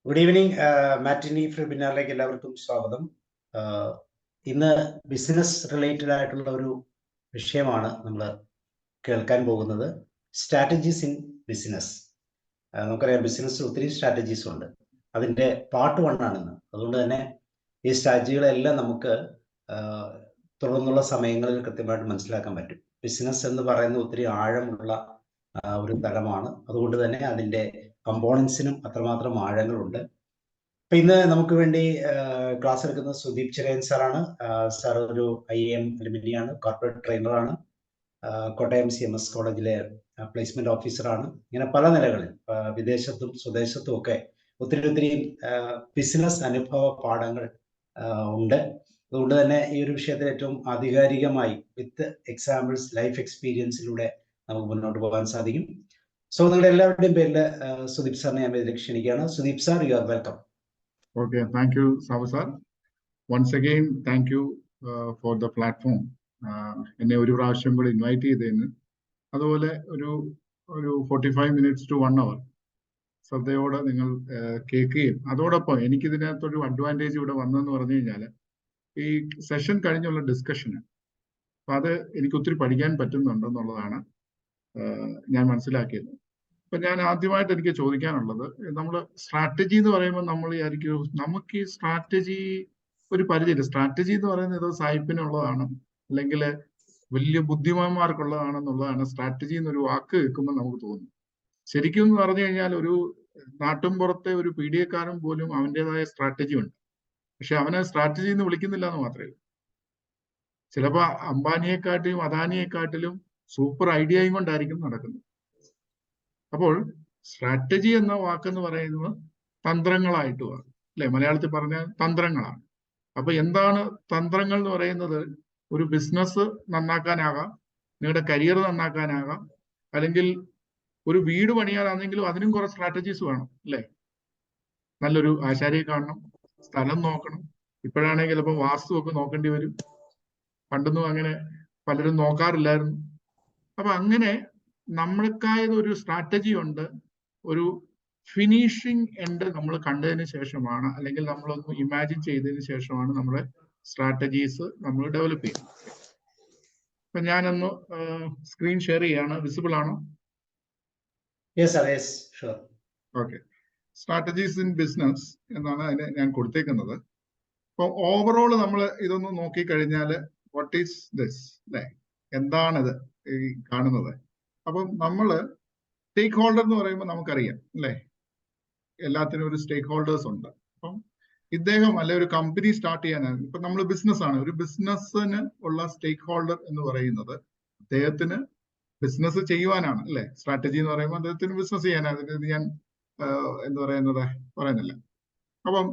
Good evening. മാറ്റിനി വെബിനാറിലേക്ക് എല്ലാവർക്കും സ്വാഗതം. ഇന്ന് ബിസിനസ് റിലേറ്റഡ് ആയിട്ടുള്ള ഒരു വിഷയമാണ് നമ്മൾ കേൾക്കാൻ പോകുന്നത്. Strategies in business. നമുക്കറിയാം ബിസിനസ് ഒത്തിരി സ്ട്രാറ്റജീസ് ഉണ്ട്. അതിൻ്റെ പാർട്ട് 1 ആണിന്ന്. അതുകൊണ്ട് തന്നെ ഈ സ്ട്രാറ്റജികളെല്ലാം നമുക്ക് തുടർന്നുള്ള സമയങ്ങളിൽ കൃത്യമായിട്ട് മനസ്സിലാക്കാൻ പറ്റും. ബിസിനസ് എന്ന് പറയുന്നത് ഒത്തിരി ആഴമുള്ള ഒരു തലമാണ്. അതുകൊണ്ട് തന്നെ അതിൻ്റെ കമ്പോണൻസിനും അത്രമാത്രം ആഴങ്ങളുണ്ട്. അപ്പൊ ഇന്ന് നമുക്ക് വേണ്ടി ക്ലാസ് എടുക്കുന്നത് സുദീപ് ചിരയൻ സാറാണ്. സാർ ഒരു IAM അലുമിനിയാണ്, കോർപ്പറേറ്റ് ട്രെയിനറാണ്, കോട്ടയം CMS കോളേജിലെ പ്ലേസ്മെന്റ് ഓഫീസറാണ്. ഇങ്ങനെ പല നിലകളിൽ വിദേശത്തും സ്വദേശത്തും ഒക്കെ ഒത്തിരി ബിസിനസ് അനുഭവ പാഠങ്ങൾ ഉണ്ട്. അതുകൊണ്ട് തന്നെ ഈ ഒരു വിഷയത്തിൽ ഏറ്റവും ആധികാരികമായി വിത്ത് എക്സാമ്പിൾസ്, ലൈഫ് എക്സ്പീരിയൻസിലൂടെ നമുക്ക് മുന്നോട്ട് പോകാൻ സാധിക്കും. സോ നിങ്ങളുടെ എല്ലാവരുടെയും പേരിൽ സുദീപ് സാറിനെ ഞാൻ ഇതിലേക്ക് ക്ഷണിക്കുകയാണ്. Sudeep sir, you are welcome. Okay, thank you, Sabu sir. Once again, thank you for the platform. എന്നെ ഒരു പ്രാവശ്യം കൂടി ഇൻവൈറ്റ് ചെയ്തതിന്, അതുപോലെ ഒരു 45 minutes to 1 hour ശ്രദ്ധയോടെ നിങ്ങൾ കേൾക്കുകയും, അതോടൊപ്പം എനിക്കിതിനകത്തൊരു അഡ്വാൻറ്റേജ് ഇവിടെ വന്നെന്ന് പറഞ്ഞു കഴിഞ്ഞാൽ ഈ സെഷൻ കഴിഞ്ഞുള്ള ഡിസ്കഷന്, അപ്പം അത് എനിക്ക് ഒത്തിരി പഠിക്കാൻ പറ്റുന്നുണ്ടെന്നുള്ളതാണ് ഞാൻ മനസ്സിലാക്കിയത്. അപ്പൊ ഞാൻ ആദ്യമായിട്ട് എനിക്ക് ചോദിക്കാനുള്ളത്, നമ്മൾ സ്ട്രാറ്റജി എന്ന് പറയുമ്പോൾ നമ്മൾ വിചാരിക്കും നമുക്ക് ഈ സ്ട്രാറ്റജി ഒരു പരിധിയില്ല. സ്ട്രാറ്റജി എന്ന് പറയുന്നത് ഏതോ സായിപ്പിനുള്ളതാണ്, അല്ലെങ്കിൽ വലിയ ബുദ്ധിമാന്മാർക്കുള്ളതാണെന്നുള്ളതാണ് സ്ട്രാറ്റജി എന്നൊരു വാക്ക് കേൾക്കുമ്പോൾ നമുക്ക് തോന്നുന്നു. ശരിക്കും എന്ന് പറഞ്ഞു കഴിഞ്ഞാൽ ഒരു നാട്ടുംപുറത്തെ ഒരു പീഡിയക്കാരൻ പോലും അവൻ്റെതായ സ്ട്രാറ്റജി ഉണ്ട്. പക്ഷെ അവനെ സ്ട്രാറ്റജി എന്ന് വിളിക്കുന്നില്ല എന്ന് മാത്രമേ ഉള്ളൂ. ചിലപ്പോൾ അംബാനിയെക്കാട്ടിലും അദാനിയെക്കാട്ടിലും സൂപ്പർ ഐഡിയയും കൊണ്ടായിരിക്കും നടക്കുന്നത്. അപ്പോൾ സ്ട്രാറ്റജി എന്ന വാക്കെന്ന് പറയുന്നത് തന്ത്രങ്ങളായിട്ട് വരും, അല്ലെ? മലയാളത്തിൽ പറഞ്ഞാൽ തന്ത്രങ്ങളാണ്. അപ്പൊ എന്താണ് തന്ത്രങ്ങൾ എന്ന് പറയുന്നത്? ഒരു ബിസിനസ് നന്നാക്കാനാകാം, നിങ്ങളുടെ കരിയർ നന്നാക്കാനാകാം, അല്ലെങ്കിൽ ഒരു വീട് പണിയാനാണെങ്കിലും അതിനും കുറെ സ്ട്രാറ്റജീസ് വേണം, അല്ലെ? നല്ലൊരു ആശാരിയെ കാണണം, സ്ഥലം നോക്കണം. ഇപ്പോഴാണെങ്കിൽ ചിലപ്പോൾ വാസ്തുവൊക്കെ നോക്കേണ്ടി വരും. പണ്ടൊന്നും അങ്ങനെ പലരും നോക്കാറില്ലായിരുന്നു. അപ്പൊ അങ്ങനെ നമ്മൾക്കായത് ഒരു സ്ട്രാറ്റജി ഉണ്ട്. ഒരു ഫിനിഷിംഗ് എൻഡ് നമ്മൾ കണ്ടതിന് ശേഷമാണ്, അല്ലെങ്കിൽ നമ്മളൊന്ന് ഇമാജിൻ ചെയ്തതിന് ശേഷമാണ് നമ്മളെ സ്ട്രാറ്റജീസ് നമ്മൾ ഡെവലപ്പ് ചെയ്യുന്നത്. അപ്പൊ ഞാനൊന്ന് സ്ക്രീൻ ഷെയർ ചെയ്യാണ്. വിസിബിൾ ആണോ? ഓക്കെ. സ്ട്രാറ്റജീസ് ഇൻ ബിസിനസ് എന്നാണ് അതിന് ഞാൻ കൊടുത്തേക്കുന്നത്. അപ്പൊ ഓവറോൾ നമ്മൾ ഇതൊന്ന് നോക്കിക്കഴിഞ്ഞാൽ വാട്ട് ഈസ് ദിസ്, അല്ലെ? എന്താണിത് ഈ കാണുന്നത്? അപ്പം നമ്മള് സ്റ്റേക്ക് ഹോൾഡർ എന്ന് പറയുമ്പോൾ നമുക്കറിയാം, അല്ലെ? എല്ലാത്തിനും ഒരു സ്റ്റേക്ക് ഹോൾഡേഴ്സ് ഉണ്ട്. അപ്പം ഇദ്ദേഹം അല്ലെ ഒരു കമ്പനി സ്റ്റാർട്ട് ചെയ്യാനാണ്. ഇപ്പൊ നമ്മൾ ബിസിനസ് ആണ്, ഒരു ബിസിനസ്സിന് ഉള്ള സ്റ്റേക്ക് ഹോൾഡർ എന്ന് പറയുന്നത് അദ്ദേഹത്തിന് ബിസിനസ് ചെയ്യുവാനാണ്, അല്ലെ? സ്ട്രാറ്റജി എന്ന് പറയുമ്പോൾ അദ്ദേഹത്തിന് ബിസിനസ് ചെയ്യാനാണ്. അതിന് ഞാൻ പറയുന്നില്ല. അപ്പം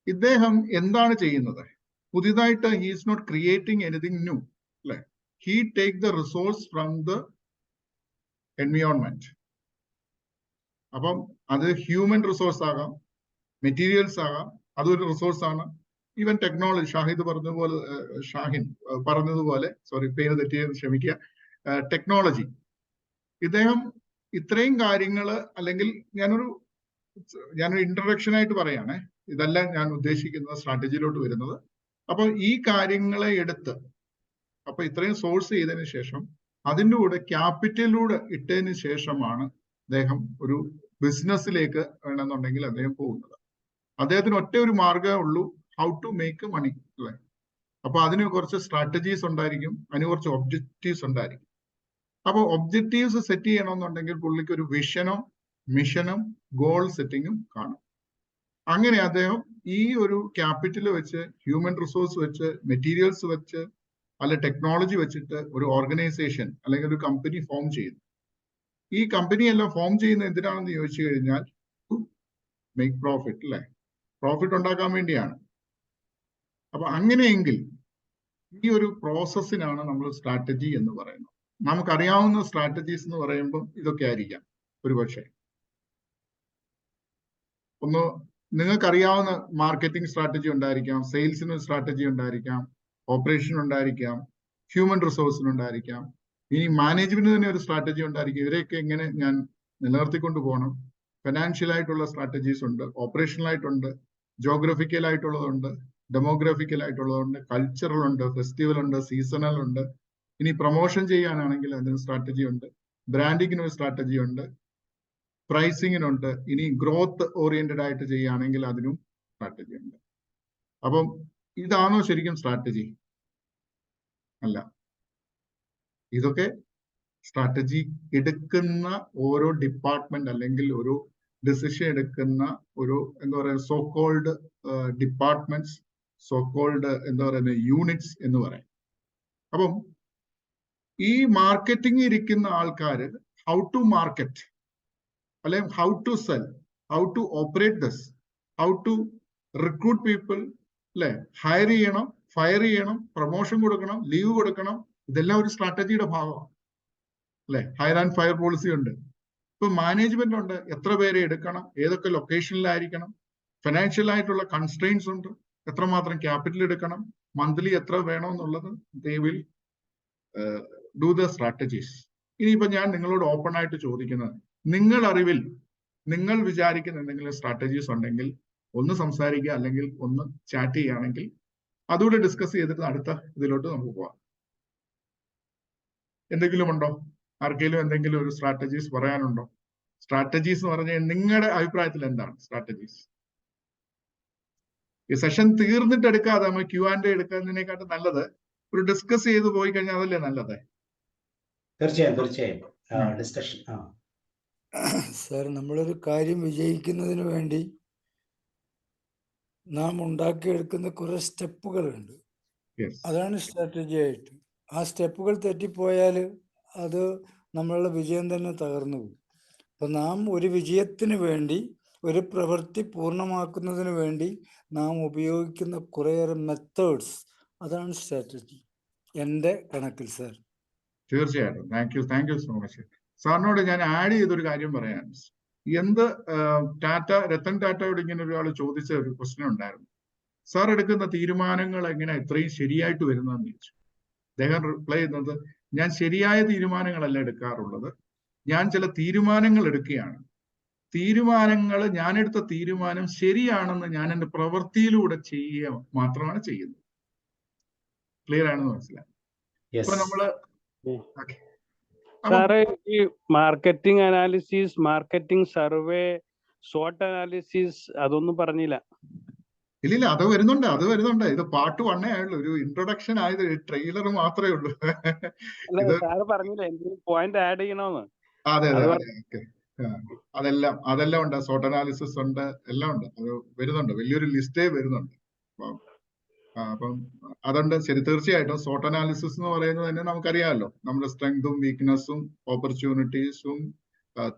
ഇദ്ദേഹം എന്താണ് ചെയ്യുന്നത്? പുതിയതായിട്ട് he is not creating anything new, അല്ലെ? He take the resource from the environment. അപ്പം അത് ഹ്യൂമൻ റിസോഴ്സ് ആകാം, മെറ്റീരിയൽസ് ആകാം, അതൊരു റിസോഴ്സ് ആണ്. ഈവൻ ടെക്നോളജി, ഷാഹിൻ പറഞ്ഞതുപോലെ, സോറി പേര് തെറ്റിയത് ക്ഷമിക്കുക, ടെക്നോളജി. ഇദ്ദേഹം ഇത്രയും കാര്യങ്ങള്, അല്ലെങ്കിൽ ഞാനൊരു ഇൻട്രൊഡക്ഷൻ ആയിട്ട് പറയാണേ, ഇതല്ല ഞാൻ ഉദ്ദേശിക്കുന്നത് സ്ട്രാറ്റജിയിലോട്ട് വരുന്നത്. അപ്പൊ ഈ കാര്യങ്ങളെ എടുത്ത്, അപ്പൊ ഇത്രയും സോഴ്സ് ചെയ്തതിന് ശേഷം അതിൻ്റെ കൂടെ ക്യാപിറ്റലിലൂടെ ഇട്ടതിന് ശേഷമാണ് അദ്ദേഹം ഒരു ബിസിനസ്സിലേക്ക് വേണമെന്നുണ്ടെങ്കിൽ അദ്ദേഹം പോകുന്നത്. അദ്ദേഹത്തിന് ഒറ്റ ഒരു മാർഗ്ഗമേ ഉള്ളൂ, ഹൗ ടു മേക്ക് മണി, അല്ലെ? അപ്പൊ അതിന് കുറച്ച് സ്ട്രാറ്റജീസ് ഉണ്ടായിരിക്കും, അതിന് കുറച്ച് ഒബ്ജക്റ്റീവ്സ് ഉണ്ടായിരിക്കും. അപ്പൊ ഒബ്ജക്റ്റീവ്സ് സെറ്റ് ചെയ്യണമെന്നുണ്ടെങ്കിൽ പുള്ളിക്ക് ഒരു വിഷനും മിഷനും ഗോൾ സെറ്റിങ്ങും കാണും. അങ്ങനെ അദ്ദേഹം ഈ ഒരു ക്യാപിറ്റൽ വെച്ച്, ഹ്യൂമൻ റിസോഴ്സ് വെച്ച്, മെറ്റീരിയൽസ് വെച്ച്, അല്ലെ ടെക്നോളജി വെച്ചിട്ട് ഒരു ഓർഗനൈസേഷൻ അല്ലെങ്കിൽ ഒരു കമ്പനി ഫോം ചെയ്യുന്നു. ഈ കമ്പനി എല്ലാം ഫോം ചെയ്യുന്നത് എന്തിനാണെന്ന് ചോദിച്ചു കഴിഞ്ഞാൽ മേക്ക് പ്രോഫിറ്റ്, അല്ലെ? പ്രോഫിറ്റ് ഉണ്ടാക്കാൻ വേണ്ടിയാണ്. അപ്പൊ അങ്ങനെയെങ്കിൽ ഈ ഒരു പ്രോസസ്സിനാണ് നമ്മൾ സ്ട്രാറ്റജി എന്ന് പറയുന്നത്. നമുക്കറിയാവുന്ന സ്ട്രാറ്റജീസ് എന്ന് പറയുമ്പോൾ ഇതൊക്കെ ആയിരിക്കാം. ഒരുപക്ഷെ ഒന്ന് നിങ്ങൾക്കറിയാവുന്ന മാർക്കറ്റിംഗ് സ്ട്രാറ്റജി ഉണ്ടായിരിക്കാം, സെയിൽസിന് സ്ട്രാറ്റജി ഉണ്ടായിരിക്കാം, ഓപ്പറേഷൻ ഉണ്ടായിരിക്കാം, ഹ്യൂമൻ റിസോഴ്സിന് ഉണ്ടായിരിക്കാം, ഇനി മാനേജ്മെന്റ് തന്നെ ഒരു സ്ട്രാറ്റജി ഉണ്ടായിരിക്കും. ഇവരെയൊക്കെ എങ്ങനെ ഞാൻ നിലനിർത്തിക്കൊണ്ട് പോകണം, ഫിനാൻഷ്യൽ ആയിട്ടുള്ള സ്ട്രാറ്റജീസ് ഉണ്ട്, ഓപ്പറേഷണൽ ആയിട്ടുണ്ട്, ജോഗ്രഫിക്കൽ ആയിട്ടുള്ളതുണ്ട്, ഡെമോഗ്രാഫിക്കൽ ആയിട്ടുള്ളതുണ്ട്, കൾച്ചറൽ ഉണ്ട്, ഫെസ്റ്റിവൽ ഉണ്ട്, സീസണൽ ഉണ്ട്. ഇനി പ്രൊമോഷൻ ചെയ്യാനാണെങ്കിൽ അതിന് സ്ട്രാറ്റജി ഉണ്ട്, ബ്രാൻഡിങ്ങിന് ഒരു സ്ട്രാറ്റജി ഉണ്ട്, പ്രൈസിങ്ങിനുണ്ട്, ഇനി ഗ്രോത്ത് ഓറിയന്റഡ് ആയിട്ട് ചെയ്യുകയാണെങ്കിൽ അതിനും സ്ട്രാറ്റജി ഉണ്ട്. അപ്പം ഇതാണോ ശരിക്കും സ്ട്രാറ്റജി? അല്ല. ഇതൊക്കെ സ്ട്രാറ്റജി എടുക്കുന്ന ഓരോ ഡിപ്പാർട്ട്മെന്റ് അല്ലെങ്കിൽ ഒരു ഡിസിഷൻ എടുക്കുന്ന ഒരു എന്താ പറയുക so called departments, so called എന്താ പറയുക യൂണിറ്റ്സ് എന്ന് പറയാം. അപ്പം ഈ മാർക്കറ്റിംഗ് ഇരിക്കുന്ന ആൾക്കാര് ഹൗ ടു മാർക്കറ്റ് അല്ലെങ്കിൽ how to sell, how to operate this, how to recruit people, അല്ലെ, ഹയർ ചെയ്യണം, ഫയർ ചെയ്യണം, പ്രൊമോഷൻ കൊടുക്കണം, ലീവ് കൊടുക്കണം, ഇതെല്ലാം ഒരു സ്ട്രാറ്റജിയുടെ ഭാഗമാണ്. അല്ലെ, ഹയർ ആൻഡ് ഫയർ പോളിസി ഉണ്ട്. ഇപ്പൊ മാനേജ്മെന്റ് ഉണ്ട്, എത്ര പേരെ എടുക്കണം, ഏതൊക്കെ ലൊക്കേഷനിലായിരിക്കണം, ഫിനാൻഷ്യൽ ആയിട്ടുള്ള കൺസ്ട്രെയിൻസ് ഉണ്ട്, എത്രമാത്രം ക്യാപിറ്റൽ എടുക്കണം, മന്ത്ലി എത്ര വേണം എന്നുള്ളത് they will do the strategies. ഇനിയിപ്പോ ഞാൻ നിങ്ങളോട് ഓപ്പൺ ആയിട്ട് ചോദിക്കുന്നത്, നിങ്ങൾ അറിവിൽ നിങ്ങൾ വിചാരിക്കുന്ന എന്തെങ്കിലും സ്ട്രാറ്റജീസ് ഉണ്ടെങ്കിൽ ഒന്ന് സംസാരിക്കുക, അല്ലെങ്കിൽ ഒന്ന് ചാറ്റ് ചെയ്യുകയാണെങ്കിൽ അതുകൂടെ ഡിസ്കസ് ചെയ്തിട്ട് അടുത്ത ഇതിലോട്ട് നമുക്ക് പോവാം. എന്തെങ്കിലും ഉണ്ടോ? ആർക്കെങ്കിലും എന്തെങ്കിലും ഒരു സ്ട്രാറ്റജീസ് പറയാനുണ്ടോ? സ്ട്രാറ്റജീസ് എന്ന് പറഞ്ഞാൽ നിങ്ങളുടെ അഭിപ്രായത്തിൽ എന്താണ് സ്ട്രാറ്റജീസ്? ഈ സെഷൻ തീർന്നിട്ട് എടുക്കാതെ നമ്മൾ Q&A എടുക്കുന്നതിനെക്കാട്ടും നല്ലത് ഒരു ഡിസ്കസ് ചെയ്ത് പോയി കഴിഞ്ഞാൽ അതല്ലേ നല്ലത്? തീർച്ചയായും ഡിസ്കഷൻ. സാർ, നമ്മളൊരു കാര്യം വിജയിക്കുന്നതിന് വേണ്ടി നാം ഉണ്ടാക്കിയെടുക്കുന്ന കുറെ സ്റ്റെപ്പുകളുണ്ട്. അതാണ് സ്ട്രാറ്റജി ആയിട്ട്. ആ സ്റ്റെപ്പുകൾ തെറ്റിപ്പോയാൽ അത് നമ്മളുടെ വിജയം തന്നെ തകർന്നു പോകും. അപ്പൊ നാം ഒരു വിജയത്തിന് വേണ്ടി, ഒരു പ്രവൃത്തി പൂർണ്ണമാക്കുന്നതിന് വേണ്ടി നാം ഉപയോഗിക്കുന്ന കുറേയേറെ മെത്തേഡ്സ്, അതാണ് സ്ട്രാറ്റജി എൻ്റെ കണക്കിൽ സാർ. തീർച്ചയായിട്ടും. Thank you so much. സാറിനോട് ഞാൻ ആഡ് ചെയ്തൊരു കാര്യം പറയാൻ, രത്തൻ ടാറ്റയോട് ഇങ്ങനെ ഒരാൾ ചോദിച്ച ഒരു ക്വസ്റ്റ്യൻ ഉണ്ടായിരുന്നു. സാർ എടുക്കുന്ന തീരുമാനങ്ങൾ എങ്ങനെ ഇത്രയും ശരിയായിട്ട് വരുന്നതെന്ന് ചോദിച്ചു. അദ്ദേഹം റിപ്ലൈ ചെയ്യുന്നത്, ഞാൻ ശരിയായ തീരുമാനങ്ങളല്ല എടുക്കാറുള്ളത്, ഞാൻ ചില തീരുമാനങ്ങൾ എടുക്കുകയാണ്. ഞാനെടുത്ത തീരുമാനം ശരിയാണെന്ന് ഞാൻ എൻ്റെ പ്രവൃത്തിയിലൂടെ ചെയ്യുക മാത്രമാണ് ചെയ്യുന്നത്. ക്ലിയർ ആണെന്ന് മനസ്സിലായി. അപ്പൊ നമ്മള് സാറേ, ഈ marketing analysis, marketing survey, SWOT analysis അതൊന്നും പറഞ്ഞില്ല. ഇല്ല, അത് വരുന്നുണ്ട്. ഇത് പാർട്ട് 1 ആയുള്ളൂ. ഒരു ഇൻട്രൊഡക്ഷൻ ആയത്, ട്രെയിലർ മാത്രമേ ഉള്ളൂ. സാറ് പറഞ്ഞില്ല എന്തെങ്കിലും പോയിന്റ് ആഡ് ചെയ്യണമെന്ന്. അതെ. അതെല്ലാം ഉണ്ട്. SWOT അനാലിസിസ് ഉണ്ട്, എല്ലാം ഉണ്ട്. അത് വരുന്നുണ്ട്, വലിയൊരു ലിസ്റ്റേ വരുന്നുണ്ട്. അപ്പം അതുണ്ട്. ശരി, തീർച്ചയായിട്ടും SWOT അനാലിസിസ് എന്ന് പറയുന്നത് തന്നെ നമുക്കറിയാമല്ലോ. നമ്മുടെ സ്ട്രെങ്തും വീക്ക്നെസ്സും ഓപ്പർച്യൂണിറ്റീസും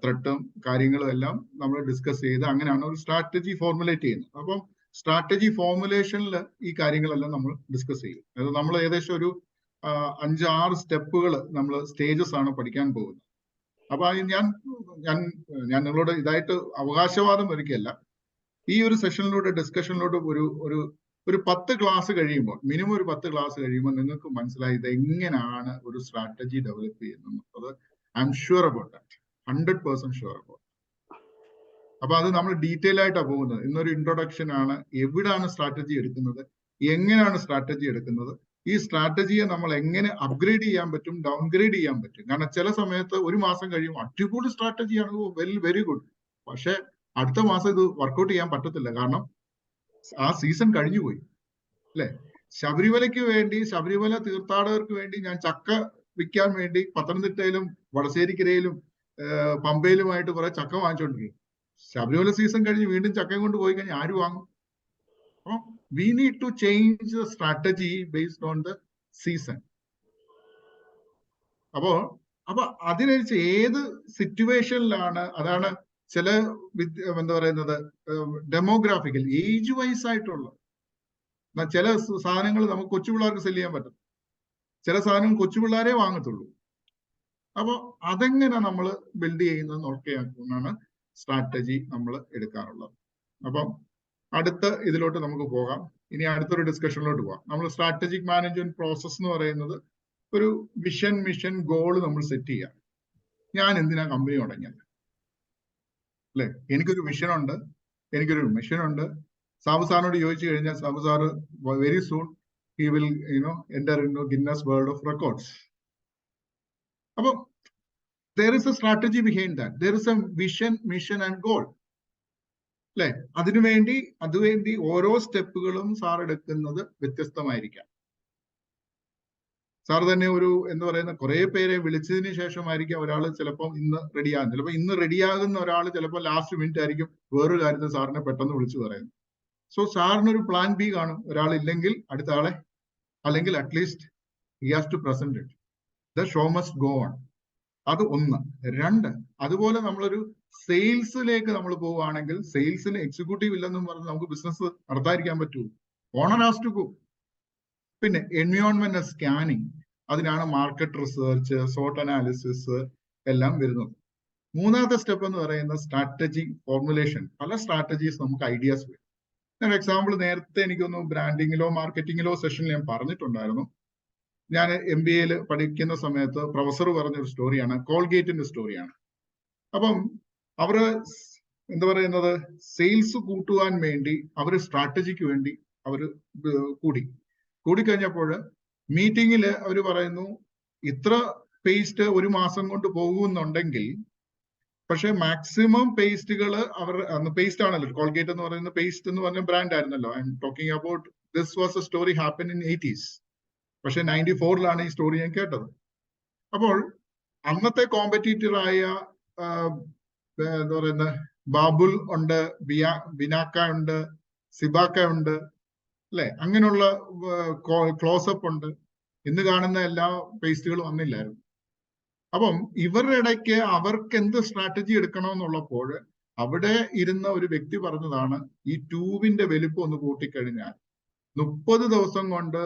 ത്രെട്ടും കാര്യങ്ങളും എല്ലാം നമ്മൾ ഡിസ്കസ് ചെയ്ത് അങ്ങനെയാണ് ഒരു സ്ട്രാറ്റജി ഫോർമുലേറ്റ് ചെയ്യുന്നത്. അപ്പം സ്ട്രാറ്റജി ഫോർമുലേഷനിൽ ഈ കാര്യങ്ങളെല്ലാം നമ്മൾ ഡിസ്കസ് ചെയ്യും. അത് നമ്മൾ ഏകദേശം ഒരു 5-6 സ്റ്റെപ്പുകൾ, നമ്മൾ സ്റ്റേജസ് ആണ് പഠിക്കാൻ പോകുന്നത്. അപ്പൊ ഞാൻ നിങ്ങളോട് ഇതായിട്ട് അവകാശവാദം ഒരുക്കല്ല. ഈ ഒരു സെഷനിലൂടെ, ഡിസ്കഷനിലൂടെ ഒരു 10 ക്ലാസ് കഴിയുമ്പോൾ, മിനിമം ഒരു 10 ക്ലാസ് കഴിയുമ്പോൾ നിങ്ങൾക്ക് മനസ്സിലായി ഇത് എങ്ങനെയാണ് ഒരു സ്ട്രാറ്റജി ഡെവലപ്പ് ചെയ്യുന്നത്. അത് I am sure about that, 100% sure about. അപ്പൊ അത് നമ്മൾ ഡീറ്റെയിൽ ആയിട്ടാണ് പോകുന്നത്. ഇന്നൊരു ഇൻട്രൊഡക്ഷൻ ആണ്, എവിടാണ് സ്ട്രാറ്റജി എടുക്കുന്നത്, എങ്ങനെയാണ് സ്ട്രാറ്റജി എടുക്കുന്നത്, ഈ സ്ട്രാറ്റജിയെ നമ്മൾ എങ്ങനെ അപ്ഗ്രേഡ് ചെയ്യാൻ പറ്റും, ഡൗൺഗ്രേഡ് ചെയ്യാൻ പറ്റും. കാരണം ചില സമയത്ത് ഒരു മാസം കഴിയുമ്പോൾ അടിപൊളി സ്ട്രാറ്റജിയാണ്, വെരി ഗുഡ്, പക്ഷെ അടുത്ത മാസം ഇത് വർക്ക്ഔട്ട് ചെയ്യാൻ പറ്റത്തില്ല. കാരണം ആ സീസൺ കഴിഞ്ഞു പോയി, അല്ലെ? ശബരിമല തീർത്ഥാടകർക്ക് വേണ്ടി ഞാൻ ചക്ക വിൽക്കാൻ വേണ്ടി പത്തനംതിട്ടയിലും വടശ്ശേരിക്കരയിലും പമ്പയിലുമായിട്ട് കുറെ ചക്ക വാങ്ങിച്ചുകൊണ്ടിരിക്കും. ശബരിമല സീസൺ കഴിഞ്ഞ് വീണ്ടും ചക്കയും കൊണ്ട് പോയി കഴിഞ്ഞാൽ ആര് വാങ്ങും? അപ്പം we need to change the strategy based on the season. അപ്പൊ അതിനനുസരിച്ച് ഏത് സിറ്റുവേഷനിലാണ്, അതാണ് ചില എന്താ പറയുന്നത്, ഡെമോഗ്രാഫിക്കൽ ഏജ് വൈസ് ആയിട്ടുള്ള ചില സാധനങ്ങൾ നമുക്ക് കൊച്ചു പിള്ളേർക്ക് സെല് ചെയ്യാൻ പറ്റും, ചില സാധനങ്ങൾ കൊച്ചു പിള്ളേരെ വാങ്ങത്തുള്ളൂ. അപ്പൊ അതെങ്ങനെ നമ്മൾ ബിൽഡ് ചെയ്യുന്നത് നോക്കിയാണ് സ്ട്രാറ്റജി നമ്മൾ എടുക്കാറുള്ളത്. അപ്പം അടുത്ത ഇതിലോട്ട് നമുക്ക് പോകാം. ഇനി അടുത്തൊരു ഡിസ്കഷനിലോട്ട് പോകാം. നമ്മൾ സ്ട്രാറ്റജിക് മാനേജ്മെന്റ് പ്രോസസ് എന്ന് പറയുന്നത് ഒരു വിഷൻ, മിഷൻ, ഗോൾ നമ്മൾ സെറ്റ് ചെയ്യുക. ഞാൻ എന്തിനാ കമ്പനി തുടങ്ങിയത്? അല്ലെ? എനിക്കൊരു വിഷൻ ഉണ്ട്, എനിക്കൊരു മിഷൻ ഉണ്ട്. സാബു സാറിനോട് ചോദിച്ചു കഴിഞ്ഞാൽ Sabu sir very soon he will enter into Guinness World of Records. അപ്പൊ there is a strategy behind that. There is a vision, mission and goal. അല്ലെ? അതുവേണ്ടി ഓരോ സ്റ്റെപ്പുകളും സാർ എടുക്കുന്നത് വ്യത്യസ്തമായിരിക്കാം. സാർ തന്നെ എന്താ പറയുന്ന കുറെ പേരെ വിളിച്ചതിന് ശേഷമായിരിക്കും ഒരാൾ ചിലപ്പോൾ ഇന്ന് റെഡിയാകും. ചിലപ്പോൾ ഇന്ന് റെഡിയാകുന്ന ഒരാൾ ചിലപ്പോൾ ലാസ്റ്റ് മിനിറ്റ് ആയിരിക്കും വേറൊരു കാര്യത്തിൽ സാറിനെ പെട്ടെന്ന് വിളിച്ചു പറയുന്നത്. സോ സാറിനൊരു പ്ലാൻ ബി കാണും. ഒരാളില്ലെങ്കിൽ അടുത്ത ആളെ, അല്ലെങ്കിൽ at least he has to present it. The show must go on. അത് ഒന്ന്. രണ്ട്, അതുപോലെ നമ്മളൊരു സെയിൽസിലേക്ക് നമ്മൾ പോവുകയാണെങ്കിൽ സെയിൽസിന് എക്സിക്യൂട്ടീവ് ഇല്ലെന്നും പറഞ്ഞ് നമുക്ക് ബിസിനസ് നടത്താതിരിക്കാൻ പറ്റൂ. Owner has to go. പിന്നെ എൻവയോൺമെന്റ് സ്കാനിങ്, അതിനാണ് മാർക്കറ്റ് റിസർച്ച്, സോട്ട് അനാലിസിസ് എല്ലാം വരുന്നത്. മൂന്നാമത്തെ സ്റ്റെപ്പ് എന്ന് പറയുന്നത് സ്ട്രാറ്റജി ഫോർമുലേഷൻ. പല സ്ട്രാറ്റജീസ് നമുക്ക് ഐഡിയാസ് വരും. ഞാൻ എക്സാമ്പിൾ നേരത്തെ എനിക്കൊന്ന് ബ്രാൻഡിങ്ങിലോ മാർക്കറ്റിങ്ങിലോ സെഷനിൽ ഞാൻ പറഞ്ഞിട്ടുണ്ടായിരുന്നു. ഞാൻ MBA പഠിക്കുന്ന സമയത്ത് പ്രൊഫസർ പറഞ്ഞൊരു സ്റ്റോറിയാണ്, കോൾഗേറ്റിന്റെ സ്റ്റോറിയാണ്. അപ്പം അവര് എന്താ പറയുന്നത്, സെയിൽസ് കൂട്ടുവാൻ വേണ്ടി അവര് സ്ട്രാറ്റജിക്ക് വേണ്ടി അവര് കൂടിക്കഴിഞ്ഞപ്പോൾ മീറ്റിങ്ങിൽ അവർ പറയുന്നു ഇത്ര പേസ്റ്റ് ഒരു മാസം കൊണ്ട് പോകുന്നുണ്ടെങ്കിൽ, പക്ഷെ മാക്സിമം പേസ്റ്റുകൾ അവർ പേസ്റ്റ് ആണല്ലോ, കോൾഗേറ്റ് എന്ന് പറയുന്ന പേസ്റ്റ് എന്ന് പറഞ്ഞ ബ്രാൻഡ് ആയിരുന്നല്ലോ. I am talking about this was A story happen in 80s. പക്ഷെ 94ലാണ് ഈ സ്റ്റോറി ഞാൻ കേട്ടത്. അപ്പോൾ അന്നത്തെ കോമ്പറ്റീറ്ററായ എന്താ പറയുന്ന ബാബുൽ ഉണ്ട്, ബിനാക്ക ഉണ്ട്, സിബാക്ക ഉണ്ട്, അല്ലെ? അങ്ങനെയുള്ള ക്ലോസപ്പ് ഉണ്ട്. ഇന്ന് കാണുന്ന എല്ലാ പേസ്റ്റുകളും വന്നില്ലായിരുന്നു. അപ്പം ഇവരുടെ ഇടയ്ക്ക് അവർക്ക് എന്ത് സ്ട്രാറ്റജി എടുക്കണമെന്നുള്ളപ്പോൾ അവിടെ ഇരുന്ന ഒരു വ്യക്തി പറഞ്ഞതാണ്, ഈ ട്യൂബിന്റെ വലിപ്പം ഒന്ന് കൂട്ടിക്കഴിഞ്ഞാൽ 30 ദിവസം കൊണ്ട്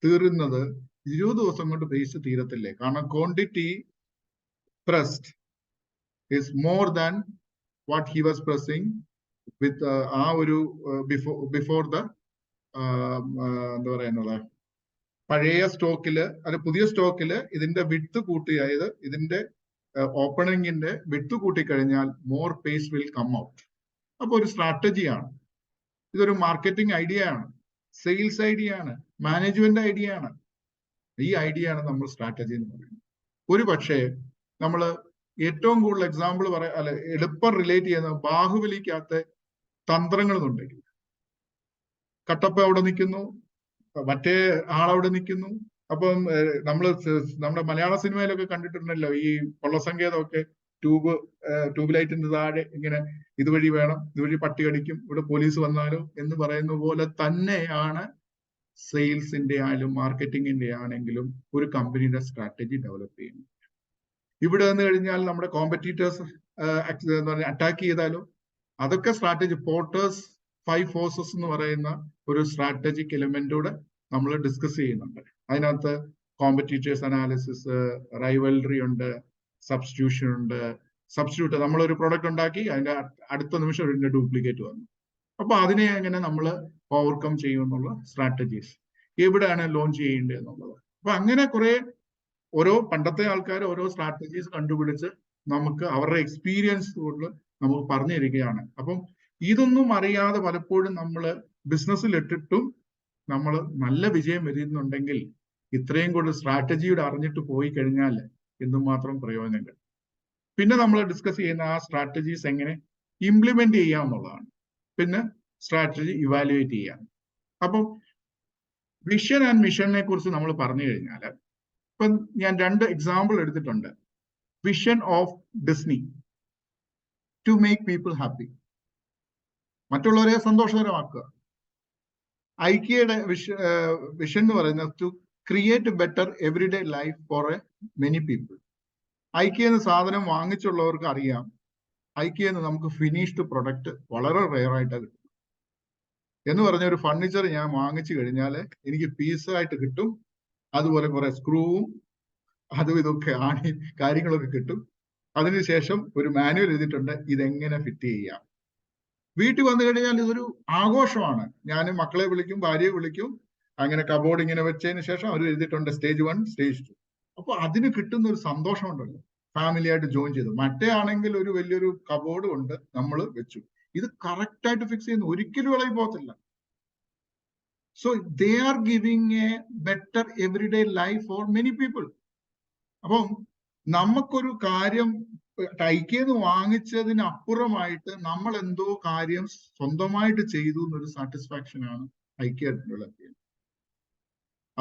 തീരുന്നത് 20 ദിവസം കൊണ്ട് പേസ്റ്റ് തീരത്തില്ലേ? കാരണം quantity pressed is more than what he was pressing with ആ ഒരു before the എന്താ പറയുന്നത് പഴയ സ്റ്റോക്കില് അല്ല പുതിയ സ്റ്റോക്കില് ഇതിന്റെ വിഡ്ത്ത് കൂട്ടി, അതായത് ഇതിന്റെ ഓപ്പണിങ്ങിന്റെ വിഡ്ത്ത് കൂട്ടിക്കഴിഞ്ഞാൽ more pace will come out. അപ്പൊ ഒരു സ്ട്രാറ്റജിയാണ്, ഇതൊരു മാർക്കറ്റിംഗ് ഐഡിയ ആണ്, സെയിൽസ് ഐഡിയ ആണ്, മാനേജ്മെന്റ് ഐഡിയ ആണ്. ഈ ഐഡിയ ആണ് നമ്മൾ സ്ട്രാറ്റജി എന്ന് പറയുന്നത്. ഒരു പക്ഷേ നമ്മൾ ഏറ്റവും കൂടുതൽ എക്സാമ്പിൾ എളുപ്പം റിലേറ്റ് ചെയ്യുന്ന ബാഹുബലിക്കകത്തെ തന്ത്രങ്ങളൊന്നുണ്ടെങ്കിൽ, കട്ടപ്പ അവിടെ നിൽക്കുന്നു, മറ്റേ ആളവിടെ നിൽക്കുന്നു. അപ്പം നമ്മുടെ മലയാള സിനിമയിലൊക്കെ കണ്ടിട്ടുണ്ടല്ലോ ഈ കൊള്ളസങ്കേതമൊക്കെ, ട്യൂബ് ലൈറ്റിന്റെ താഴെ ഇങ്ങനെ ഇതുവഴി വേണം, ഇതുവഴി പട്ടി കടിക്കും, ഇവിടെ പോലീസ് വന്നാലോ എന്ന് പറയുന്ന പോലെ തന്നെയാണ് സെയിൽസിന്റെ ആയാലും മാർക്കറ്റിംഗിന്റെ ആണെങ്കിലും ഒരു കമ്പനിയുടെ സ്ട്രാറ്റജി ഡെവലപ്പ് ചെയ്യുന്നത്. ഇവിടെ വന്നു കഴിഞ്ഞാൽ നമ്മുടെ കോമ്പറ്റീറ്റേഴ്സ് അറ്റാക്ക് ചെയ്താലോ, അതൊക്കെ സ്ട്രാറ്റജി. പോർട്ടേഴ്സ് 5 ഫോഴ്സസ് എന്ന് പറയുന്ന ഒരു സ്ട്രാറ്റജിക് എലിമെന്റൂടെ നമ്മൾ ഡിസ്കസ് ചെയ്യുന്നുണ്ട്. അതിനകത്ത് കോമ്പറ്റീറ്റേഴ്സ് അനാലിസിസ്, റൈവൽറി ഉണ്ട്, സബ്സ്റ്റിറ്റ്യൂഷൻ ഉണ്ട്. സബ്സ്റ്റിറ്റ്യൂട്ട്, നമ്മളൊരു പ്രൊഡക്റ്റ് ഉണ്ടാക്കി അതിന്റെ അടുത്ത നിമിഷം ഇതിന്റെ ഡ്യൂപ്ലിക്കേറ്റ് വന്നു. അപ്പൊ അതിനെ എങ്ങനെ നമ്മൾ ഓവർകം ചെയ്യും എന്നുള്ള സ്ട്രാറ്റജീസ്, എവിടെയാണ് ലോഞ്ച് ചെയ്യേണ്ടത് എന്നുള്ളത്. അപ്പൊ അങ്ങനെ കുറെ ഓരോ പണ്ടത്തെ ആൾക്കാർ ഓരോ സ്ട്രാറ്റജീസ് കണ്ടുപിടിച്ച് നമുക്ക് അവരുടെ എക്സ്പീരിയൻസ് കൊണ്ട് നമുക്ക് പറഞ്ഞു തരികയാണ്. അപ്പം ഇതൊന്നും അറിയാതെ പലപ്പോഴും നമ്മൾ ബിസിനസ്സിൽ ഇട്ടിട്ടും നമ്മൾ നല്ല വിജയം വരുന്നുണ്ടെങ്കിൽ ഇത്രയും കൂടുതൽ സ്ട്രാറ്റജിയുടെ അറിഞ്ഞിട്ട് പോയി കഴിഞ്ഞാൽ എന്തുമാത്രം പ്രയോജനങ്ങൾ. പിന്നെ നമ്മൾ ഡിസ്കസ് ചെയ്യുന്ന ആ സ്ട്രാറ്റജീസ് എങ്ങനെ ഇംപ്ലിമെന്റ് ചെയ്യാം എന്നുള്ളതാണ്. പിന്നെ സ്ട്രാറ്റജി ഇവാലുവേറ്റ് ചെയ്യാം. അപ്പം വിഷൻ ആൻഡ് മിഷനെ കുറിച്ച് നമ്മൾ പറഞ്ഞു കഴിഞ്ഞാൽ, ഇപ്പം ഞാൻ 2 എക്സാമ്പിൾ എടുത്തിട്ടുണ്ട്. Vision of Disney, to make people happy, മറ്റുള്ളവരെ സന്തോഷകരമാക്കുക. ഐക്യയുടെ വിഷൻ എന്ന് പറയുന്നത് to create better everyday life for many people. IKEA എന്ന സാധനം വാങ്ങിച്ചുള്ളവർക്ക് അറിയാം, ഐക്യ എന്ന് നമുക്ക് ഫിനിഷ്ഡ് പ്രൊഡക്റ്റ് വളരെ റെയർ ആയിട്ട് കിട്ടും. എന്ന് പറഞ്ഞ ഒരു ഫർണിച്ചർ ഞാൻ വാങ്ങിച്ചു കഴിഞ്ഞാൽ എനിക്ക് പീസായിട്ട് കിട്ടും, അതുപോലെ കുറെ സ്ക്രൂവും അതും ഇതൊക്കെ ആണി കാര്യങ്ങളൊക്കെ കിട്ടും. അതിനുശേഷം ഒരു മാനുവൽ എഴുതിയിട്ടുണ്ട് ഇതെങ്ങനെ ഫിറ്റ് ചെയ്യാം. വീട്ടിൽ വന്നു കഴിഞ്ഞാൽ ഇതൊരു ആഘോഷമാണ്. ഞാൻ മക്കളെ വിളിക്കും, ഭാര്യയെ വിളിക്കും, അങ്ങനെ കബോർഡ് ഇങ്ങനെ വെച്ചതിന് ശേഷം അവർ എഴുതിയിട്ടുണ്ട് സ്റ്റേജ് 1, സ്റ്റേജ് 2. അപ്പൊ അതിന് കിട്ടുന്ന ഒരു സന്തോഷമുണ്ടല്ലോ. ഫാമിലി ആയിട്ട് ജോയിൻ ചെയ്തു. മറ്റേ ആണെങ്കിൽ ഒരു വലിയൊരു കബോർഡ് കൊണ്ട് നമ്മൾ വെച്ചു. ഇത് കറക്റ്റ് ആയിട്ട് ഫിക്സ് ചെയ്യുന്നു, ഒരിക്കലും ഇളകി പോകത്തില്ല. So they are giving A better everyday life for many people. അപ്പം നമുക്കൊരു കാര്യം ടൈക്കേന്ന് വാങ്ങിച്ചതിന് അപ്പുറമായിട്ട് നമ്മൾ എന്തോ കാര്യം സ്വന്തമായിട്ട് ചെയ്തു എന്നൊരു സാറ്റിസ്ഫാക്ഷൻ ആണ് ഐക്യ ഡെവലപ്പ് ചെയ്യുന്നത്.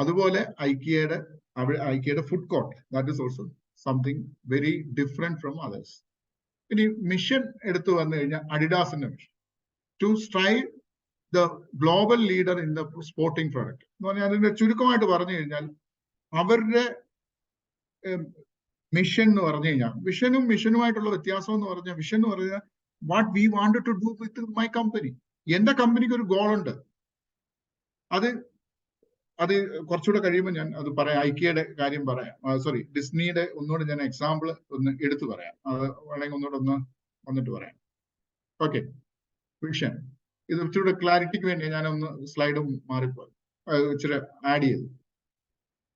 അതുപോലെ ഐക്യയുടെ food court, that is also something very different from others. ഇനി മിഷൻ എടുത്തു വന്നു കഴിഞ്ഞാൽ അഡിഡാസിന്റെ mission to strive the global leader in the sporting product എന്ന് പറഞ്ഞാൽ, അതിന്റെ ചുരുക്കമായിട്ട് പറഞ്ഞു കഴിഞ്ഞാൽ അവരുടെ മിഷൻ എന്ന് പറഞ്ഞു കഴിഞ്ഞാൽ, വിഷനും മിഷനുമായിട്ടുള്ള വ്യത്യാസം എന്ന് പറഞ്ഞാൽ, വിഷൻ എന്ന് പറഞ്ഞാൽ what we wanted to do with my company. എന്റെ കമ്പനിക്ക് ഒരു ഗോൾ ഉണ്ട്. അത് കുറച്ചുകൂടെ കഴിയുമ്പോൾ ഞാൻ അത് പറയാം. ഐക്യയുടെ കാര്യം പറയാം, സോറി ഡിസ്നിയുടെ ഒന്നുകൂടെ ഞാൻ എക്സാമ്പിൾ ഒന്ന് എടുത്തു പറയാം. അത് വേണമെങ്കിൽ ഒന്നുകൂടെ വന്നിട്ട് പറയാം. ഓക്കെ, വിഷൻ ഇത് ഇച്ചിരി ക്ലാരിറ്റിക്ക് വേണ്ടി ഞാനൊന്ന് സ്ലൈഡ് മാറിപ്പോയി ഇച്ചിരി ആഡ് ചെയ്തു.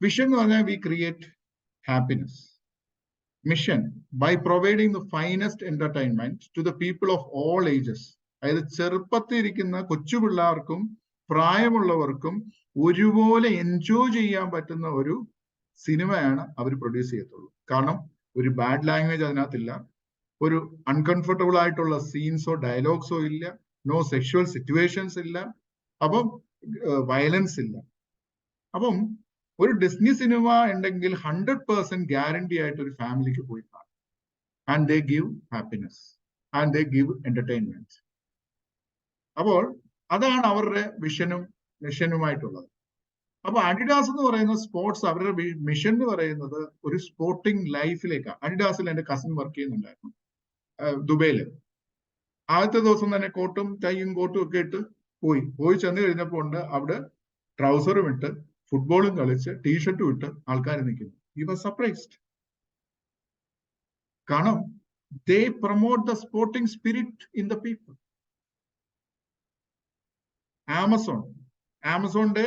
വിഷൻ എന്ന് പറഞ്ഞാൽ we create happiness. Mission by providing the finest entertainment to the people of all ages. അതായത് ചെറുപ്പത്തിൽ ഇരിക്കുന്ന കൊച്ചു പിള്ളേർക്കും പ്രായമുള്ളവർക്കും ഒരുപോലെ എൻജോയ് ചെയ്യാൻ പറ്റുന്ന ഒരു സിനിമയാണ് അവർ പ്രൊഡ്യൂസ് ചെയ്യത്തുള്ളൂ. കാരണം ഒരു ബാഡ് ലാംഗ്വേജ് അതിനകത്തില്ല, ഒരു അൺകംഫർട്ടബിൾ ആയിട്ടുള്ള സീൻസോ ഡയലോഗ്സോ ഇല്ല, നോ സെക്ഷുവൽ സിറ്റുവേഷൻസ് ഇല്ല, അപ്പം വയലൻസ് ഇല്ല. അപ്പം ഒരു ഡിസ്നി സിനിമ ഉണ്ടെങ്കിൽ 100% ഗ്യാരണ്ടി ആയിട്ട് ഒരു ഫാമിലിക്ക് പോയി കാണും. And they give happiness and they give entertainment. അപ്പോൾ അതാണ് അവരുടെ വിഷനും മിഷനുമായിട്ടുള്ളത്. അപ്പൊ അഡിഡാസ് എന്ന് പറയുന്ന സ്പോർട്സ്, അവരുടെ മിഷൻ എന്ന് പറയുന്നത് ഒരു സ്പോർട്ടിംഗ് ലൈഫിലേക്കാണ്. അഡിഡാസിൽ എന്റെ കസിൻ വർക്ക് ചെയ്യുന്നുണ്ടായിരുന്നു ദുബൈയില്. ആദ്യത്തെ ദിവസം തന്നെ കോട്ടും ടൈയും കോട്ടും ഒക്കെ ഇട്ട് പോയി ചെന്ന് കഴിഞ്ഞപ്പോൾ ഉണ്ട് അവിടെ ട്രൗസറും ഇട്ട് ഫുട്ബോളും കളിച്ച് ടീഷർട്ടും ഇട്ട് ആൾക്കാർ നിൽക്കുന്നു. He was surprised. കാരണം they promote the sporting spirit in the people. ആമസോണിന്റെ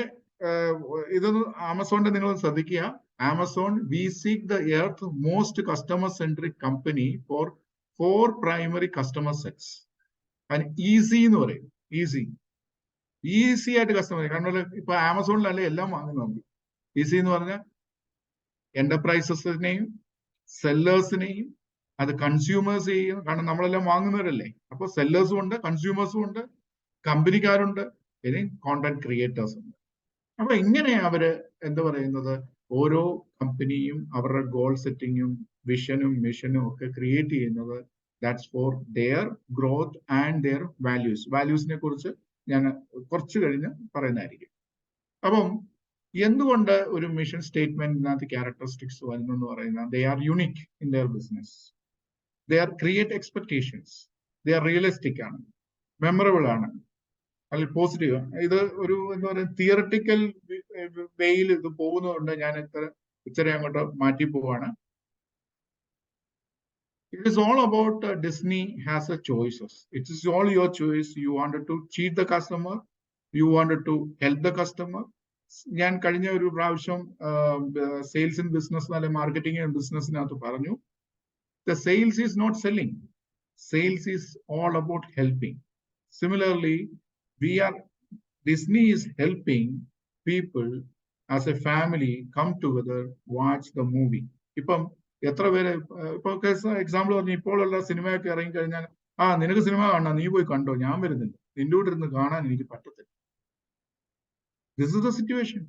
നിങ്ങൾ ശ്രദ്ധിക്കുക. Amazon we seek the earth most customer centric company for 4 primary customer sets. And easy എന്ന് പറയും. ഈസി ആയിട്ട് കസ്റ്റമർ, കാരണം ഇപ്പൊ ആമസോണിലല്ലേ എല്ലാം വാങ്ങുന്നത്. ഈസി എന്ന് പറഞ്ഞാൽ എന്റർപ്രൈസസിനെയും സെല്ലേഴ്സിനെയും അത് കൺസ്യൂമേഴ്സ് ചെയ്യും. കാരണം നമ്മളെല്ലാം വാങ്ങുന്നവരല്ലേ. അപ്പൊ സെല്ലേഴ്സും ഉണ്ട്, കൺസ്യൂമേഴ്സും ഉണ്ട്, കമ്പനിക്കാരുണ്ട്, ഇനി കോണ്ടന്റ് ക്രിയേറ്റേഴ്സ് ഉണ്ട്. അപ്പൊ ഇങ്ങനെ അവര് എന്താ പറയുന്നത്, ഓരോ കമ്പനിയും അവരുടെ ഗോൾ സെറ്റിങ്ങും വിഷനും മിഷനും ഒക്കെ ക്രിയേറ്റ് ചെയ്യുന്നത് that's for their growth and their values. വാല്യൂസിനെ കുറിച്ച് ഞാൻ കുറച്ച് കഴിഞ്ഞ് പറയുന്നതായിരിക്കും. അപ്പം എന്തുകൊണ്ട് ഒരു മിഷൻ സ്റ്റേറ്റ്മെന്റിനകത്ത് ക്യാരക്ടറിസ്റ്റിക്സ് വരുന്നു എന്ന് പറയുന്നത്, they are unique in there business, they are create expectations, they are realistic ആണ്, മെമ്മറബിൾ ആണ്, അല്ലെങ്കിൽ പോസിറ്റീവ്. ഇത് ഒരു എന്താ പറയുക തിയറട്ടിക്കൽ വേയിൽ ഇത് പോകുന്നതുകൊണ്ട് ഞാൻ ഇച്ചിരി അങ്ങോട്ട് മാറ്റി പോവാണ്. It is all about Disney has a choices. It is all your choice. You wanted to cheat the customer. You wanted to help the customer. ഞാൻ കഴിഞ്ഞ ഒരു പ്രാവശ്യം സെയിൽസ് ഇൻ ബിസിനസ് അല്ലെങ്കിൽ മാർക്കറ്റിംഗ് ഇൻ ബിസിനസ്സിനകത്ത് പറഞ്ഞു, the sales is not selling. Sales is all about helping. Similarly, Disney is helping people as a family come together, watch the movie. ഇപ്പം എത്ര പേര് ഇപ്പൊ എക്സാമ്പിൾ പറഞ്ഞു, ഇപ്പോഴുള്ള സിനിമയൊക്കെ ഇറങ്ങി കഴിഞ്ഞാൽ നിനക്ക് സിനിമ കാണണം, നീ പോയി കണ്ടോ, ഞാൻ വരുന്നില്ല, നിന്റെ കൂടെ ഇരുന്ന് കാണാൻ എനിക്ക് പറ്റത്തില്ല. This is the situation.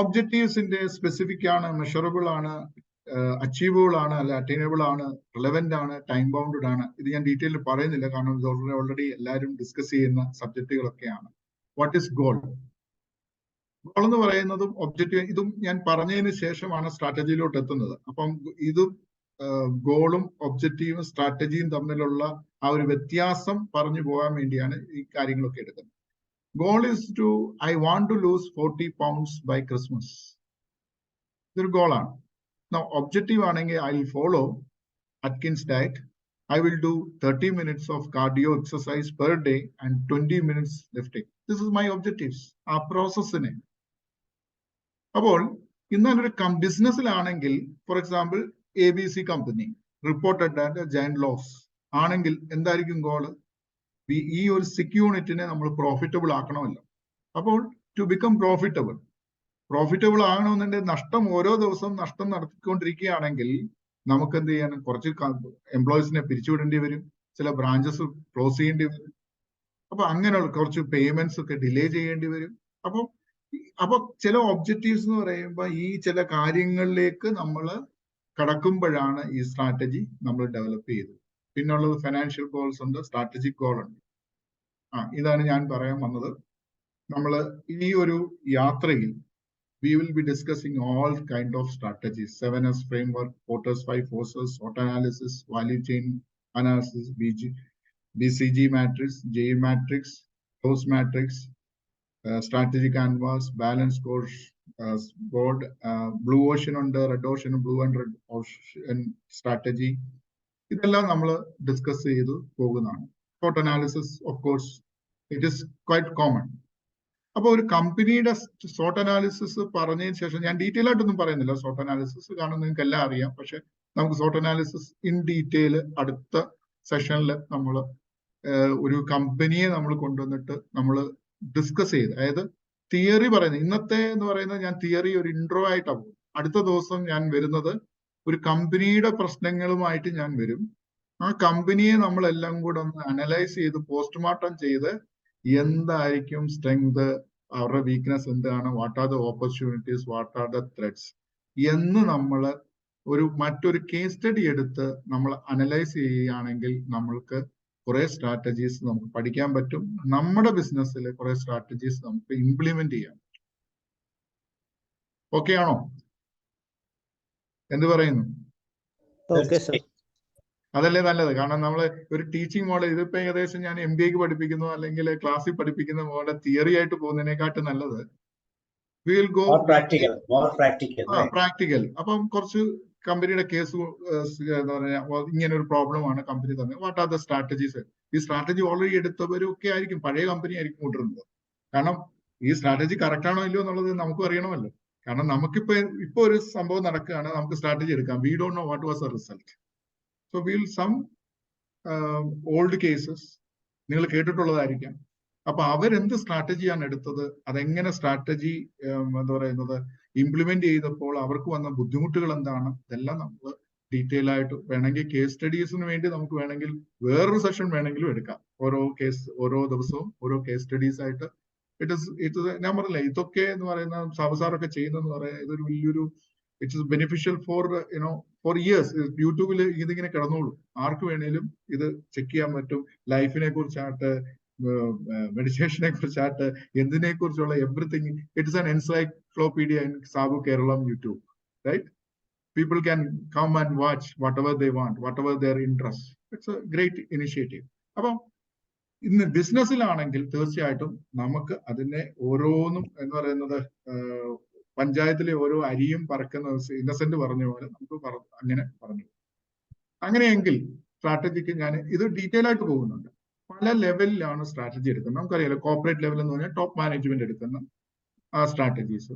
ഒബ്ജക്റ്റീവ്സിന്റെ സ്പെസിഫിക് ആണ്, മെഷറബിൾ ആണ്, അച്ചീവബിൾ ആണ്, അല്ല അറ്റൈനബിൾ ആണ്, റിലവന്റ് ആണ്, ടൈം ബൗണ്ടഡ് ആണ്. ഇത് ഞാൻ ഡീറ്റെയിൽ പറയുന്നില്ല, കാരണം ഇത് ഓൾറെഡി എല്ലാവരും ഡിസ്കസ് ചെയ്യുന്ന സബ്ജക്റ്റുകളൊക്കെയാണ്. What is goal? ഗോൾ എന്ന് പറയുന്നതും ഒബ്ജക്റ്റീവ്, ഇതും ഞാൻ പറഞ്ഞതിന് ശേഷമാണ് സ്ട്രാറ്റജിയിലോട്ട് എത്തുന്നത്. അപ്പം ഇതും ഗോളും ഒബ്ജക്റ്റീവും സ്ട്രാറ്റജിയും തമ്മിലുള്ള ആ ഒരു വ്യത്യാസം പറഞ്ഞു പോകാൻ വേണ്ടിയാണ് ഈ കാര്യങ്ങളൊക്കെ എടുക്കുന്നത്. Goal is to I want to lose 40 pounds by Christmas. ഇതൊരു ഗോളാണ്. ഒബ്ജക്റ്റീവ് ആണെങ്കിൽ I will follow Atkins diet. I will do 30 minutes of cardio exercise per day and 20 minutes lifting. This is my objectives. ആ പ്രോസസ്സിനെ. അപ്പോൾ എന്നാൽ ഒരു ബിസിനസ്സിലാണെങ്കിൽ, for example ABC company reported at giant loss ആണെങ്കിൽ എന്തായിരിക്കും ഗോള്? ഈ ഒരു സിക്ക് യൂണിറ്റിനെ നമ്മൾ പ്രോഫിറ്റബിൾ ആക്കണമല്ലോ. അപ്പോൾ ടു ബിക്കം പ്രോഫിറ്റബിൾ ആകണമെന്നുണ്ടെങ്കിൽ നഷ്ടം ഓരോ ദിവസവും നഷ്ടം നടത്തിക്കൊണ്ടിരിക്കുകയാണെങ്കിൽ നമുക്ക് എന്ത് ചെയ്യാൻ? കുറച്ച് എംപ്ലോയീസിനെ പിരിച്ചുവിടേണ്ടി വരും, ചില ബ്രാഞ്ചസ് ക്ലോസ് ചെയ്യേണ്ടി വരും. അപ്പൊ അങ്ങനെയുള്ള കുറച്ച് പേയ്മെന്റ്സ് ഒക്കെ ഡിലേ ചെയ്യേണ്ടി വരും. അപ്പൊ ചില ഒബ്ജക്റ്റീവ്സ് എന്ന് പറയുമ്പോൾ ഈ ചില കാര്യങ്ങളിലേക്ക് നമ്മൾ കടക്കുമ്പോഴാണ് ഈ സ്ട്രാറ്റജി നമ്മൾ ഡെവലപ്പ് ചെയ്തത്. പിന്നുള്ളത് ഫിനാൻഷ്യൽ ഗോൾസ് ഉണ്ട്, സ്ട്രാറ്റജിക് ഗോൾ ഉണ്ട്. ഇതാണ് ഞാൻ പറയാൻ വന്നത്. നമ്മൾ ഈ ഒരു യാത്രയിൽ we will be discussing all kind of strategies, 7S framework, Porter's 5 forces, SWOT analysis, value chain analysis, BCG matrix, J matrix, Close matrix, strategic canvas, balance board, blue ocean under red ocean, blue and red ocean strategy. ഇതെല്ലാം നമ്മൾ discuss ചെയ്ത് പോകുന്നതാണ്. SWOT analysis, of course, it is quite common. അപ്പൊ ഒരു കമ്പനിയുടെ SWOT analysis പറഞ്ഞതിന് ശേഷം ഞാൻ ഡീറ്റെയിൽ ആയിട്ടൊന്നും പറയുന്നില്ല. SWOT അനാലിസിസ് കാരണം നിങ്ങൾക്ക് എല്ലാം അറിയാം. പക്ഷെ നമുക്ക് SWOT അനാലിസിസ് ഇൻ ഡീറ്റെയിൽ അടുത്ത സെഷനിൽ നമ്മൾ ഒരു കമ്പനിയെ നമ്മൾ കൊണ്ടുവന്നിട്ട് നമ്മൾ ഡിസ്കസ് ചെയ്ത്, അതായത് തിയറി പറയുന്നത് ഇന്നത്തെ എന്ന് പറയുന്നത് ഞാൻ തിയറി ഒരു ഇൻട്രോ ആയിട്ടാണ് പോകും. അടുത്ത ദിവസം ഞാൻ വരുന്നത് ഒരു കമ്പനിയുടെ പ്രശ്നങ്ങളുമായിട്ട് ഞാൻ വരും. ആ കമ്പനിയെ നമ്മളെല്ലാം കൂടെ ഒന്ന് അനലൈസ് ചെയ്ത് പോസ്റ്റ്മോർട്ടം ചെയ്ത് എന്തായിരിക്കും സ്ട്രെങ്ത്, അവരുടെ വീക്ക്നെസ് എന്താണ്, what are the opportunities, what are the threats എന്ന് നമ്മൾ മറ്റൊരു കേസ് സ്റ്റഡി എടുത്ത് നമ്മൾ അനലൈസ് ചെയ്യുകയാണെങ്കിൽ നമ്മൾക്ക് കുറെ സ്ട്രാറ്റജീസ് നമുക്ക് പഠിക്കാൻ പറ്റും. നമ്മുടെ ബിസിനസ്സിൽ കുറെ സ്ട്രാറ്റജീസ് നമുക്ക് ഇംപ്ലിമെന്റ് ചെയ്യാം. ഓക്കെ ആണോ? എന്ത് പറയുന്നു? അതല്ലേ നല്ലത്. കാരണം നമ്മൾ ഒരു ടീച്ചിങ് മോഡൽ, ഇതിപ്പോ ഏകദേശം ഞാൻ MBA പഠിപ്പിക്കുന്നു അല്ലെങ്കിൽ ക്ലാസ്സിൽ പഠിപ്പിക്കുന്ന പോലെ തിയറി ആയിട്ട് പോകുന്നതിനെക്കാട്ടും നല്ലത് വിൽ ഗോ പ്രാക്ടിക്കൽ. അപ്പം കുറച്ച് കമ്പനിയുടെ കേസ് എന്താ പറയാ, ഇങ്ങനെ ഒരു പ്രോബ്ലം ആണ് കമ്പനി തന്നെ, വാട്ട് ആർ ദ സ്ട്രാറ്റജീസ്. ഈ സ്ട്രാറ്റജി ഓൾറെഡി എടുത്തവരും ഒക്കെ ആയിരിക്കും, പഴയ കമ്പനി ആയിരിക്കും കൊണ്ടിരുന്നത്. കാരണം ഈ സ്ട്രാറ്റജി കറക്റ്റ് ആണോ ഇല്ലയോ എന്നുള്ളത് നമുക്കും അറിയണമല്ലോ. കാരണം ഇപ്പൊ ഒരു സംഭവം നടക്കുകയാണ്, നമുക്ക് സ്ട്രാറ്റജി എടുക്കാം. We don't know what was the result. So we'll some old cases നിങ്ങൾ കേട്ടിട്ടുള്ളതായിരിക്കാം. അപ്പൊ അവരെന്ത് സ്ട്രാറ്റജിയാണ് എടുത്തത്, അതെങ്ങനെ സ്ട്രാറ്റജി എന്താ പറയുന്നത് ഇംപ്ലിമെന്റ് ചെയ്തപ്പോൾ അവർക്ക് വന്ന ബുദ്ധിമുട്ടുകൾ എന്താണ്, ഇതെല്ലാം നമ്മൾ ഡീറ്റെയിൽ ആയിട്ട് വേണമെങ്കിൽ കേസ് സ്റ്റഡീസിന് വേണ്ടി നമുക്ക് വേണമെങ്കിൽ വേറൊരു സെഷൻ വേണമെങ്കിലും എടുക്കാം. ഓരോ ദിവസവും ഓരോ കേസ് സ്റ്റഡീസ് ആയിട്ട് ഇറ്റ് ഞാൻ പറഞ്ഞില്ലേ, ഇതൊക്കെ എന്ന് പറയുന്ന സാബുസാറൊക്കെ ചെയ്യുന്നതെന്ന് പറയാം, ഇതൊരു വലിയൊരു it is beneficial four years. യൂട്യൂബിൽ ഇതിങ്ങനെ കിടന്നോളൂ, ആർക്ക് വേണേലും ഇത് ചെക്ക് ചെയ്യാൻ പറ്റും. ലൈഫിനെ കുറിച്ചായിട്ട്, മെഡിറ്റേഷനെ കുറിച്ചായിട്ട്, എന്തിനെ കുറിച്ചുള്ള everything. It is an encyclopedia in Sabu Keralam YouTube, right? People can come and watch whatever they want, whatever their interest. It's a great initiative. അപ്പം ഇന്ന് ബിസിനസ്സിലാണെങ്കിൽ തീർച്ചയായിട്ടും നമുക്ക് അതിനെ ഓരോന്നും എന്ന് പറയുന്നത് പഞ്ചായത്തിലെ ഓരോ അരിയും പറക്കുന്ന ഇന്നസെന്റ് പറഞ്ഞ പോലെ നമുക്ക് അങ്ങനെ പറഞ്ഞു. അങ്ങനെയെങ്കിൽ സ്ട്രാറ്റജിക്ക് ഞാൻ ഇത് ഡീറ്റെയിൽ ആയിട്ട് പോകുന്നുണ്ട്. പല ലെവലിലാണ് സ്ട്രാറ്റജി എടുക്കുന്നത്. നമുക്കറിയാലോ, കോർപ്പറേറ്റ് ലെവൽ എന്ന് പറഞ്ഞാൽ ടോപ്പ് മാനേജ്മെന്റ് എടുക്കുന്ന ആ സ്ട്രാറ്റജീസ്.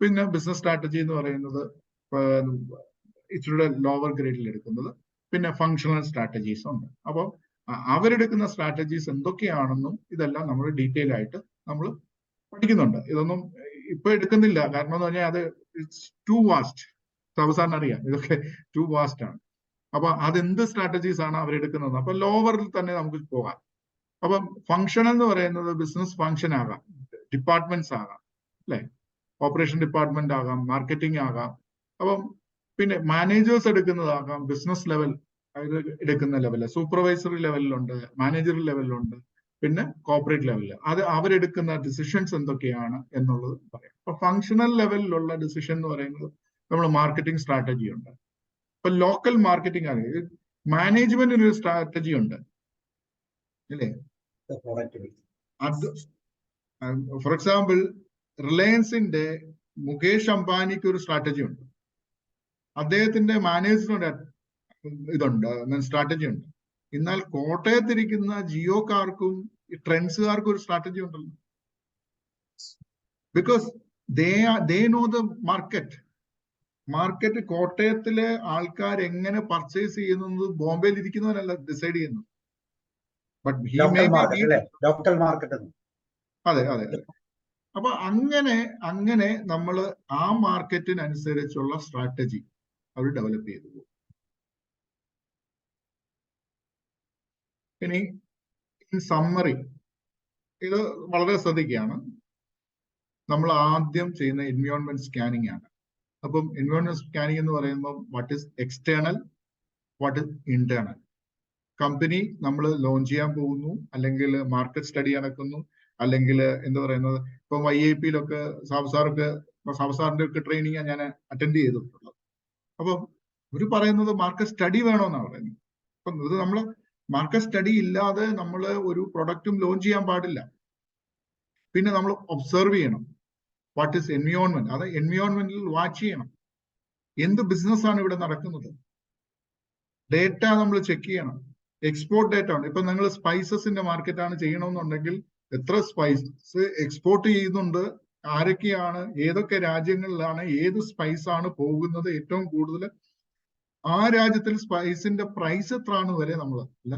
പിന്നെ ബിസിനസ് സ്ട്രാറ്റജി എന്ന് പറയുന്നത് ഇച്ചിരി ലോവർ ഗ്രേഡിൽ എടുക്കുന്നത്. പിന്നെ ഫങ്ഷണൽ സ്ട്രാറ്റജീസ് ഉണ്ട്. അപ്പോൾ അവരെടുക്കുന്ന സ്ട്രാറ്റജീസ് എന്തൊക്കെയാണെന്നും ഇതെല്ലാം നമ്മൾ ഡീറ്റെയിൽ ആയിട്ട് നമ്മൾ പഠിക്കുന്നുണ്ട്. ഇതൊന്നും ഇപ്പൊ എടുക്കുന്നില്ല, കാരണം എന്ന് പറഞ്ഞാൽ അത് ഇറ്റ്സ് ടു വാസ്റ്റ്. അവസാനം അറിയാം, ഇതൊക്കെ ടു വാസ്റ്റ് ആണ്. അപ്പൊ അതെന്ത് സ്ട്രാറ്റജീസ് ആണ് അവരെടുക്കുന്നത്. അപ്പൊ ലോവറിൽ തന്നെ നമുക്ക് പോകാം. അപ്പം ഫങ്ഷൻ എന്ന് പറയുന്നത് ബിസിനസ് ഫങ്ഷൻ ആകാം, ഡിപ്പാർട്ട്മെന്റ്സ് ആകാം, അല്ലെ? ഓപ്പറേഷൻ ഡിപ്പാർട്ട്മെന്റ് ആകാം, മാർക്കറ്റിംഗ് ആകാം. അപ്പം പിന്നെ മാനേജേഴ്സ് എടുക്കുന്നതാകാം, ബിസിനസ് ലെവൽ എടുക്കുന്ന ലെവല്, സൂപ്പർവൈസറി ലെവലിലുണ്ട്, മാനേജറി ലെവലിലുണ്ട്, പിന്നെ കോർപ്പറേറ്റ് ലെവലിൽ. അത് അവരെടുക്കുന്ന ഡിസിഷൻസ് എന്തൊക്കെയാണ് എന്നുള്ളത് പറയാം. അപ്പൊ ഫങ്ഷണൽ ലെവലിലുള്ള ഡിസിഷൻ എന്ന് പറയുന്നത് നമ്മൾ മാർക്കറ്റിംഗ് സ്ട്രാറ്റജി ഉണ്ട്. ഇപ്പൊ ലോക്കൽ മാർക്കറ്റിംഗ് ആണ്, മാനേജ്മെന്റിന് ഒരു സ്ട്രാറ്റജി ഉണ്ട്, അല്ലേ? അത് ഫോർ എക്സാമ്പിൾ റിലയൻസിന്റെ മുകേഷ് അംബാനിക്ക് ഒരു സ്ട്രാറ്റജി ഉണ്ട്, അദ്ദേഹത്തിന്റെ മാനേജ്മെന്റ് ഇതുണ്ട്, സ്ട്രാറ്റജി ഉണ്ട്. എന്നാൽ കോട്ടയത്തിരിക്കുന്ന ജിയോക്കാർക്കും ട്രെൻഡ്സുകാർക്കും ഒരു സ്ട്രാറ്റജി ഉണ്ടല്ലോ. Because they know the market, market കോട്ടയത്തിലെ ആൾക്കാർ എങ്ങനെ പർച്ചേസ് ചെയ്യുന്നത് ബോംബെയിൽ ഇരിക്കുന്നവരല്ല ഡിസൈഡ് ചെയ്യുന്നത്. But he may local be market അല്ലേ, ലോക്കൽ മാർക്കറ്റ്. അതെ അതെ അതെ. അപ്പൊ അങ്ങനെ നമ്മൾ ആ മാർക്കറ്റിനനുസരിച്ചുള്ള സ്ട്രാറ്റജി അവർ ഡെവലപ്പ് ചെയ്തു പോകും. ഇനി ഇൻ സമ്മറി ഇത് വളരെ ശ്രദ്ധിക്കുകയാണ്. നമ്മൾ ആദ്യം ചെയ്യുന്ന എൻവയോൺമെന്റ് സ്കാനിങ് ആണ്. അപ്പം എൻവയോൺമെന്റ് സ്കാനിങ് എന്ന് പറയുമ്പോൾ what is external, what is internal. Company നമ്മൾ ലോഞ്ച് ചെയ്യാൻ പോകുന്നു, അല്ലെങ്കിൽ മാർക്കറ്റ് സ്റ്റഡി നടക്കുന്നു, അല്ലെങ്കിൽ എന്താ പറയുന്നത്, ഇപ്പം IIP-യിലൊക്കെ സാബുസാറിന്റെ ഒക്കെ ട്രെയിനിങ് ഞാൻ അറ്റൻഡ് ചെയ്തിട്ടുള്ളത്. അപ്പം ഇവർ പറയുന്നത് മാർക്കറ്റ് സ്റ്റഡി വേണമെന്നാണ് പറയുന്നത്. അപ്പം ഇത് നമ്മൾ മാർക്കറ്റ് സ്റ്റഡി ഇല്ലാതെ നമ്മൾ ഒരു പ്രൊഡക്റ്റും ലോഞ്ച് ചെയ്യാൻ പാടില്ല. പിന്നെ നമ്മൾ ഒബ്സർവ് ചെയ്യണം വാട്ട് ഇസ് എൻവയോൺമെന്റ്. അത് എൻവയോൺമെന്റിൽ വാച്ച് ചെയ്യണം എന്ത് ബിസിനസ് ആണ് ഇവിടെ നടക്കുന്നത്. ഡേറ്റ നമ്മൾ ചെക്ക് ചെയ്യണം. എക്സ്പോർട്ട് ഡേറ്റ ഉണ്ട്. ഇപ്പൊ നിങ്ങൾ സ്പൈസസിന്റെ മാർക്കറ്റാണ് ചെയ്യണമെന്നുണ്ടെങ്കിൽ എത്ര സ്പൈസസ് എക്സ്പോർട്ട് ചെയ്യുന്നുണ്ട്, ആരൊക്കെയാണ്, ഏതൊക്കെ രാജ്യങ്ങളിലാണ് ഏത് സ്പൈസ് ആണ് പോകുന്നത് ഏറ്റവും കൂടുതൽ, ആ രാജ്യത്തിൽ സ്പൈസിന്റെ പ്രൈസ് എത്രയാണ് വരെ നമ്മൾ അല്ല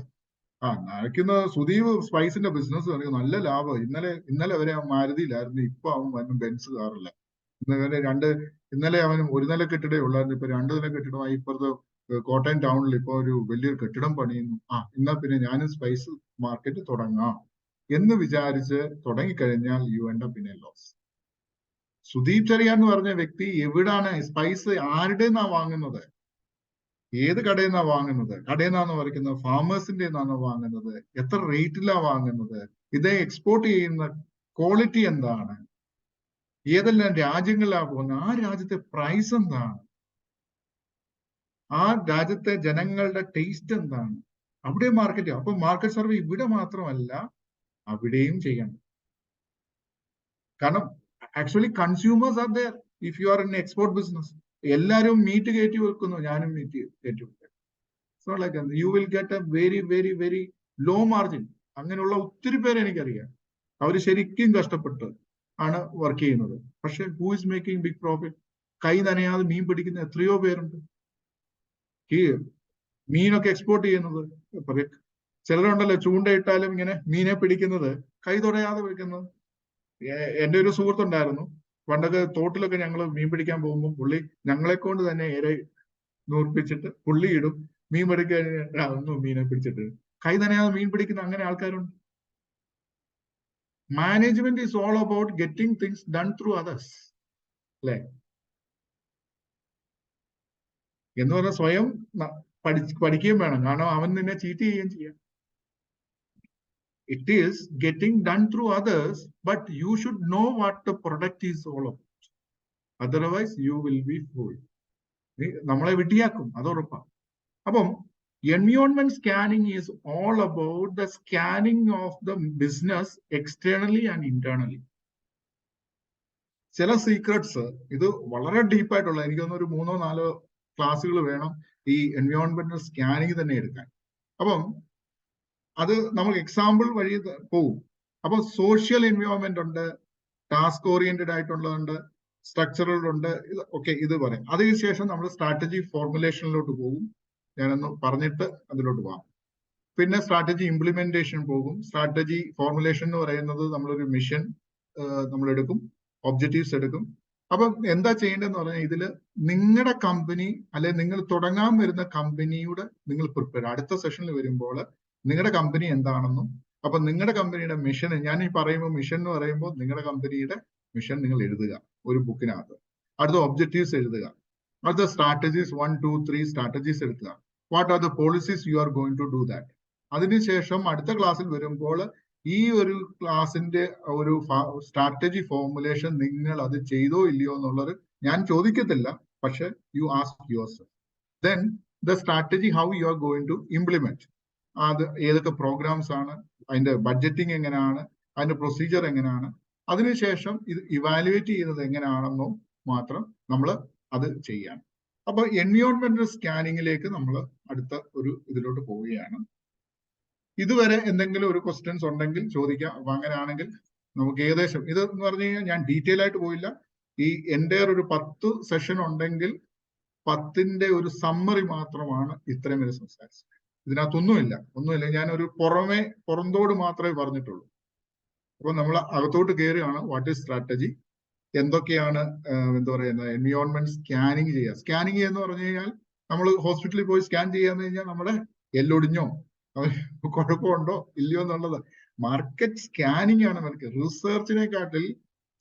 നയിക്കുന്ന. സുദീപ് സ്പൈസിന്റെ ബിസിനസ് നല്ല ലാഭം. ഇന്നലെ വരെ അവൻ മാരുതിയിലായിരുന്നു, ഇപ്പൊ അവൻ വന്നു ബെൻസ് കാറില്ല. ഇന്നലെ അവന് ഒരു നില കെട്ടിടേ ഉള്ളായിരുന്നു, ഇപ്പൊ 2 നില കെട്ടിടമായി. ഇപ്പുറത്ത് കോട്ടയം ടൗണിൽ ഇപ്പൊ ഒരു വലിയൊരു കെട്ടിടം പണിയുന്നു. എന്നാ പിന്നെ ഞാനും സ്പൈസ് മാർക്കറ്റ് തുടങ്ങാം എന്ന് വിചാരിച്ച് തുടങ്ങിക്കഴിഞ്ഞാൽ you end up in a loss. Sudeep Cherian എന്ന് പറഞ്ഞ വ്യക്തി എവിടാണ് സ്പൈസ് ആരുടെ നിന്നാ വാങ്ങുന്നത്, ഏത് കടയിൽ നിന്നാ വാങ്ങുന്നത്, കടയിൽ നിന്നാണോ വരയ്ക്കുന്നത്, ഫാമേഴ്സിന്റെ നിന്നാണോ വാങ്ങുന്നത്, എത്ര റേറ്റിലാ വാങ്ങുന്നത്, ഇത് എക്സ്പോർട്ട് ചെയ്യുന്ന ക്വാളിറ്റി എന്താണ്, ഏതെല്ലാം രാജ്യങ്ങളിലാണ് പോകുന്നത്, ആ രാജ്യത്തെ പ്രൈസ് എന്താണ്, ആ രാജ്യത്തെ ജനങ്ങളുടെ ടേസ്റ്റ് എന്താണ്, അവിടെ മാർക്കറ്റ്. അപ്പൊ മാർക്കറ്റ് സർവേ ഇവിടെ മാത്രമല്ല അവിടെയും ചെയ്യണം. കാരണം actually consumers are there. If you are in export business, എല്ലാവരും മീറ്റ് കയറ്റി വെക്കുന്നു, ഞാനും മീറ്റ് കയറ്റി വെക്കും. So like you will get a very very very low margin. അങ്ങനെയുള്ള ഒത്തിരി പേരെ എനിക്കറിയാം. അവർ ശരിക്കും കഷ്ടപ്പെട്ട് ആണ് വർക്ക് ചെയ്യുന്നത്. പക്ഷെ who is making big profit? കൈ നനയാതെ മീൻ പിടിക്കുന്ന എത്രയോ പേരുണ്ട്. ഈ മീനൊക്കെ എക്സ്പോർട്ട് ചെയ്യുന്നത് ചിലരുണ്ടല്ലോ, ചൂണ്ടയിട്ടാലും ഇങ്ങനെ മീനെ പിടിക്കുന്നത് കൈ തുടയാതെ വെക്കുന്നത്. എന്റെ ഒരു സുഹൃത്തുണ്ടായിരുന്നു, പണ്ടൊക്കെ തോട്ടിലൊക്കെ ഞങ്ങൾ മീൻ പിടിക്കാൻ പോകുമ്പോൾ പുള്ളി ഞങ്ങളെ കൊണ്ട് തന്നെ ഇര നൂർപ്പിച്ചിട്ട് പുള്ളി ഇടും, മീൻ പിടിക്കാൻ ഒന്നും മീനെ പിടിച്ചിട്ട്. കൈ നനയാതെ മീൻ പിടിക്കുന്ന അങ്ങനെ ആൾക്കാരുണ്ട്. Management is all about getting things done through others അല്ലെ എന്ന് പറഞ്ഞാൽ സ്വയം പഠിക്കുകയും വേണം. കാരണം അവൻ നിന്നെ ചീറ്റ് ചെയ്യുകയും ചെയ്യാം. It is getting done through others, but you should know what the product is all about. Otherwise, you will be fooled. നമ്മളെ വിട്ടിയാക്കും, അത് ഉറപ്പാണ്. അപ്പം environment scanning is all about the scanning of the business externally and internally. ചില secrets ഇത് വളരെ ഡീപ്പായിട്ടുള്ള, എനിക്കൊന്ന് ഒരു 3-4 ക്ലാസ്സുകൾ വേണം ഈ എൻവയോൺമെന്റ് സ്കാനിങ് തന്നെ എടുക്കാൻ. അപ്പം അത് നമുക്ക് എക്സാമ്പിൾ വഴി പോകും. അപ്പൊ സോഷ്യൽ എൻവയോൺമെന്റ് ഉണ്ട്, ടാസ്ക് ഓറിയന്റഡ് ആയിട്ടുള്ളതുണ്ട്, സ്ട്രക്ചറൽ ഉണ്ട്. ഇത് പറയാം. അതിനുശേഷം നമ്മൾ സ്ട്രാറ്റജി ഫോർമുലേഷനിലോട്ട് പോകും. ഞാനൊന്ന് പറഞ്ഞിട്ട് അതിലോട്ട് പോകാം. പിന്നെ സ്ട്രാറ്റജി ഇംപ്ലിമെന്റേഷൻ പോകും. സ്ട്രാറ്റജി ഫോർമുലേഷൻ എന്ന് പറയുന്നത് നമ്മളൊരു മിഷൻ നമ്മൾ എടുക്കും, ഒബ്ജക്റ്റീവ്സ് എടുക്കും. അപ്പൊ എന്താ ചെയ്യേണ്ടതെന്ന് പറഞ്ഞാൽ ഇതില് നിങ്ങളുടെ കമ്പനി അല്ലെ നിങ്ങൾ തുടങ്ങാൻ വരുന്ന കമ്പനിയുടെ നിങ്ങൾ പ്രിപ്പയർ. അടുത്ത സെഷനിൽ വരുമ്പോൾ നിങ്ങളുടെ കമ്പനി എന്താണെന്നും, അപ്പൊ നിങ്ങളുടെ കമ്പനിയുടെ മിഷൻ, ഞാൻ ഈ പറയുമ്പോൾ മിഷൻ എന്ന് പറയുമ്പോൾ നിങ്ങളുടെ കമ്പനിയുടെ മിഷൻ നിങ്ങൾ എഴുതുക ഒരു ബുക്കിനകത്ത്. അടുത്ത ഒബ്ജക്റ്റീവ്സ് എഴുതുക. അടുത്ത സ്ട്രാറ്റജീസ് 1, 2, 3 സ്ട്രാറ്റജീസ് എടുക്കുക. What are the policies you are going to do that. അതിനുശേഷം അടുത്ത ക്ലാസ്സിൽ വരുമ്പോൾ ഈ ഒരു ക്ലാസിന്റെ ഒരു സ്ട്രാറ്റജി ഫോർമുലേഷൻ നിങ്ങൾ അത് ചെയ്തോ ഇല്ലയോ എന്നുള്ളത് ഞാൻ ചോദിക്കത്തില്ല, പക്ഷെ you ask yourself. Then the strategy how you are going to implement. അത് ഏതൊക്കെ പ്രോഗ്രാംസ് ആണ്, അതിന്റെ ബഡ്ജറ്റിംഗ് എങ്ങനെയാണ്, അതിന്റെ പ്രൊസീജിയർ എങ്ങനെയാണ്, അതിനുശേഷം ഇത് ഇവാലുവേറ്റ് ചെയ്യുന്നത് എങ്ങനെയാണെന്നോ മാത്രം നമ്മൾ അത് ചെയ്യാം. അപ്പൊ എൻവയോൺമെന്റൽ സ്കാനിങ്ങിലേക്ക് നമ്മൾ അടുത്ത ഒരു ഇതിലോട്ട് പോവുകയാണ്. ഇതുവരെ എന്തെങ്കിലും ഒരു ക്വസ്റ്റ്യൻസ് ഉണ്ടെങ്കിൽ ചോദിക്കാം. അപ്പൊ അങ്ങനെയാണെങ്കിൽ നമുക്ക് ഏകദേശം ഇത് എന്ന് പറഞ്ഞു കഴിഞ്ഞാൽ ഞാൻ ഡീറ്റെയിൽ ആയിട്ട് പോയില്ല. ഈ എൻ്റെ ഒരു 10 സെഷൻ ഉണ്ടെങ്കിൽ 10ന്റെ ഒരു സമ്മറി മാത്രമാണ് ഇത്രയും വരെ സംസാരിച്ചത്. ഒന്നുമില്ല. ഞാൻ ഒരു പുറന്തോട് മാത്രമേ പറഞ്ഞിട്ടുള്ളൂ. അപ്പൊ നമ്മൾ അകത്തോട്ട് കയറുകയാണ്. വാട്ട് ഈസ് സ്ട്രാറ്റജി, എന്തൊക്കെയാണ് എന്താ പറയുന്നത്, എൻവിയോൺമെന്റ് സ്കാനിങ് ചെയ്യുക. സ്കാനിങ് എന്ന് പറഞ്ഞു കഴിഞ്ഞാൽ നമ്മൾ ഹോസ്പിറ്റലിൽ പോയി സ്കാൻ ചെയ്യാന്ന് കഴിഞ്ഞാൽ നമ്മുടെ എല്ലൊടിഞ്ഞോ കുഴപ്പമുണ്ടോ ഇല്ലയോ എന്നുള്ളത്. മാർക്കറ്റ് സ്കാനിങ് ആണ് നമുക്ക്. റിസർച്ചിനെക്കാട്ടിൽ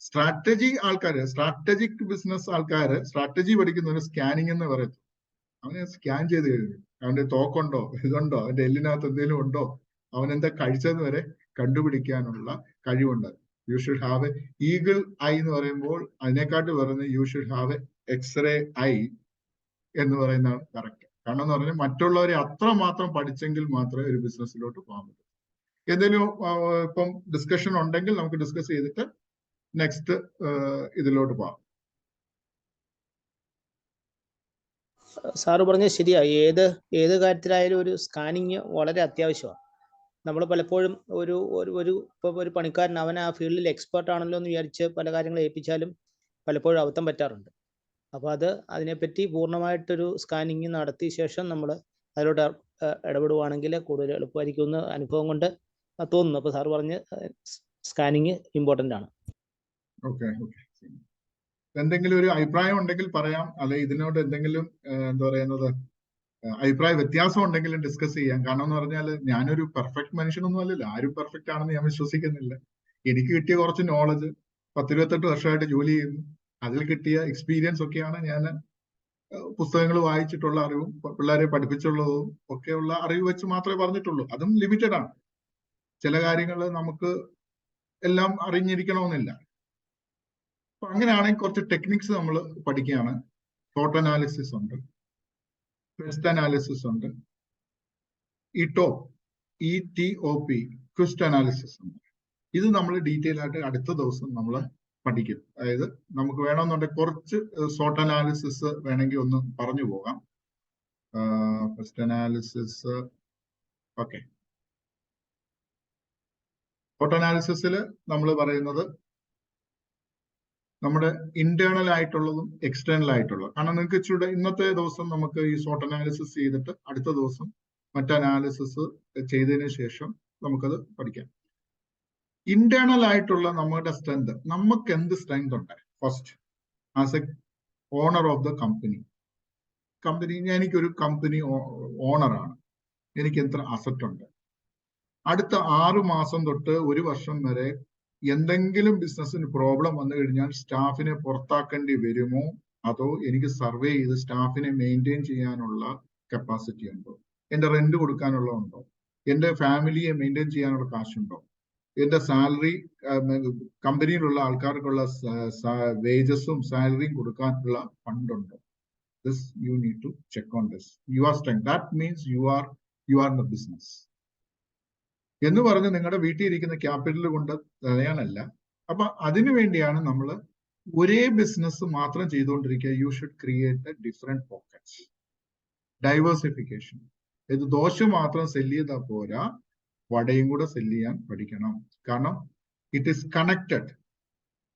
സ്ട്രാറ്റജിക് ബിസിനസ് ആൾക്കാര് സ്ട്രാറ്റജി പഠിക്കുന്നവര് സ്കാനിങ് എന്ന് പറയുന്നത്. അവനെ സ്കാൻ ചെയ്ത് കഴിഞ്ഞു, അവന്റെ തോക്കുണ്ടോ, ഇതുണ്ടോ, അവന്റെ എല്ലിനകത്ത് എന്തെങ്കിലും ഉണ്ടോ, അവൻ എന്താ കഴിച്ചതെന്ന് വരെ കണ്ടുപിടിക്കാനുള്ള കഴിവുണ്ട്. You should have a eagle eye എന്ന് പറയുമ്പോൾ അതിനെക്കാട്ട് പറയുന്നത് you should have a x-ray eye എന്ന് പറയുന്നതാണ് കറക്റ്റ്. കാരണം എന്ന് പറഞ്ഞാൽ മറ്റുള്ളവരെ അത്രമാത്രം പഠിച്ചെങ്കിൽ മാത്രമേ ഒരു ബിസിനസ്സിലോട്ട് പോകാൻ പറ്റൂ. എന്തെങ്കിലും ഇപ്പം ഡിസ്കഷൻ ഉണ്ടെങ്കിൽ നമുക്ക് ഡിസ്കസ് ചെയ്തിട്ട് നെക്സ്റ്റ് ഇതിലോട്ട് പോകാം. സാറ് പറഞ്ഞത് ശരിയാ. ഏത് കാര്യത്തിലായാലും ഒരു സ്കാനിങ് വളരെ അത്യാവശ്യമാണ്. നമ്മൾ പലപ്പോഴും ഒരു പണിക്കാരൻ അവൻ ആ ഫീൽഡിൽ എക്സ്പേർട്ട് ആണല്ലോ എന്ന് വിചാരിച്ച് പല കാര്യങ്ങൾ ഏൽപ്പിച്ചാലും പലപ്പോഴും അബദ്ധം പറ്റാറുണ്ട്. അപ്പോൾ അതിനെപ്പറ്റി പൂർണ്ണമായിട്ടൊരു സ്കാനിങ് നടത്തിയ ശേഷം നമ്മൾ അതിലോട്ട് ഇടപെടുവാണെങ്കിൽ കൂടുതൽ എളുപ്പമായിരിക്കും അനുഭവം കൊണ്ട് തോന്നുന്നു. അപ്പോൾ സാറ് പറഞ്ഞ് സ്കാനിങ് ഇമ്പോർട്ടൻ്റ് ആണ്. ഓക്കെ. എന്തെങ്കിലും ഒരു അഭിപ്രായം ഉണ്ടെങ്കിൽ പറയാം, അല്ലെ ഇതിനോട് എന്തെങ്കിലും എന്താ പറയുന്നത് അഭിപ്രായ വ്യത്യാസം ഉണ്ടെങ്കിലും ഡിസ്കസ് ചെയ്യാം. കാരണം എന്ന് പറഞ്ഞാൽ ഞാനൊരു പെർഫെക്റ്റ് മനുഷ്യനൊന്നും അല്ലല്ലോ, ആരും പെർഫെക്റ്റ് ആണെന്ന് ഞാൻ വിശ്വസിക്കുന്നില്ല. എനിക്ക് കിട്ടിയ കുറച്ച് നോളജ്, 10-28 വർഷമായിട്ട് ജോലി ചെയ്യുന്നു, അതിൽ കിട്ടിയ എക്സ്പീരിയൻസ് ഒക്കെയാണ് ഞാൻ പുസ്തകങ്ങൾ വായിച്ചിട്ടുള്ള അറിവും പിള്ളേരെ പഠിപ്പിച്ചുള്ളതും ഒക്കെയുള്ള അറിവ് വെച്ച് മാത്രമേ പറഞ്ഞിട്ടുള്ളൂ. അതും ലിമിറ്റഡ് ആണ്. ചില കാര്യങ്ങൾ നമുക്ക് എല്ലാം അറിഞ്ഞിരിക്കണമെന്നില്ല. അപ്പൊ അങ്ങനെയാണെങ്കിൽ കുറച്ച് ടെക്നിക്സ് നമ്മൾ പഠിക്കുകയാണ്. ഷോർട്ട് അനാലിസിസ് ഉണ്ട്, ക്വസ്റ്റ് അനാലിസിസ് ഉണ്ട്, ETOP ക്വസ്റ്റ് അനാലിസിസ് ഉണ്ട്. ഇത് നമ്മൾ ഡീറ്റെയിൽ ആയിട്ട് അടുത്ത ദിവസം നമ്മൾ പഠിക്കും. അതായത് നമുക്ക് വേണമെന്നുണ്ടെങ്കിൽ കുറച്ച് ഷോർട്ട് അനാലിസിസ് വേണമെങ്കിൽ ഒന്ന് പറഞ്ഞു പോകാം. Quest analysis, okay. ഷോർട്ട് അനാലിസിസിൽ നമ്മൾ പറയുന്നത് നമ്മുടെ ഇന്റേണൽ ആയിട്ടുള്ളതും എക്സ്റ്റേണൽ ആയിട്ടുള്ളതും. കാരണം നിങ്ങൾക്ക് ഇച്ചിരി ഇന്നത്തെ ദിവസം നമുക്ക് ഈ ഷോർട്ട് അനാലിസിസ് ചെയ്തിട്ട് അടുത്ത ദിവസം മറ്റ് അനാലിസിസ് ചെയ്തതിന് ശേഷം നമുക്കത് പഠിക്കാം. ഇന്റേണൽ ആയിട്ടുള്ള നമ്മുടെ സ്ട്രെങ്ത്, നമുക്ക് എന്ത് സ്ട്രെങ്ത് ഉണ്ട്? First, as a owner of the company, എനിക്കൊരു കമ്പനി ഓണറാണ്, എനിക്ക് എത്ര അസറ്റ് ഉണ്ട്? അടുത്ത 6 മാസം തൊട്ട് 1 വർഷം വരെ എന്തെങ്കിലും ബിസിനസ്സിന് പ്രോബ്ലം വന്നു കഴിഞ്ഞാൽ സ്റ്റാഫിനെ പുറത്താക്കേണ്ടി വരുമോ, അതോ എനിക്ക് സർവേ ചെയ്ത് സ്റ്റാഫിനെ മെയിൻറ്റെയിൻ ചെയ്യാനുള്ള കപ്പാസിറ്റി ഉണ്ടോ? എന്റെ റെന്റ് കൊടുക്കാനുള്ള ഉണ്ടോ? എന്റെ ഫാമിലിയെ മെയിൻറ്റെയിൻ ചെയ്യാനുള്ള കാശുണ്ടോ? എന്റെ സാലറി, കമ്പനിയിലുള്ള ആൾക്കാർക്കുള്ള വേജസും സാലറിയും കൊടുക്കാനുള്ള ഫണ്ടുണ്ടോ? This you need to check on this. Your strength, that means you are in the business എന്ന് പറഞ്ഞ് നിങ്ങളുടെ വീട്ടിൽ ഇരിക്കുന്ന ക്യാപിറ്റൽ കൊണ്ട് തടയാനല്ല. അപ്പൊ അതിനു വേണ്ടിയാണ് നമ്മൾ ഒരേ ബിസിനസ് മാത്രം ചെയ്തുകൊണ്ടിരിക്കുക. You should create A different pockets, diversification. ഇത് ദോശ മാത്രം സെല്ല് ചെയ്താൽ പോരാ, വടയും കൂടെ സെല്ല് ചെയ്യാൻ പഠിക്കണം. കാരണം ഇറ്റ് ഈസ് കണക്റ്റഡ്.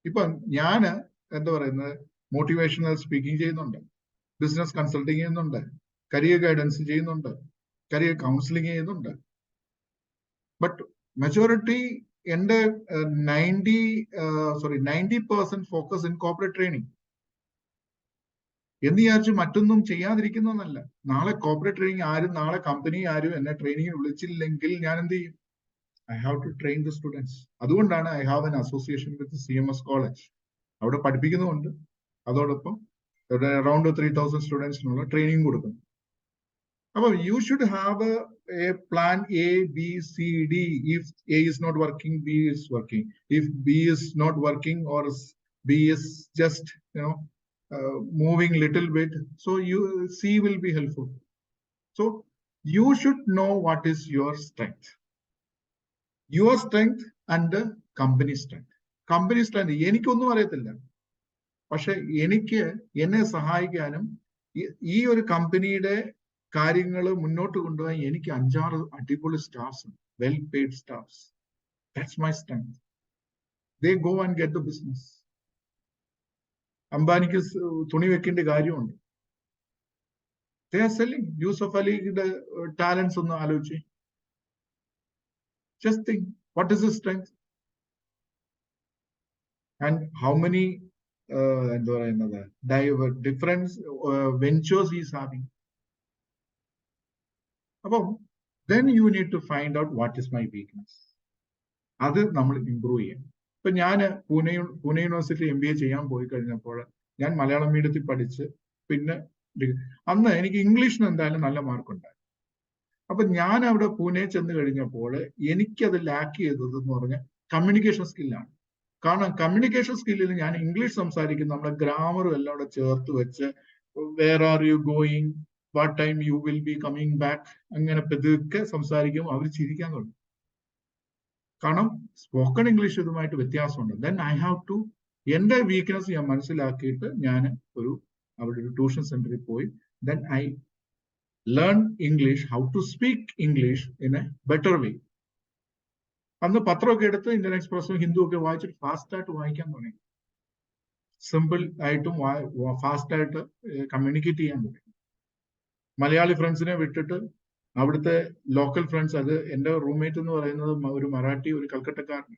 ഇപ്പൊ ഞാന് എന്താ പറയുന്നത്, മോട്ടിവേഷണൽ സ്പീക്കിംഗ് ചെയ്യുന്നുണ്ട്, ബിസിനസ് കൺസൾട്ടിങ് ചെയ്യുന്നുണ്ട്, കരിയർ ഗൈഡൻസ് ചെയ്യുന്നുണ്ട്, കരിയർ കൗൺസിലിംഗ് ചെയ്യുന്നുണ്ട്. ബട്ട് മെജോറിറ്റി എന്റെ 90% ഫോക്കസ് ഇൻ കോർപ്പറേറ്റ് ട്രെയിനിങ് എന്ന് വിചാരിച്ച് മറ്റൊന്നും ചെയ്യാതിരിക്കുന്നതല്ല. നാളെ കോർപ്പറേറ്റ് ട്രെയിനിങ് നാളെ കമ്പനി ആരും എന്നെ ട്രെയിനിങ്ങിന് വിളിച്ചില്ലെങ്കിൽ ഞാൻ എന്ത് ചെയ്യും? I have to train the students. അതുകൊണ്ടാണ് I have an association with CMS college. അവിടെ പഠിപ്പിക്കുന്നുമുണ്ട്, അതോടൊപ്പം അറൌണ്ട് 3000 സ്റ്റുഡൻസിനുള്ള ട്രെയിനിങ് കൊടുക്കുന്നു. അപ്പോൾ you should have a plan A, B, C, D. If A is not working, B is working. If B is not working or B is just moving little bit, so C will be helpful. So you should know what is your strength and the company strength. Company strength എനിക്കൊന്നും അറിയത്തില്ല, പക്ഷെ എന്നെ സഹായിക്കാനും ഈ ഒരു കമ്പനിയുടെ കാര്യങ്ങൾ മുന്നോട്ട് കൊണ്ടുപോകാൻ എനിക്ക് 5-6 അടിപൊളി staffs, well paid staffs. That's my strength. They go and get the business. അംബാനിക്ക് തുണി വെക്കേണ്ട കാര്യമുണ്ട്, They are selling. Yusuf Ali talents on the Aluchi. Just think, what is his strength? And how many different ventures he is having. Then you need to find out what is my weakness. അത് നമ്മൾ improve ചെയ്യാം. ഇപ്പൊ ഞാൻ Pune university MBA ചെയ്യാൻ പോയി കഴിഞ്ഞപ്പോൾ ഞാൻ മലയാളം മീഡിയത്തിൽ പഠിച്ച് പിന്നെ അന്ന് എനിക്ക് ഇംഗ്ലീഷിന് എന്തായാലും നല്ല മാർക്കുണ്ടായി. അപ്പൊ ഞാൻ അവിടെ പൂനെ ചെന്ന് കഴിഞ്ഞപ്പോൾ എനിക്കത് ലാക്ക് ചെയ്തത് എന്ന് പറഞ്ഞാൽ കമ്മ്യൂണിക്കേഷൻ സ്കില്ലാണ്. കാരണം കമ്മ്യൂണിക്കേഷൻ സ്കില്ലിൽ ഞാൻ ഇംഗ്ലീഷ് സംസാരിക്കുന്ന നമ്മുടെ ഗ്രാമറും എല്ലാം അവിടെ ചേർത്ത് വെച്ച് where are you going, what time you will be coming back, അങ്ങനെ പതുക്കെ സംസാരിക്കുമ്പോൾ അവർ ചിരിക്കാൻ തുടങ്ങി. കാരണം സ്പോക്കൺ ഇംഗ്ലീഷ് ഇതുമായിട്ട് വ്യത്യാസമുണ്ട്. ദെൻ ഐ ഹാവ് ടു എന്റെ വീക്ക്നെസ് ഞാൻ മനസ്സിലാക്കിയിട്ട് ഞാൻ അവിടെ ഒരു ട്യൂഷൻ സെന്ററിൽ പോയി. Then I learn English, how to speak English in a better way. അന്ന് പത്രമൊക്കെ എടുത്ത് ഇന്ത്യൻ എക്സ്പ്രസും ഹിന്ദു ഒക്കെ വായിച്ചിട്ട് ഫാസ്റ്റായിട്ട് വായിക്കാൻ തുടങ്ങി. സിമ്പിൾ ആയിട്ടും ഫാസ്റ്റായിട്ട് കമ്മ്യൂണിക്കേറ്റ് ചെയ്യാൻ തുടങ്ങി. മലയാളി ഫ്രണ്ട്സിനെ വിട്ടിട്ട് അവിടുത്തെ ലോക്കൽ ഫ്രണ്ട്സ്, അത് എന്റെ റൂംമേറ്റ് എന്ന് പറയുന്നത് ഒരു മറാഠി, ഒരു കൽക്കട്ടക്കാരൻ.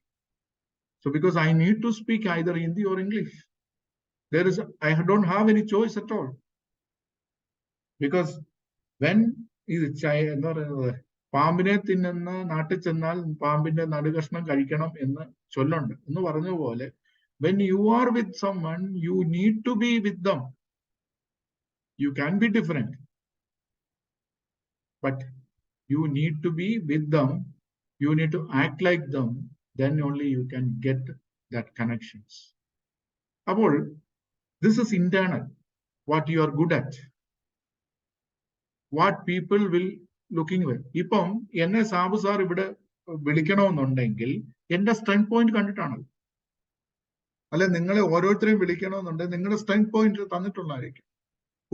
So because I need to speak either Hindi or English. I don't have any choice at all. Because when എന്താ പറയുന്നത്, പാമ്പിനെ തിന്നുന്ന നാട്ടിൽ ചെന്നാൽ പാമ്പിന്റെ നടുകഷ്ണം കഴിക്കണം എന്ന് ചൊല്ലുണ്ട് എന്ന് പറഞ്ഞ പോലെ, when you are with someone, you need to be with them. You can be different, but you need to be with them. You need to act like them. Then only you can get that connections. അപ്പോൾ this is internal, what you are good at, what people will looking with. ഇപ്പം എന്നെ Sabu sir ഇവിടെ വിളിക്കണമെന്നുണ്ടെങ്കിൽ എന്റെ strength point കണ്ടിട്ടാണ്. അല്ലെ നിങ്ങളെ ഓരോരുത്തരെയും വിളിക്കണമെന്നുണ്ടെങ്കിൽ നിങ്ങളുടെ സ്ട്രെങ്ത് പോയിന്റ് തന്നിട്ടുള്ളതായിരിക്കും.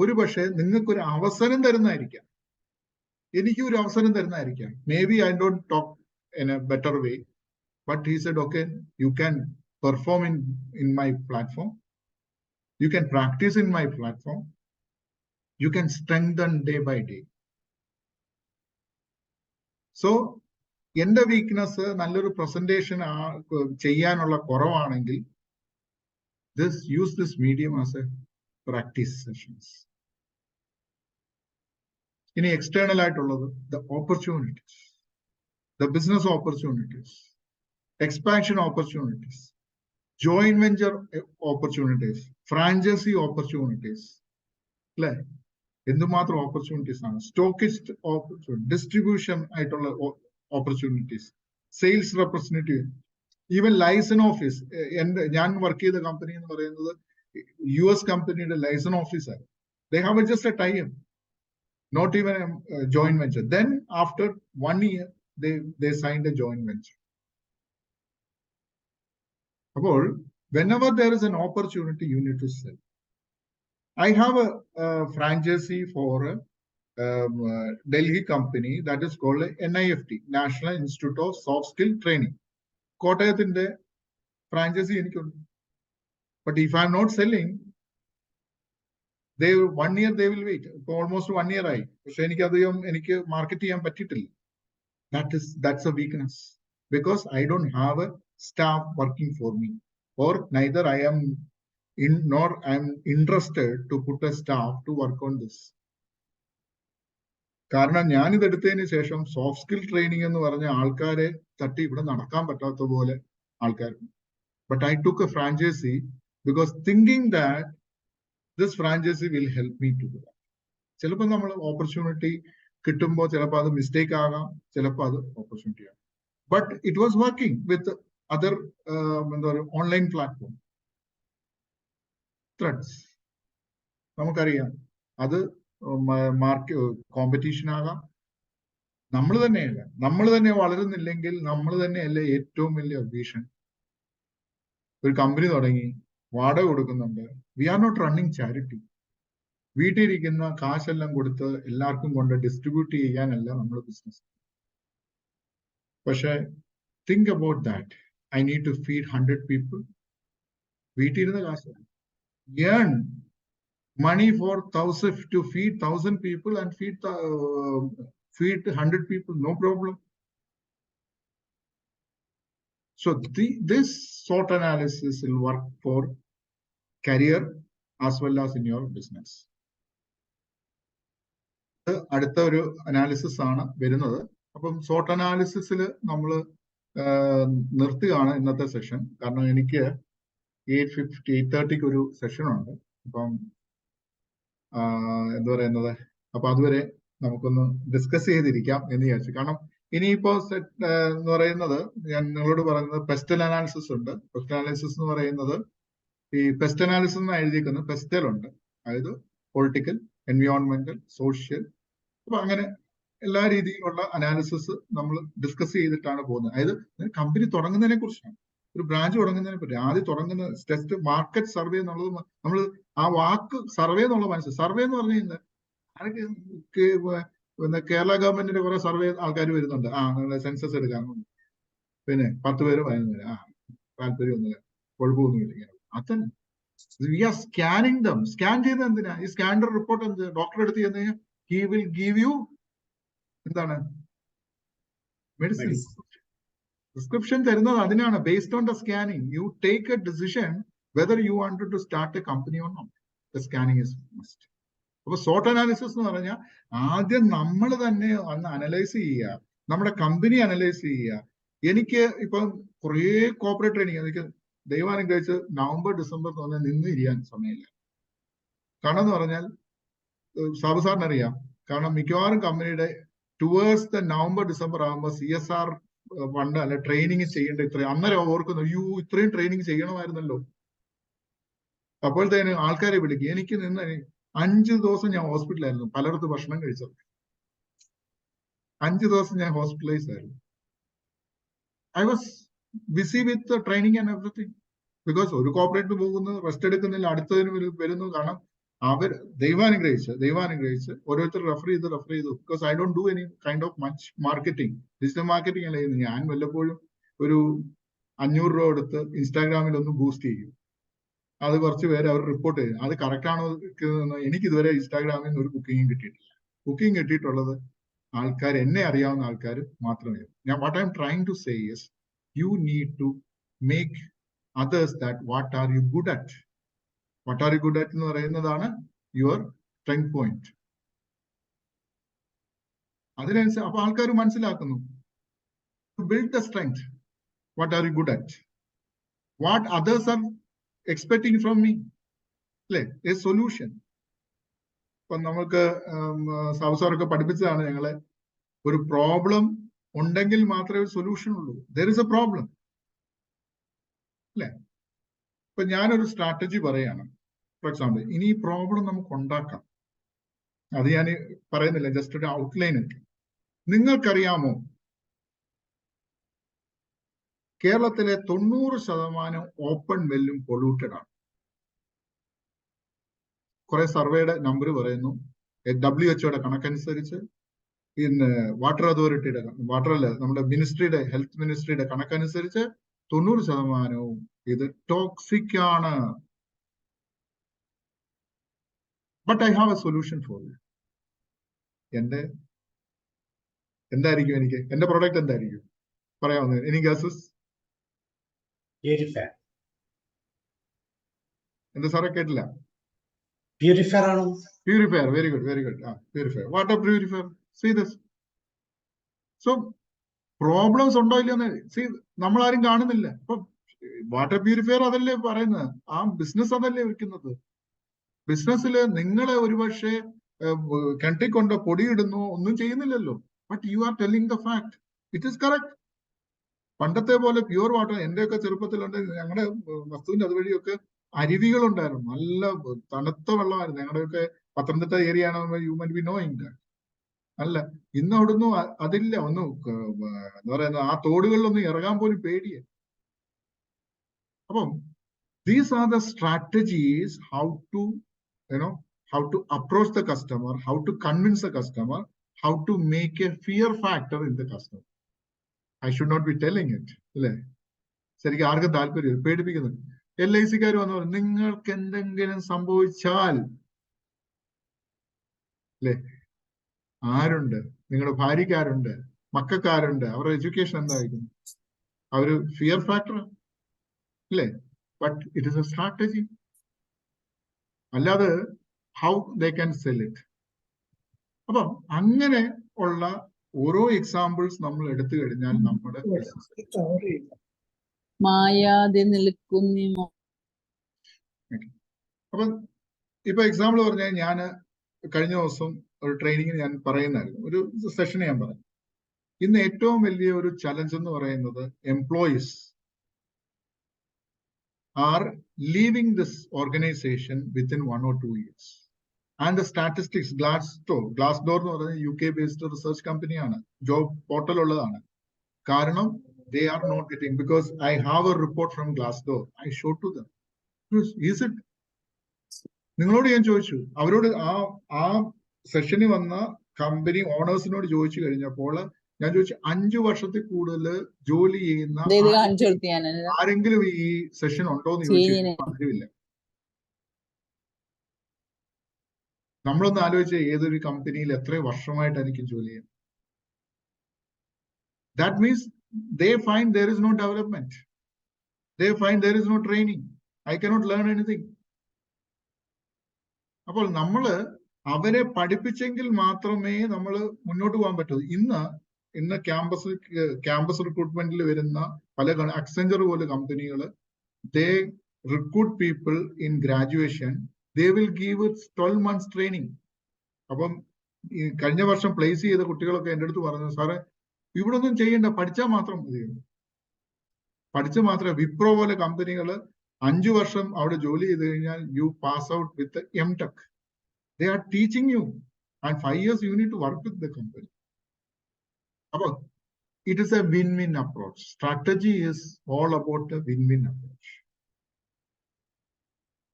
ഒരു പക്ഷേ നിങ്ങൾക്കൊരു അവസരം തരുന്നതായിരിക്കാം, എനിക്ക് ഒരു അവസരം തരുന്നതായിരിക്കാം. Maybe I don't talk in a better way, but he said okay, you can perform in my platform, you can practice in my platform, you can strengthen day by day. So എന്റെ weakness നല്ലൊരു presentation ചെയ്യാനുള്ള കുറവാണെങ്കിൽ use this medium as a practice sessions. ഇനി external ആയിട്ടുള്ളത് the opportunities, the business opportunities, expansion opportunities, joint venture opportunities, franchisee opportunities, അല്ലെ എന്തുമാത്രം opportunities ആണ്. Stockist opportunity, distribution ആയിട്ടുള്ള opportunities, sales representative, even liaison office. ഞാൻ work ചെയ്ത company എന്ന് പറയുന്നത് US കമ്പനിയുടെ ലൈസൺ ഓഫീസാണ്. They have just a tie-up, not even a joint venture. Then after 1 year they signed a joint venture. അപ്പോൾ whenever there is an opportunity, you need to sell. I have a franchisee for a Delhi company that is called NIFT, National Institute of Soft Skill Training. കോട്ടയത്തിന്റെ franchisee എനിക്കുണ്ട്. But if I'm not selling, 1 year they will wait. ഇപ്പൊ almost 1 year ആയി, പക്ഷെ എനിക്ക് market ചെയ്യാൻ പറ്റിയിട്ടില്ല. That's a weakness, because I don't have a staff working for me, or neither I am nor I am interested to put a staff to work on this. കാരണം ഞാൻ ഇതെടുത്തതിന് ശേഷം soft skill training എന്ന് പറഞ്ഞ ആൾക്കാരെ തട്ടി ഇവിടെ നടക്കാൻ പറ്റാത്ത പോലെ ആൾക്കാർ. But I took a franchisee because thinking that this franchisee will help me to do that. ചിലപ്പോൾ നമ്മൾ ഓപ്പർച്യൂണിറ്റി കിട്ടുമ്പോൾ ചിലപ്പോൾ അത് മിസ്റ്റേക്ക് ആകാം, ചിലപ്പോൾ അത് ഓപ്പർച്യൂണിറ്റി ആകാം. But it was working with other online platform. Threads, നമുക്കറിയാം അത് കോമ്പറ്റീഷൻ ആകാം. നമ്മൾ തന്നെ വളരുന്നില്ലെങ്കിൽ നമ്മൾ തന്നെയല്ലേ ഏറ്റവും വലിയ ഭീഷൺ. ഒരു കമ്പനി തുടങ്ങി, വാടക കൊടുക്കുന്നുണ്ട്. We are not running charity. വീട്ടിലിരിക്കുന്ന കാശെല്ലാം കൊടുത്ത് എല്ലാവർക്കും കൊണ്ട് ഡിസ്ട്രിബ്യൂട്ട് ചെയ്യാനല്ല നമ്മൾ ബിസിനസ്. പക്ഷെ think about that. I need to feed 100 people. വീട്ടിലിരുന്ന കാശ് earn money for 1,000 to feed 1,000 people and feed 100 people, no problem. So this SWOT analysis will work for career as well as in your business. അടുത്ത ഒരു analysis ആണ് വരുന്നത്. അപ്പം SWOT അനാലിസിസിൽ നമ്മൾ നിർത്തുകയാണ് ഇന്നത്തെ session. കാരണം എനിക്ക് 8:30 ഒരു സെഷൻ ഉണ്ട്. അപ്പം എന്താ പറയുന്നത്, അപ്പൊ അതുവരെ നമുക്കൊന്ന് ഡിസ്കസ് ചെയ്തിരിക്കാം എന്ന് വിചാരിച്ചു. കാരണം ഇനിയിപ്പോ എന്ന് പറയുന്നത്, ഞാൻ നിങ്ങളോട് പറയുന്നത് പെസ്റ്റൽ അനാലിസിസ് ഉണ്ട്. പെസ്റ്റൽ അനാലിസിസ് എന്ന് പറയുന്നത് ഈ പെസ്റ്റ് അനാലിസിസ് എന്ന് എഴുതിയിരിക്കുന്നത് പെസ്റ്റൽ ഉണ്ട്, അതായത് പൊളിറ്റിക്കൽ, എൻവയോൺമെന്റൽ, സോഷ്യൽ, അപ്പൊ അങ്ങനെ എല്ലാ രീതിയിലുള്ള അനാലിസിസ് നമ്മൾ ഡിസ്കസ് ചെയ്തിട്ടാണ് പോകുന്നത്. അതായത് കമ്പനി തുടങ്ങുന്നതിനെ കുറിച്ചാണ്, ഒരു ബ്രാഞ്ച് തുടങ്ങുന്നതിനെ പറ്റി. ആദ്യം തുടങ്ങുന്ന ടെസ്റ്റ് മാർക്കറ്റ് സർവേ എന്നുള്ളത് നമ്മൾ ആ വാക്ക് സർവേ എന്നുള്ള മനസ്സിൽ, സർവേ എന്ന് പറഞ്ഞു കഴിഞ്ഞാൽ പിന്നെ കേരള ഗവൺമെന്റിന്റെ കുറെ സർവേ ആൾക്കാർ വരുന്നുണ്ട്. നിങ്ങളെ സെൻസസ് എടുക്കാനുണ്ട്, പിന്നെ 10 പേര് 15 പേര്, താല്പര്യമൊന്നുമില്ല, കുഴപ്പമൊന്നുമില്ല. അതല്ല, we are scanning them. Scan ചെയ്യുന്നത് എന്തിനാ? ഈ സ്കാൻഡർ റിപ്പോർട്ട് എന്ത്? ഡോക്ടറെ അടുത്ത് ചെന്ന് കഴിഞ്ഞാൽ ഹി വിൽ ഗീവ് യു എന്താണ്? മെഡിസിൻ പ്രിസ്ക്രിപ്ഷൻ തരുന്നത് അതിനാണ്. Based on the scanning you take a decision whether you wanted to start a company or not. The scanning is must. അപ്പൊ SWOT അനാലിസിസ് എന്ന് പറഞ്ഞാൽ ആദ്യം നമ്മൾ തന്നെ വന്ന് അനലൈസ് ചെയ്യുക, നമ്മുടെ കമ്പനി അനലൈസ് ചെയ്യുക. എനിക്ക് ഇപ്പം കുറേ കോർപ്പറേറ്റ് ട്രെയിനിങ് എനിക്ക് ദൈവാനുഗ്രഹിച്ച് നവംബർ ഡിസംബർ എന്ന് പറഞ്ഞാൽ നിന്ന് ഇരിക്കാൻ സമയമില്ല. കാരണം എന്ന് പറഞ്ഞാൽ സാബു സാറിനറിയാം, കാരണം മിക്കവാറും കമ്പനിയുടെ ടുവേഴ്സ് ദ നവംബർ ഡിസംബർ ആകുമ്പോൾ CSR ഫണ്ട് അല്ല ട്രെയിനിങ് ചെയ്യേണ്ട ഇത്രയും, അന്നേരം ഓർക്കുന്നു ഇത്രയും ട്രെയിനിങ് ചെയ്യണമായിരുന്നല്ലോ. അപ്പോഴത്തേന് ആൾക്കാരെ വിളിക്കും. എനിക്ക് നിന്ന് 5 ദിവസം ഞാൻ ഹോസ്പിറ്റലായിരുന്നു, പലയിടത്ത് ഭക്ഷണം കഴിച്ചത്. 5 ദിവസം ഞാൻ ഹോസ്പിറ്റലൈസ് ആയിരുന്നു. I was busy with training and everything. Because ഒരു കോർപ്പറേറ്റ് പോകുന്നത് റെസ്റ്റ് എടുക്കുന്നില്ല, അടുത്തതിന് വരുന്നു. കാരണം അവർ ദൈവാനുഗ്രഹിച്ച് ഓരോരുത്തർ റെഫർ ചെയ്തു. Because I don't do any kind of much marketing, digital marketing അല്ല ചെയ്യുന്നത്. ഞാൻ വല്ലപ്പോഴും ഒരു 500 രൂപ എടുത്ത് ഇൻസ്റ്റാഗ്രാമിൽ ഒന്ന് ബൂസ്റ്റ് ചെയ്യും. അത് കുറച്ച് പേര് അവർ റിപ്പോർട്ട് ചെയ്യും. അത് കറക്റ്റ് ആണോ? എനിക്ക് ഇതുവരെ ഇൻസ്റ്റാഗ്രാമിൽ നിന്ന് ഒരു ബുക്കിംഗും കിട്ടിയിട്ടില്ല. ബുക്കിംഗ് കിട്ടിയിട്ടുള്ളത് ആൾക്കാർ, എന്നെ അറിയാവുന്ന ആൾക്കാർ മാത്രമേ. ഞാൻ what I am trying to say is you need to make others that what are you good at. What are you good at എന്ന് പറയുന്നതാണ് യുവർ സ്ട്രെങ്ത് പോയിന്റ്. അതിനനുസരിച്ച് അപ്പൊ ആൾക്കാർ മനസ്സിലാക്കുന്നു. Build the strength. What are you good at? What others are expecting from me, അല്ലേ? A solution. ഇപ്പൊ നമുക്ക് സാബു സാറൊക്കെ പഠിപ്പിച്ചതാണ് ഞങ്ങളെ, ഒരു പ്രോബ്ലം ഉണ്ടെങ്കിൽ മാത്രമേ ഒരു സൊല്യൂഷൻ ഉള്ളൂ. ദർ ഇസ് എ പ്രോബ്ലം, അല്ലേ? ഇപ്പൊ ഞാനൊരു സ്ട്രാറ്റജി പറയാണ്. ഫോർ എക്സാമ്പിൾ, ഇനി ഈ പ്രോബ്ലം നമുക്ക് ഉണ്ടാക്കാം. അത് ഞാൻ പറയുന്നില്ല, ജസ്റ്റ് ഒരു ഔട്ട്ലൈൻ ഉണ്ട്. നിങ്ങൾക്കറിയാമോ, കേരളത്തിലെ 90% ഓപ്പൺ വെല്ലും പൊള്യൂട്ടഡ് ആണ്. കുറെ സർവേയുടെ നമ്പർ പറയുന്നു. WHO കണക്കനുസരിച്ച്, പിന്നെ വാട്ടർ അതോറിറ്റിയുടെ, വാട്ടറല്ല, നമ്മുടെ മിനിസ്ട്രിയുടെ, ഹെൽത്ത് മിനിസ്ട്രിയുടെ കണക്കനുസരിച്ച് 90% ഇത് ടോക്സിക് ആണ്. But I have a solution for you. എന്തായിരിക്കും എന്റെ പ്രോഡക്റ്റ് എന്തായിരിക്കും പറയാവുന്നത്? Any guesses? പ്യൂരിഫയർ. എന്താ സാറേ കേട്ടില്ല? പ്യൂരിഫയർ ആണോ? Purifier. Very good. Purifier. Water purifier. See this. So problems ഉണ്ടോ ഇല്ലെന്ന് നമ്മളാരും കാണുന്നില്ല. ഇപ്പൊ വാട്ടർ പ്യൂരിഫയർ അതല്ലേ പറയുന്നത്, ആ ബിസിനസ് അതല്ലേ വെക്കുന്നത്. ബിസിനസ്സിൽ നിങ്ങളെ ഒരുപക്ഷെ കിണറ്റിക്കൊണ്ട് പൊടിയിടുന്നു, ഒന്നും ചെയ്യുന്നില്ലല്ലോ. But you are telling the fact. It is correct. പണ്ടത്തെ പോലെ പ്യൂർ വാട്ടർ, എന്റെയൊക്കെ ചെറുപ്പത്തിലുണ്ട്, ഞങ്ങളുടെ വസ്തുവിന്റെ അതുവഴിയൊക്കെ അരുവികളുണ്ടായിരുന്നു, നല്ല തണുത്ത വെള്ളമായിരുന്നു. ഞങ്ങളുടെയൊക്കെ പത്തനംതിട്ട ഏരിയ ആണ്, you might be knowing that. അല്ല, ഇന്ന് അവിടുന്ന് അതില്ല. ഒന്നും എന്താ പറയുന്നത്, ആ തോടുകളിലൊന്നും ഇറങ്ങാൻ പോലും പേടിയെ. അപ്പം these are the strategies how to approach the customer, how to convince the customer, how to make a fear factor in the customer. I should not be telling it, അല്ലേ? ശരിക്കും ആർക്കും താല്പര്യം പേടിപ്പിക്കുന്നത്. LIC-കാർ വന്നു, നിങ്ങൾക്ക് എന്തെങ്കിലും സംഭവിച്ചാൽ അല്ലേ? ആരുണ്ട്? നിങ്ങളുടെ ഭാര്യയ്ക്ക് ആരുണ്ട്? മക്കൾക്കാരുണ്ട്? അവരുടെ എഡ്യൂക്കേഷൻ എന്തായിരിക്കും? ആ ഒരു ഫിയർ ഫാക്ടർ അല്ലേ? But it is a strategy. അല്ലാതെ how they can sell it. അപ്പം അങ്ങനെ ഉള്ള ഓരോ എക്സാമ്പിൾസ് നമ്മൾ എടുത്തു കഴിഞ്ഞാൽ നമ്മുടെ മായാതെ നിൽക്കുന്ന. അപ്പം ഇപ്പൊ എക്സാമ്പിൾ പറഞ്ഞാൽ ഞാൻ കഴിഞ്ഞ ദിവസം ഒരു ട്രെയിനിങ്ങിന് ഞാൻ പറയുന്നായിരുന്നു, ഒരു സെഷന് ഞാൻ പറഞ്ഞു. ഇന്ന് ഏറ്റവും വലിയ ഒരു ചലഞ്ച് എന്ന് പറയുന്നത് employees are leaving this organization within 1 or 2 years. And the statistics, Glassdoor എന്ന് പറയുന്നത് UK ബേസ്ഡ് റിസർച്ച് കമ്പനിയാണ്, ജോബ് പോർട്ടൽ ഉള്ളതാണ്. കാരണം they are not getting, because I have a report from Glassdoor, I showed to them. Is it? നിങ്ങളോട് ഞാൻ ചോദിച്ചു, അവരോട് ആ സെഷനിൽ വന്ന കമ്പനി ഓണേഴ്സിനോട് ചോദിച്ചു കഴിഞ്ഞപ്പോൾ ഞാൻ ചോദിച്ചു, 5 വർഷത്തിൽ കൂടുതൽ ജോലി ചെയ്യുന്ന ആരെങ്കിലും ഈ സെഷൻ ഉണ്ടോ എന്ന് ചോദിച്ചു. ആരുമില്ല. നമ്മളൊന്ന് ആലോചിച്ച് ഏതൊരു കമ്പനിയിൽ എത്ര വർഷമായിട്ടായിരിക്കും ജോലി ചെയ്യുന്നത്? That means they find there is no development. They find there is no training. I cannot learn anything. അപ്പോൾ നമ്മള് അവരെ പഠിപ്പിച്ചെങ്കിൽ മാത്രമേ നമ്മൾ മുന്നോട്ട് പോകാൻ പറ്റൂ. ഇന്ന് ക്യാമ്പസ് റിക്രൂട്ട്മെന്റിൽ വരുന്ന പല അക്സെഞ്ചർ പോലെ കമ്പനികൾ, they recruit people in graduation. They will give it 12 months training. അപ്പം ഈ കഴിഞ്ഞ വർഷം പ്ലേസ് ചെയ്ത കുട്ടികളൊക്കെ എൻ്റെ അടുത്ത് പറഞ്ഞു, സാറേ ഇവിടെ ഒന്നും ചെയ്യണ്ട, പഠിച്ചാൽ മാത്രം മതി. പഠിച്ച മാത്രമേ, വിപ്രോ പോലെ കമ്പനികൾ 5 വർഷം അവിടെ ജോലി ചെയ്ത് കഴിഞ്ഞാൽ you pass out with MTech. They are teaching you, and 5 years you need to work with the company. അപ്പോൾ it is a win-win approach. Strategy is all about a win-win approach.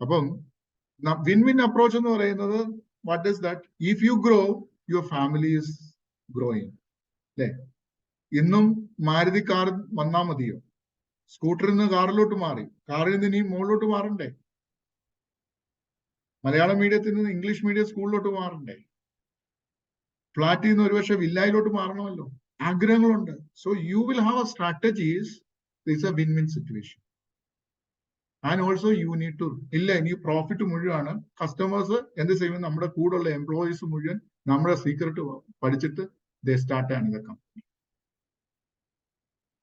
അപ്പം win-win approach എന്ന് പറയുന്നത്, what is that? If you grow, your family is growing. അല്ലേ? ഇന്നും Maruti car വന്നാൽ മതിയോ? സ്കൂട്ടറിൽ നിന്ന് കാറിലോട്ട് മാറി, കാറിൽ നിന്ന് ഇനി മുകളിലോട്ട് മാറണ്ടേ? മലയാളം മീഡിയത്തിൽ നിന്ന് ഇംഗ്ലീഷ് മീഡിയം സ്കൂളിലോട്ട് മാറണ്ടേ? ഫ്ലാറ്റിൽ നിന്ന് ഒരുപക്ഷെ വില്ലായിലോട്ട് മാറണമല്ലോ. ആഗ്രഹങ്ങളുണ്ട്. So you will have a strategies. It's a win win situation. And also you need to, ഇല്ല ഇനി പ്രോഫിറ്റ് മുഴുവനാണ്, കസ്റ്റമേഴ്സ് എന്ത് ചെയ്യും? നമ്മുടെ കൂടെയുള്ള എംപ്ലോയീസ് മുഴുവൻ നമ്മുടെ സീക്രട്ട് പഠിച്ചിട്ട് ദേ സ്റ്റാർട്ട് ആണ് ദ കമ്പനി.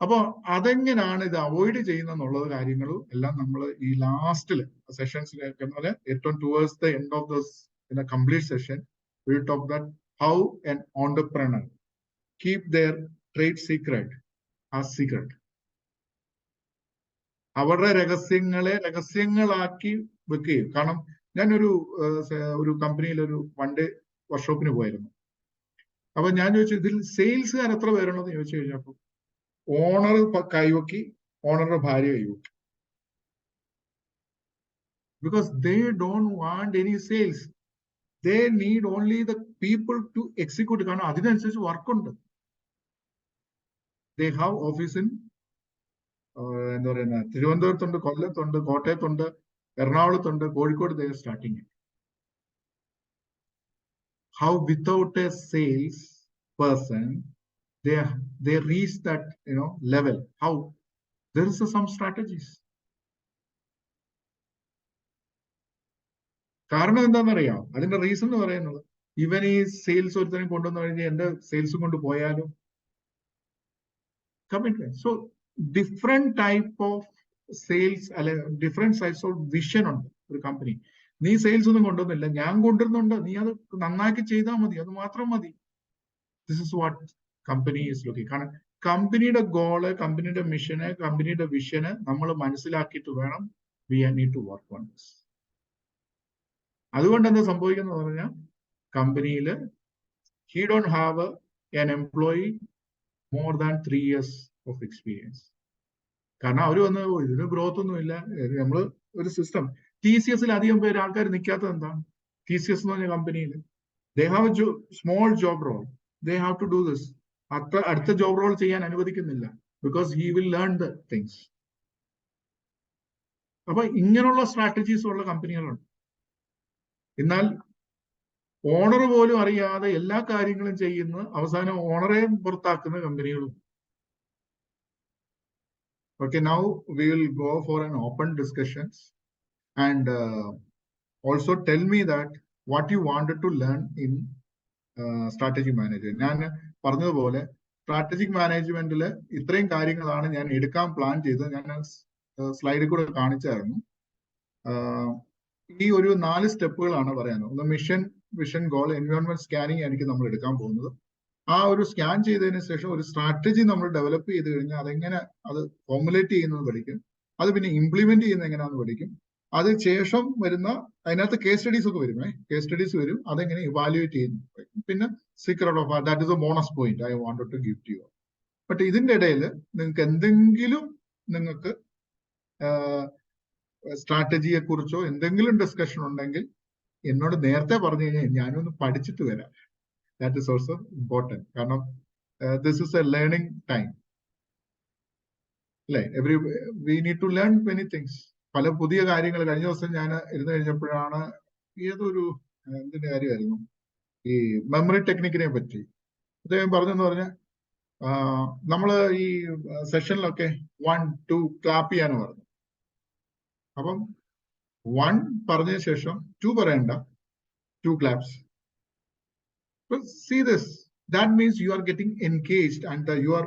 അപ്പൊ അതെങ്ങനെയാണ് ഇത് അവോയ്ഡ് ചെയ്യുന്നുള്ള കാര്യങ്ങളും എല്ലാം നമ്മൾ ഈ ലാസ്റ്റില് സെഷൻസിലേക്ക് ഏറ്റവും towards the end of the complete session will talk that how an entrepreneur keep their trade secret as secret. അവരുടെ രഹസ്യങ്ങളെ രഹസ്യങ്ങളാക്കി വെക്കുകയും. കാരണം ഞാനൊരു കമ്പനിയിൽ ഒരു 1 day വർക്ക്ഷോപ്പിന് പോയിരുന്നു. അപ്പൊ ഞാൻ ചോദിച്ചു, ഇതിൽ സെയിൽസുകാർ എത്ര പേരുണ്ടെന്ന് ചോദിച്ചു കഴിഞ്ഞപ്പോ ഓണർ കൈവക്കി, ഓണറുടെ ഭാര്യ കൈവക്കി. Because they don't want any sales. They need only the people to execute. കാരണം അതിനനുസരിച്ച് വർക്കുണ്ട്. They have office in എന്താ പറയുന്ന തിരുവനന്തപുരത്തുണ്ട്, കൊല്ലത്തുണ്ട്, കോട്ടയത്തുണ്ട്, എറണാകുളത്തുണ്ട്, Kozhikode. they are starting it. How without a sales person they reach that level? How? There is some strategies. കാരണം എന്താണെന്നറിയാം? അതിന്റെ reason എന്ന് പറയുന്നത്, ഇവൻ ഈ സെയിൽസ് ഒരുത്തരം കൊണ്ടുവന്നു കഴിഞ്ഞാൽ എന്റെ സെയിൽസ് കൊണ്ട് പോയാലും commitment. So different type of sales അല്ലെ ഡിഫറെന്റ് ടൈപ്സ് ഓഫ് വിഷൻ ഉണ്ട് ഒരു കമ്പനി. നീ സെയിൽസ് ഒന്നും കൊണ്ടുവന്നില്ല, ഞാൻ കൊണ്ടുവരുന്നുണ്ട്, നീ അത് നന്നാക്കി ചെയ്താൽ മതി, അത് മാത്രം മതി. This is what company is looking. കാരണം കമ്പനിയുടെ ഗോള്, കമ്പനിയുടെ മിഷന്, കമ്പനിയുടെ വിഷന് നമ്മൾ മനസ്സിലാക്കിയിട്ട് വേണം we need to work on this. അതുകൊണ്ട് എന്താ സംഭവിക്കുന്നത് പറഞ്ഞാൽ, കമ്പനിയിൽ he don't have an employee more than 3 years of experience. കാരണം അവർ വന്ന് ഇതിന് ഗ്രോത്ത് ഒന്നുമില്ല. നമ്മൾ ഒരു സിസ്റ്റം, TCSൽ അധികം പേര് ആൾക്കാർ നിൽക്കാത്തത് എന്താണ്? TCS എന്ന് പറഞ്ഞ കമ്പനിയിൽ they have a small job role, they have to do this. അടുത്ത ജോബ് റോൾ ചെയ്യാൻ അനുവദിക്കുന്നില്ല. Because he will learn the things. അപ്പൊ ഇങ്ങനെയുള്ള സ്ട്രാറ്റജീസ് ഉള്ള കമ്പനികളുണ്ട്. എന്നാൽ ഓണർ പോലും അറിയാതെ എല്ലാ കാര്യങ്ങളും ചെയ്യുന്ന അവസാനം ഓണറെ പുറത്താക്കുന്ന കമ്പനികളും. Okay, now we will go for an open discussions and also tell me that what you wanted to learn in strategic management. ഞാൻ പറഞ്ഞതുപോലെ സ്ട്രാറ്റജിക് മാനേജ്മെന്റിൽ ഇത്രയും കാര്യങ്ങളാണ് ഞാൻ എടുക്കാൻ പ്ലാൻ ചെയ്തത്. ഞാൻ സ്ലൈഡിൽ കൂടെ കാണിച്ചായിരുന്നു. ഈ ഒരു 4 സ്റ്റെപ്പുകളാണ് പറയാനുള്ളത്. ഒന്ന് mission, vision, goal, environment scanning ആയിരിക്കും നമ്മൾ എടുക്കാൻ പോകുന്നത്. ആ ഒരു സ്കാൻ ചെയ്തതിന് ശേഷം ഒരു സ്ട്രാറ്റജി നമ്മൾ ഡെവലപ്പ് ചെയ്ത് കഴിഞ്ഞാൽ അതെങ്ങനെ അത് ഫോർമുലേറ്റ് ചെയ്യുന്നത് പഠിക്കും. അത് പിന്നെ ഇംപ്ലിമെന്റ് ചെയ്യുന്നത് എങ്ങനെയാണെന്ന് പഠിക്കും. അത് ശേഷം വരുന്ന അതിനകത്ത് കേസ് സ്റ്റഡീസ് ഒക്കെ വരും. കേസ് സ്റ്റഡീസ് വരും. അതെങ്ങനെ ഇവാലുവേറ്റ് ചെയ്യുന്നു. പിന്നെ secret of that is a bonus point I wanted to give to you. But ഇതിന്റെ ഇടയിൽ നിങ്ങൾക്ക് എന്തെങ്കിലും നിങ്ങൾക്ക് സ്ട്രാറ്റജിയെ കുറിച്ചോ എന്തെങ്കിലും ഡിസ്കഷൻ ഉണ്ടെങ്കിൽ എന്നോട് നേരത്തെ പറഞ്ഞു കഴിഞ്ഞാൽ ഞാനൊന്ന് പഠിച്ചിട്ട് വരാം. That is also important. കാരണം this is a learning time. അല്ലേ? We need to learn many things. പല പുതിയ കാര്യങ്ങൾ. കഴിഞ്ഞ ദിവസം ഞാൻ ഇരുന്ന് കഴിഞ്ഞപ്പോഴാണ് ഏതൊരു എന്തിന്റെ കാര്യമായിരുന്നു, ഈ മെമ്മറി ടെക്നിക്കിനെ പറ്റി അദ്ദേഹം പറഞ്ഞെന്ന് പറഞ്ഞാൽ നമ്മള് ഈ സെഷനിലൊക്കെ 1, 2 ക്ലാപ്പ് ചെയ്യാനാണ് പറഞ്ഞു. അപ്പം 1 പറഞ്ഞ ശേഷം 2 പറയണ്ട, 2 claps. But see this, that means you are getting engaged and you are,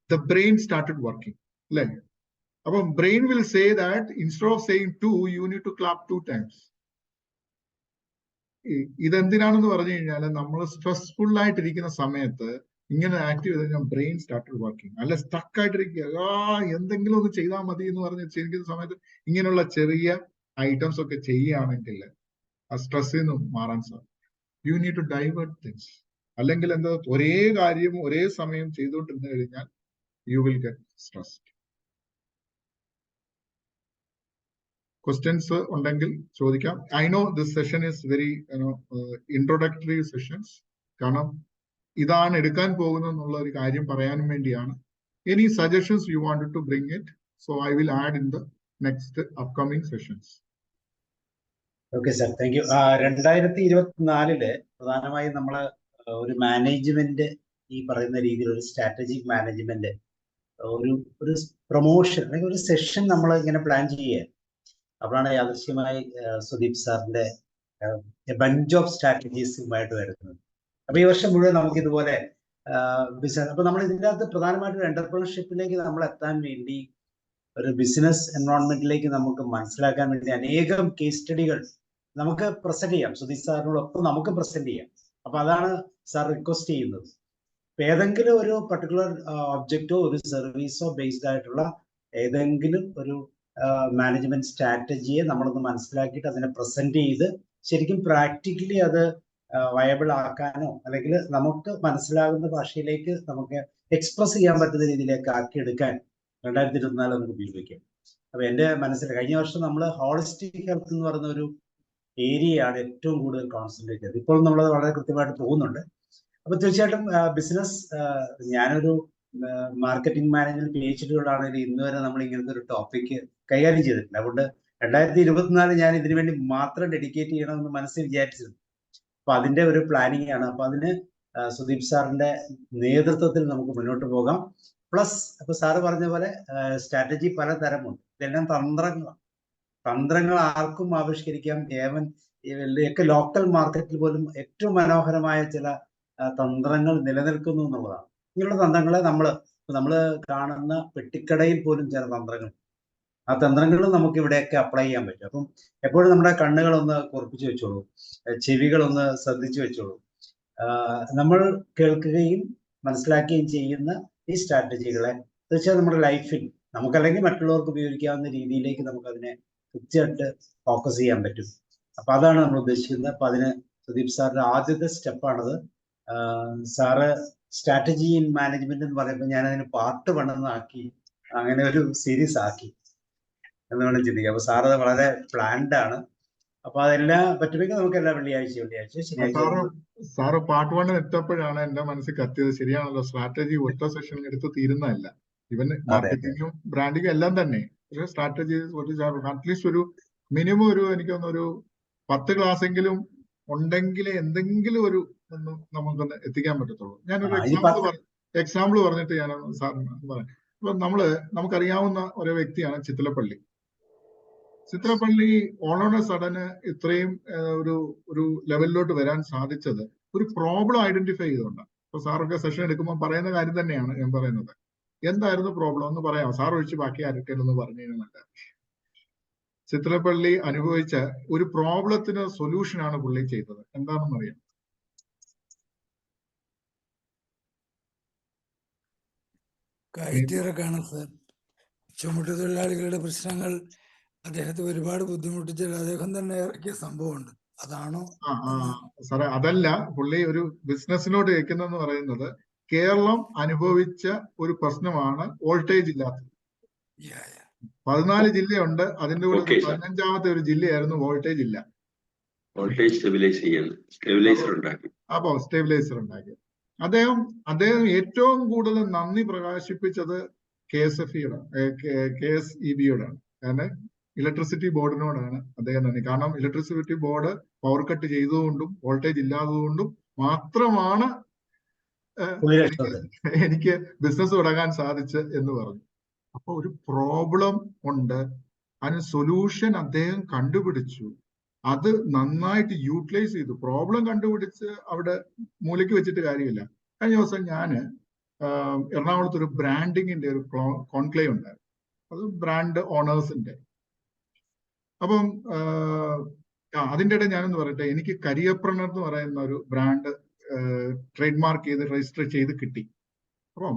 the brain started working. Like, our brain will say that instead of saying 2, you need to clap 2 times. ഇതെന്തിനാണെന്ന് പറഞ്ഞു കഴിഞ്ഞാൽ നമ്മൾ stressful ആയിട്ടിരിക്കുന്ന സമയത്ത് ഇങ്ങനെ active ചെയ്ത് കഴിഞ്ഞാൽ brain started working. അല്ല stuck ആയിട്ടിരിക്കുക, എന്തെങ്കിലും ഒന്ന് ചെയ്താൽ മതി എന്ന് പറഞ്ഞ് ചിരിക്കുന്ന സമയത്ത് ഇങ്ങനെയുള്ള ചെറിയ ഐറ്റംസ് ഒക്കെ ചെയ്യുകയാണെങ്കിൽ ആ സ്ട്രെസ്സിൽ നിന്നും മാറാൻ സാധിക്കും. You need to divert things. അല്ലെങ്കിൽ എന്താ, ഒരേ കാര്യം ഒരേ സമയം ചെയ്തുകൊണ്ടിരുന്നു കഴിഞ്ഞാൽ you will get stressed. Questions ഉണ്ടെങ്കിൽ ചോദിക്കാം. I know this session is very introductory sessions. കാരണം ഇതാണ് എടുക്കാൻ പോകുന്നത് എന്നുള്ള ഒരു കാര്യം പറയാനും വേണ്ടിയാണ്. Any suggestions you wanted to bring it, so I will add in the next upcoming sessions. Okay sir, thank U. 2024 പ്രധാനമായും നമ്മൾ ഒരു മാനേജ്മെന്റ് ഈ പറയുന്ന രീതിയിൽ ഒരു സ്ട്രാറ്റജിക് മാനേജ്മെന്റ് ഒരു പ്രൊമോഷൻ അല്ലെങ്കിൽ ഒരു സെഷൻ നമ്മൾ ഇങ്ങനെ പ്ലാൻ ചെയ്യുക. അപ്പോഴാണ് യാദൃശ്യമായി സുദീപ് സാറിന്റെ ബഞ്ച് ഓഫ് സ്ട്രാറ്റജീസുമായിട്ട് വരുന്നത്. അപ്പൊ ഈ വർഷം മുഴുവൻ നമുക്ക് ഇതുപോലെ ബിസിനസ്, അപ്പൊ നമ്മൾ ഇതിൻ്റെ അകത്ത് പ്രധാനമായിട്ടും ഒരു എന്റർപ്രണർഷിപ്പിലേക്ക് നമ്മൾ എത്താൻ വേണ്ടി, ഒരു ബിസിനസ് എൻവയോൺമെന്റിലേക്ക് നമുക്ക് മനസ്സിലാക്കാൻ വേണ്ടി അനേകം കേസ് സ്റ്റഡികൾ നമുക്ക് പ്രസന്റ് ചെയ്യാം. സുധീഷ് സാറിനോടൊപ്പം നമുക്ക് പ്രസന്റ് ചെയ്യാം. അപ്പൊ അതാണ് സാർ റിക്വസ്റ്റ് ചെയ്യുന്നത്. ഇപ്പൊ ഏതെങ്കിലും ഒരു പർട്ടിക്കുലർ ഒബ്ജക്റ്റോ ഒരു സർവീസോ ബേസ്ഡ് ആയിട്ടുള്ള ഏതെങ്കിലും ഒരു മാനേജ്മെന്റ് സ്ട്രാറ്റജിയെ നമ്മളൊന്ന് മനസ്സിലാക്കിയിട്ട് അതിനെ പ്രസന്റ് ചെയ്ത് ശരിക്കും പ്രാക്ടിക്കലി അത് വയബിൾ ആക്കാനോ അല്ലെങ്കിൽ നമുക്ക് മനസ്സിലാകുന്ന ഭാഷയിലേക്ക് നമുക്ക് എക്സ്പ്രസ് ചെയ്യാൻ പറ്റുന്ന രീതിയിലേക്ക് ആക്കിയെടുക്കാൻ 2024 നമുക്ക് ഉപയോഗിക്കാം. അപ്പൊ എന്റെ മനസ്സിൽ കഴിഞ്ഞ വർഷം നമ്മൾ ഹോളിസ്റ്റിക് ഹെൽത്ത് എന്ന് പറയുന്ന ഒരു ഏരിയയാണ് ഏറ്റവും കൂടുതൽ കോൺസെൻട്രേറ്റ് ചെയ്തത്. ഇപ്പോൾ നമ്മളത് വളരെ കൃത്യമായിട്ട് പോകുന്നുണ്ട്. അപ്പൊ തീർച്ചയായിട്ടും ബിസിനസ്, ഞാനൊരു മാർക്കറ്റിംഗ് മാനേജ്മെന്റ് PhD ആണെങ്കിൽ ഇന്ന് വരെ നമ്മൾ ഇങ്ങനത്തെ ഒരു ടോപ്പിക്ക് കൈകാര്യം ചെയ്തിട്ടില്ല. അതുകൊണ്ട് 2024 ഞാൻ ഇതിനു വേണ്ടി മാത്രം ഡെഡിക്കേറ്റ് ചെയ്യണമെന്ന് മനസ്സിൽ വിചാരിച്ചിരുന്നു. അപ്പൊ അതിന്റെ ഒരു പ്ലാനിങ് ആണ്. അപ്പൊ അതിന് സുദീപ് സാറിന്റെ നേതൃത്വത്തിൽ നമുക്ക് മുന്നോട്ട് പോകാം. പ്ലസ് അപ്പൊ സാറ് പറഞ്ഞ പോലെ സ്ട്രാറ്റജി പലതരമുണ്ട്. ഇതെല്ലാം തന്ത്രങ്ങൾ ആർക്കും ആവിഷ്കരിക്കാം. ഒക്കെ ലോക്കൽ മാർക്കറ്റിൽ പോലും ഏറ്റവും മനോഹരമായ ചില തന്ത്രങ്ങൾ നിലനിൽക്കുന്നു എന്നുള്ളതാണ്. ഇങ്ങനെയുള്ള തന്ത്രങ്ങളെ നമ്മൾ കാണുന്ന പെട്ടിക്കടയിൽ പോലും ചില തന്ത്രങ്ങൾ, ആ തന്ത്രങ്ങൾ നമുക്ക് ഇവിടെയൊക്കെ അപ്ലൈ ചെയ്യാൻ പറ്റും. അപ്പം എപ്പോഴും നമ്മുടെ കണ്ണുകളൊന്ന് കുറിപ്പിച്ചു വെച്ചോളൂ, ചെവികളൊന്ന് ശ്രദ്ധിച്ചു വെച്ചോളൂ. നമ്മൾ കേൾക്കുകയും മനസ്സിലാക്കുകയും ചെയ്യുന്ന ഈ സ്ട്രാറ്റജികളെ തീർച്ചയായും നമ്മുടെ ലൈഫിൽ നമുക്കല്ലെങ്കിൽ മറ്റുള്ളവർക്ക് ഉപയോഗിക്കാവുന്ന രീതിയിലേക്ക് നമുക്കതിനെ കൃത്യമായിട്ട് ഫോക്കസ് ചെയ്യാൻ പറ്റും. അപ്പൊ അതാണ് നമ്മൾ ഉദ്ദേശിക്കുന്നത്. അപ്പൊ അതിന് സുദീപ് സാറിന്റെ ആദ്യത്തെ സ്റ്റെപ്പാണത്. സാറ് സ്ട്രാറ്റജി ഇൻ മാനേജ്മെന്റ് എന്ന് പറയുമ്പോൾ ഞാൻ അതിന് പാർട്ട് 1 ആക്കി, അങ്ങനെ ഒരു സീരീസ് ആക്കി എന്ന് വേണം ചിന്തിക്കുക. അപ്പൊ സാറ് വളരെ പ്ലാൻഡ് ആണ്. അപ്പൊ അതെല്ലാം പറ്റുമെങ്കിൽ നമുക്ക് എല്ലാ വെള്ളിയാഴ്ച സാറ് പാർട്ട് 1 എത്തപ്പോഴാണ് എന്റെ മനസ്സിൽ കത്തിയത്. ശരിയാണല്ലോ, സ്ട്രാറ്റജി ഒറ്റ സെഷനിൽ എടുത്ത് തീരുന്നതല്ല. ഇവൻ മാർക്കറ്റിംഗും ബ്രാൻഡിങ്ങും എല്ലാം തന്നെ. പക്ഷേ സ്ട്രാറ്റജി അറ്റ്ലീസ്റ്റ് ഒരു മിനിമം എനിക്ക് തോന്നുന്നു ഒരു 10 ക്ലാസ് എങ്കിലും ഉണ്ടെങ്കിലേ എന്തെങ്കിലും ഒരു ഒന്ന് നമുക്കൊന്ന് എത്തിക്കാൻ പറ്റത്തുള്ളൂ. ഞാനൊരു ഈ എക്സാമ്പിൾ പറഞ്ഞിട്ട് ഞാൻ സാറിന് പറയാം. ഇപ്പൊ നമുക്കറിയാവുന്ന ഒരു വ്യക്തിയാണ് ചിത്തലപ്പള്ളി. ചിത്രപ്പള്ളി ഓൾ ഓൺ എ സഡന് ഇത്രയും ഒരു ലെവലിലോട്ട് വരാൻ സാധിച്ചത് ഒരു പ്രോബ്ലം ഐഡന്റിഫൈ ചെയ്തുകൊണ്ടാണ്. ഇപ്പൊ സാറൊക്കെ സെഷൻ എടുക്കുമ്പോൾ പറയുന്ന കാര്യം തന്നെയാണ് ഞാൻ പറയുന്നത്. എന്തായിരുന്നു പ്രോബ്ലം എന്ന് പറയാമോ? സാർ ഒഴിച്ച് ബാക്കി ആരൊക്കെ ഒന്ന് പറഞ്ഞു കഴിഞ്ഞാൽ, ചിത്രപ്പള്ളി അനുഭവിച്ച ഒരു പ്രോബ്ലത്തിന് സൊല്യൂഷനാണ് പുള്ളി ചെയ്തത്. എന്താണെന്ന് അറിയാം? കയറ്റിറക്കാണ് സാർ. ചുമട്ടുതൊഴിലാളികളുടെ പ്രശ്നങ്ങൾ അദ്ദേഹത്തെ ഒരുപാട് ബുദ്ധിമുട്ടിച്ചിട്ട് അദ്ദേഹം തന്നെ ഇറക്കിയ സംഭവമുണ്ട്. അതാണോ? സാറേ, അതല്ല. പുള്ളി ഒരു ബിസിനസ്സിനോട് വെക്കുന്നതെന്ന് പറയുന്നത് കേരളം അനുഭവിച്ച ഒരു പ്രശ്നമാണ് വോൾട്ടേജ് ഇല്ലാത്തത്. 14 ജില്ലയുണ്ട്, അതിന്റെ കൂടെ 15ാമത്തെ ഒരു ജില്ലയായിരുന്നു വോൾട്ടേജ് ഇല്ല. വോൾട്ടേജ് സ്റ്റെബിലൈസർ ഉണ്ടാക്കി. അദ്ദേഹം ഏറ്റവും കൂടുതൽ നന്ദി പ്രകാശിപ്പിച്ചത് KSEB-യോടാണ്. കാരണം ഇലക്ട്രിസിറ്റി ബോർഡിനോടാണ് അദ്ദേഹം നന്ദി. കാരണം ഇലക്ട്രിസിറ്റി ബോർഡ് പവർ കട്ട് ചെയ്തുകൊണ്ടും വോൾട്ടേജ് ഇല്ലാത്തതുകൊണ്ടും മാത്രമാണ് എനിക്ക് ബിസിനസ് തുടങ്ങാൻ സാധിച്ച് എന്ന് പറഞ്ഞു. അപ്പൊ ഒരു പ്രോബ്ലം ഉണ്ട്, അതിന് സൊല്യൂഷൻ അദ്ദേഹം കണ്ടുപിടിച്ചു, അത് നന്നായിട്ട് യൂട്ടിലൈസ് ചെയ്തു. പ്രോബ്ലം കണ്ടുപിടിച്ച് അവിടെ മൂലയ്ക്ക് വെച്ചിട്ട് കാര്യമില്ല. കഴിഞ്ഞ ദിവസം ഞാന് എറണാകുളത്ത് ഒരു ബ്രാൻഡിങ്ങിന്റെ ഒരു കോൺക്ലേവ് ഉണ്ടായിരുന്നു. അത് ബ്രാൻഡ് ഓണേഴ്സിന്റെ. അപ്പം അതിൻ്റെ ഇടയിൽ ഞാനെന്ന് പറയട്ടെ, എനിക്ക് കരിയപ്രണർ എന്ന് പറയുന്ന ഒരു ബ്രാൻഡ് ട്രേഡ് മാർക്ക് ചെയ്ത് രജിസ്റ്റർ ചെയ്ത് കിട്ടി. അപ്പം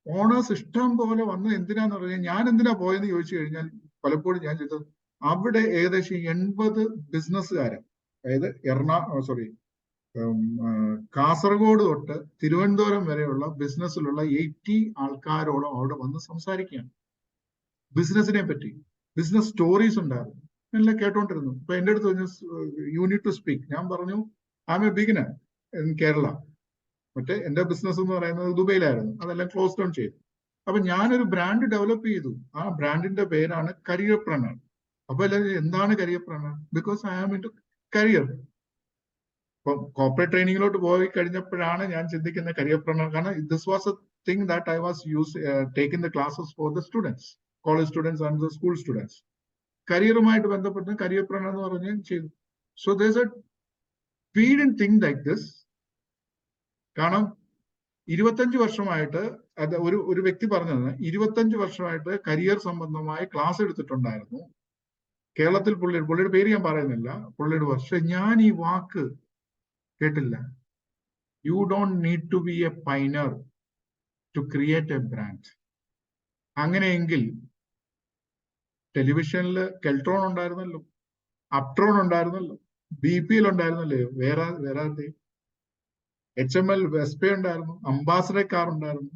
ഓണേഴ്സ് ഇഷ്ടം പോലെ വന്ന് എന്തിനാന്ന് പറഞ്ഞാൽ, ഞാൻ എന്തിനാ പോയെന്ന് ചോദിച്ചു കഴിഞ്ഞാൽ പലപ്പോഴും ഞാൻ ചെയ്തത് അവിടെ ഏകദേശം 80 ബിസിനസ്സുകാരൻ, അതായത് കാസർഗോഡ് തൊട്ട് തിരുവനന്തപുരം വരെയുള്ള ബിസിനസ്സിലുള്ള 80 ആൾക്കാരോളം അവിടെ വന്ന് സംസാരിക്കുകയാണ് ബിസിനസിനെ പറ്റി. ബിസിനസ് സ്റ്റോറീസ് ഉണ്ടായിരുന്നു, എല്ലാം കേട്ടോണ്ടിരുന്നു. ഇപ്പൊ എന്റെ അടുത്ത് പറഞ്ഞു, യു നീഡ് ടു സ്പീക്ക്. ഞാൻ പറഞ്ഞു, I am a beginner in Kerala. മറ്റേ എന്റെ ബിസിനസ് എന്ന് പറയുന്നത് ദുബൈയിലായിരുന്നു, അതെല്ലാം ക്ലോസ് ഡൗൺ ചെയ്തു. അപ്പൊ ഞാനൊരു ബ്രാൻഡ് ഡെവലപ്പ് ചെയ്തു. ആ ബ്രാൻഡിന്റെ പേരാണ് കരിയർപ്രണർ. അപ്പൊ എല്ലാവരും എന്താണ് careerpreneur? Because I am into career. ഇപ്പം കോർപ്പറേറ്റ് ട്രെയിനിങ്ങിലോട്ട് പോയി കഴിഞ്ഞപ്പോഴാണ് ഞാൻ ചിന്തിക്കുന്ന കരിയർപ്രണർ. കാരണം this was a thing that I was taking the classes for the students, college students and the school students. കരിയറുമായിട്ട് ബന്ധപ്പെട്ട് കരിയർപ്രണർ എന്ന് പറഞ്ഞ് ചെയ്തു. So we didn't think like this. കാരണം 25 വർഷമായിട്ട് അത് ഒരു വ്യക്തി പറഞ്ഞത്, 25 വർഷമായിട്ട് കരിയർ സംബന്ധമായി ക്ലാസ് എടുത്തിട്ടുണ്ടായിരുന്നു കേരളത്തിൽ. പുള്ളിയുടെ പേര് ഞാൻ പറയുന്നില്ല, പുള്ളിയുടെ പക്ഷെ ഞാൻ ഈ വാക്ക് കേട്ടില്ല. You don't need to be a pioneer to create a brand. അങ്ങനെയെങ്കിൽ ടെലിവിഷനിൽ കെൽട്രോൺ ഉണ്ടായിരുന്നല്ലോ, അപ്ട്രോൺ ഉണ്ടായിരുന്നല്ലോ, BPL ഉണ്ടായിരുന്നല്ലോ, വേറെ HML വെസ്പ ഉണ്ടായിരുന്നു, അംബാസഡർ കാർ ഉണ്ടായിരുന്നു,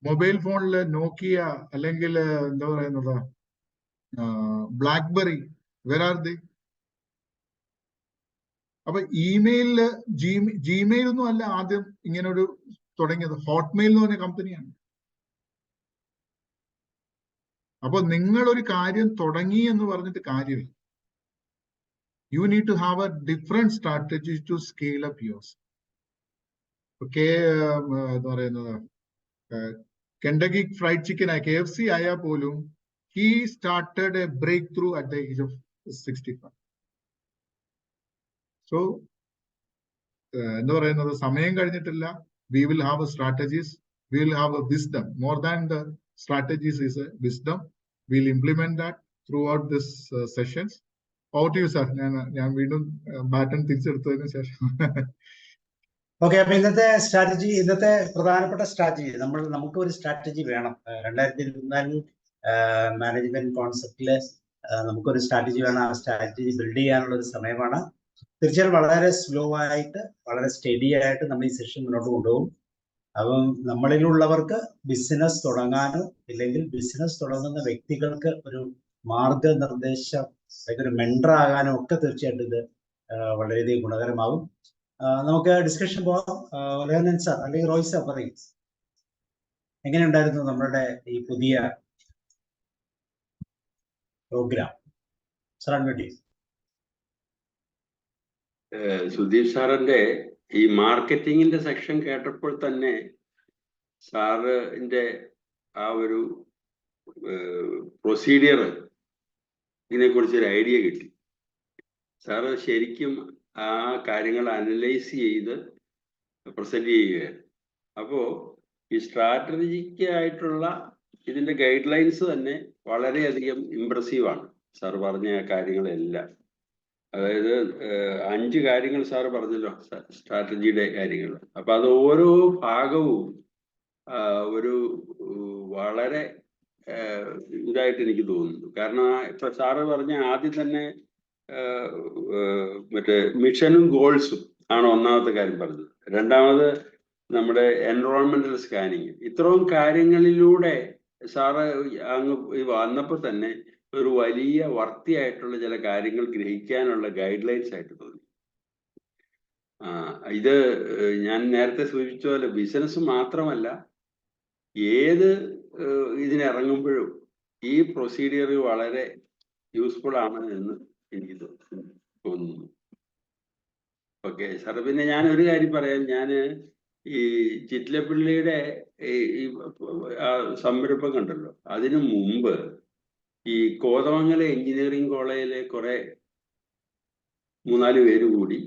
മൊബൈൽ ഫോണില് നോക്കിയ അല്ലെങ്കിൽ എന്താ പറയുന്നത് ബ്ലാക്ക്ബെറി, വേറെ അപ്പൊ ഇമെയിലില് ജിമെയിൽ ഒന്നും അല്ല ആദ്യം ഇങ്ങനെ ഒരു തുടങ്ങിയത്, ഹോട്ട്മെയിൽ എന്ന് പറഞ്ഞ കമ്പനിയാണ്. അപ്പൊ നിങ്ങൾ ഒരു കാര്യം തുടങ്ങി എന്ന് പറഞ്ഞിട്ട് കാര്യമില്ല. You need to have a different strategy to scale up yours. എന്താ പറയുന്നത്, കെൻഡക്കി ഫ്രൈഡ് ചിക്കൻ KFC ആയാൽ പോലും he started a breakthrough at the age of 65. So എന്താ പറയുന്നത്, സമയം കഴിഞ്ഞിട്ടില്ല. We will have a strategies, we will have a wisdom. More than the strategies is a wisdom. We'll implement that throughout this sessions. Over to you, sir. ഞാൻ വീണ്ടും baton തിരിച്ചെടുത്തതിന് ശേഷം. Okay, അപ്പൊ ഇന്നത്തെ പ്രധാനപ്പെട്ട സ്ട്രാറ്റജി, നമുക്ക് ഒരു സ്ട്രാറ്റജി വേണം. 2024 management കോൺസെപ്റ്റില് നമുക്കൊരു സ്ട്രാറ്റജി വേണം. ആ സ്ട്രാറ്റജി ബിൽഡ് ചെയ്യാനുള്ള ഒരു സമയമാണ്. തീർച്ചയായും വളരെ സ്ലോ ആയിട്ട്, വളരെ സ്റ്റഡി ആയിട്ട് നമ്മൾ ഈ സെഷൻ മുന്നോട്ട് കൊണ്ടുപോകും. അപ്പം നമ്മളിലുള്ളവർക്ക് ബിസിനസ് തുടങ്ങാനോ ഇല്ലെങ്കിൽ ബിസിനസ് തുടങ്ങുന്ന വ്യക്തികൾക്ക് ഒരു മാർഗനിർദ്ദേശം, ഒരു മെൻഡർ ആകാനും ഒക്കെ തീർച്ചയായിട്ടും ഇത് വളരെയധികം ഗുണകരമാകും. നമുക്ക് ഡിസ്കഷൻ പോകാം. ലേനൻ സാർ അല്ലെങ്കിൽ റോയ് സാർ പറയും, എങ്ങനെയുണ്ടായിരുന്നു നമ്മളുടെ ഈ പുതിയ പ്രോഗ്രാം? സാർ അൺമ്യൂട്ട് ചെയ്യും. സുധീഷ് സാറിന്റെ ഈ മാർക്കറ്റിങ്ങിന്റെ സെക്ഷൻ കേട്ടപ്പോൾ തന്നെ സാറിന്റെ ആ ഒരു പ്രൊസീഡിയർ ഇതിനെക്കുറിച്ച് ഒരു ഐഡിയ കിട്ടി. സാറ് ശരിക്കും ആ കാര്യങ്ങൾ അനലൈസ് ചെയ്ത് പ്രസന്റ് ചെയ്യുകയാണ്. അപ്പോൾ ഈ സ്ട്രാറ്റജിക്ക് ആയിട്ടുള്ള ഇതിന്റെ ഗൈഡ് ലൈൻസ് തന്നെ വളരെയധികം ഇംപ്രസീവാണ്. സാർ പറഞ്ഞ കാര്യങ്ങളെല്ലാം, അതായത് 5 കാര്യങ്ങൾ സാറ് പറഞ്ഞല്ലോ സ്ട്രാറ്റജിയുടെ കാര്യങ്ങൾ. അപ്പൊ അത് ഓരോ ഭാഗവും ഒരു വളരെ ഇതായിട്ട് എനിക്ക് തോന്നുന്നു. കാരണം ഇപ്പൊ സാറ് പറഞ്ഞ ആദ്യം തന്നെ മറ്റേ മിഷനും ഗോൾസും ആണ് ഒന്നാമത്തെ കാര്യം പറഞ്ഞത്. രണ്ടാമത് നമ്മുടെ എൻവയോൺമെന്റൽ സ്കാനിങ്. ഇത്രയും കാര്യങ്ങളിലൂടെ സാറ് അങ്ങ് വന്നപ്പോൾ തന്നെ ഒരു വലിയ വർത്തിയായിട്ടുള്ള ചില കാര്യങ്ങൾ ഗ്രഹിക്കാനുള്ള ഗൈഡ് ലൈൻസ് ആയിട്ട് തോന്നി. ഇത് ഞാൻ നേരത്തെ സൂചിപ്പിച്ച പോലെ ബിസിനസ് മാത്രമല്ല, ഏത് ഇതിനിറങ്ങുമ്പോഴും ഈ പ്രൊസീഡിയർ വളരെ യൂസ്ഫുൾ ആണ് എന്ന് എനിക്ക് തോന്നുന്നു. ഓക്കെ സാർ, പിന്നെ ഞാൻ ഒരു കാര്യം പറയാം. ഞാൻ ഈ ചിറ്റിലപ്പള്ളിയുടെ ഈ സംരംഭം കണ്ടല്ലോ, അതിനു മുമ്പ് ഈ കോതമംഗലം എഞ്ചിനീയറിംഗ് കോളേജിലെ കുറെ 3-4 പേര് കൂടി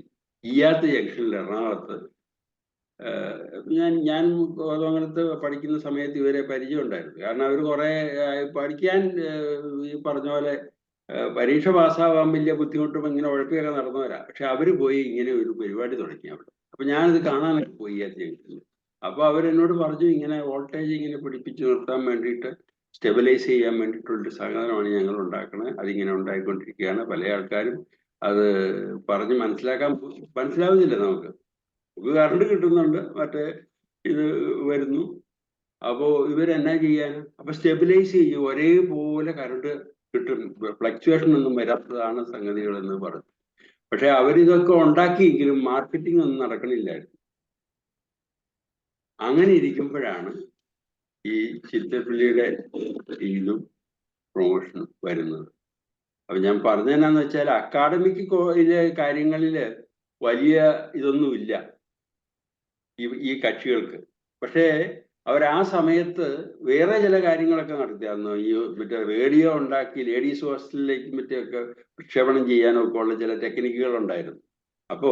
ഈയാത്ത് ജംഗ്ഷനിൽ എറണാകുളത്ത്, ഞാൻ കോതമംഗലത്ത് പഠിക്കുന്ന സമയത്ത് ഇവരെ പരിചയം ഉണ്ടായിരുന്നു. കാരണം അവർ കുറെ പഠിക്കാൻ ഈ പറഞ്ഞ പോലെ പരീക്ഷ പാസ്സാവാൻ വലിയ ബുദ്ധിമുട്ടും ഇങ്ങനെ ഉഴപ്പിയൊക്കെ നടന്നവരാ. പക്ഷെ അവര് പോയി ഇങ്ങനെ ഒരു പരിപാടി തുടങ്ങി അവിടെ. അപ്പൊ ഞാനിത് കാണാനൊക്കെ പോയി ഈയാത്ത് ജംഗ്ഷനിൽ. അപ്പൊ അവരെന്നോട് പറഞ്ഞു, ഇങ്ങനെ വോൾട്ടേജ് ഇങ്ങനെ പിടിപ്പിച്ച് നിർത്താൻ വേണ്ടിയിട്ട്, സ്റ്റെബിലൈസ് ചെയ്യാൻ വേണ്ടിയിട്ടുള്ളൊരു സാധനമാണ് ഞങ്ങൾ ഉണ്ടാക്കണത്. അതിങ്ങനെ ഉണ്ടായിക്കൊണ്ടിരിക്കുകയാണ്. പല ആൾക്കാരും അത് പറഞ്ഞ് മനസ്സിലാവുന്നില്ല നമുക്ക് കറണ്ട് കിട്ടുന്നുണ്ട്, മറ്റേ ഇത് വരുന്നു. അപ്പോ ഇവരെന്നാ ചെയ്യാൻ? അപ്പൊ സ്റ്റെബിലൈസ് ചെയ്യും, ഒരേപോലെ കറണ്ട് കിട്ടും, ഫ്ലക്ച്വേഷൻ ഒന്നും വരാത്തതാണ് സംഗതികൾ എന്ന് പറഞ്ഞു. പക്ഷെ അവരിതൊക്കെ ഉണ്ടാക്കിയെങ്കിലും മാർക്കറ്റിംഗ് ഒന്നും നടക്കണില്ലായിരുന്നു. അങ്ങനെ ഇരിക്കുമ്പോഴാണ് ഈ ചിറ്റപ്പള്ളിയുടെ ഇതും പ്രൊമോഷനും വരുന്നത്. അപ്പൊ ഞാൻ പറഞ്ഞതെന്നാന്ന് വെച്ചാൽ, അക്കാഡമിക് കാര്യങ്ങളിൽ വലിയ ഇതൊന്നുമില്ല ഈ കക്ഷികൾക്ക്. പക്ഷേ അവർ ആ സമയത്ത് വേറെ ചില കാര്യങ്ങളൊക്കെ നടത്തിയായിരുന്നു. ഈ മറ്റേ റേഡിയോ ഉണ്ടാക്കി ലേഡീസ് ഹോസ്റ്റലിലേക്ക് മറ്റൊക്കെ പ്രക്ഷേപണം ചെയ്യാനൊക്കെ ഉള്ള ചില ടെക്നിക്കുകൾ ഉണ്ടായിരുന്നു. അപ്പോ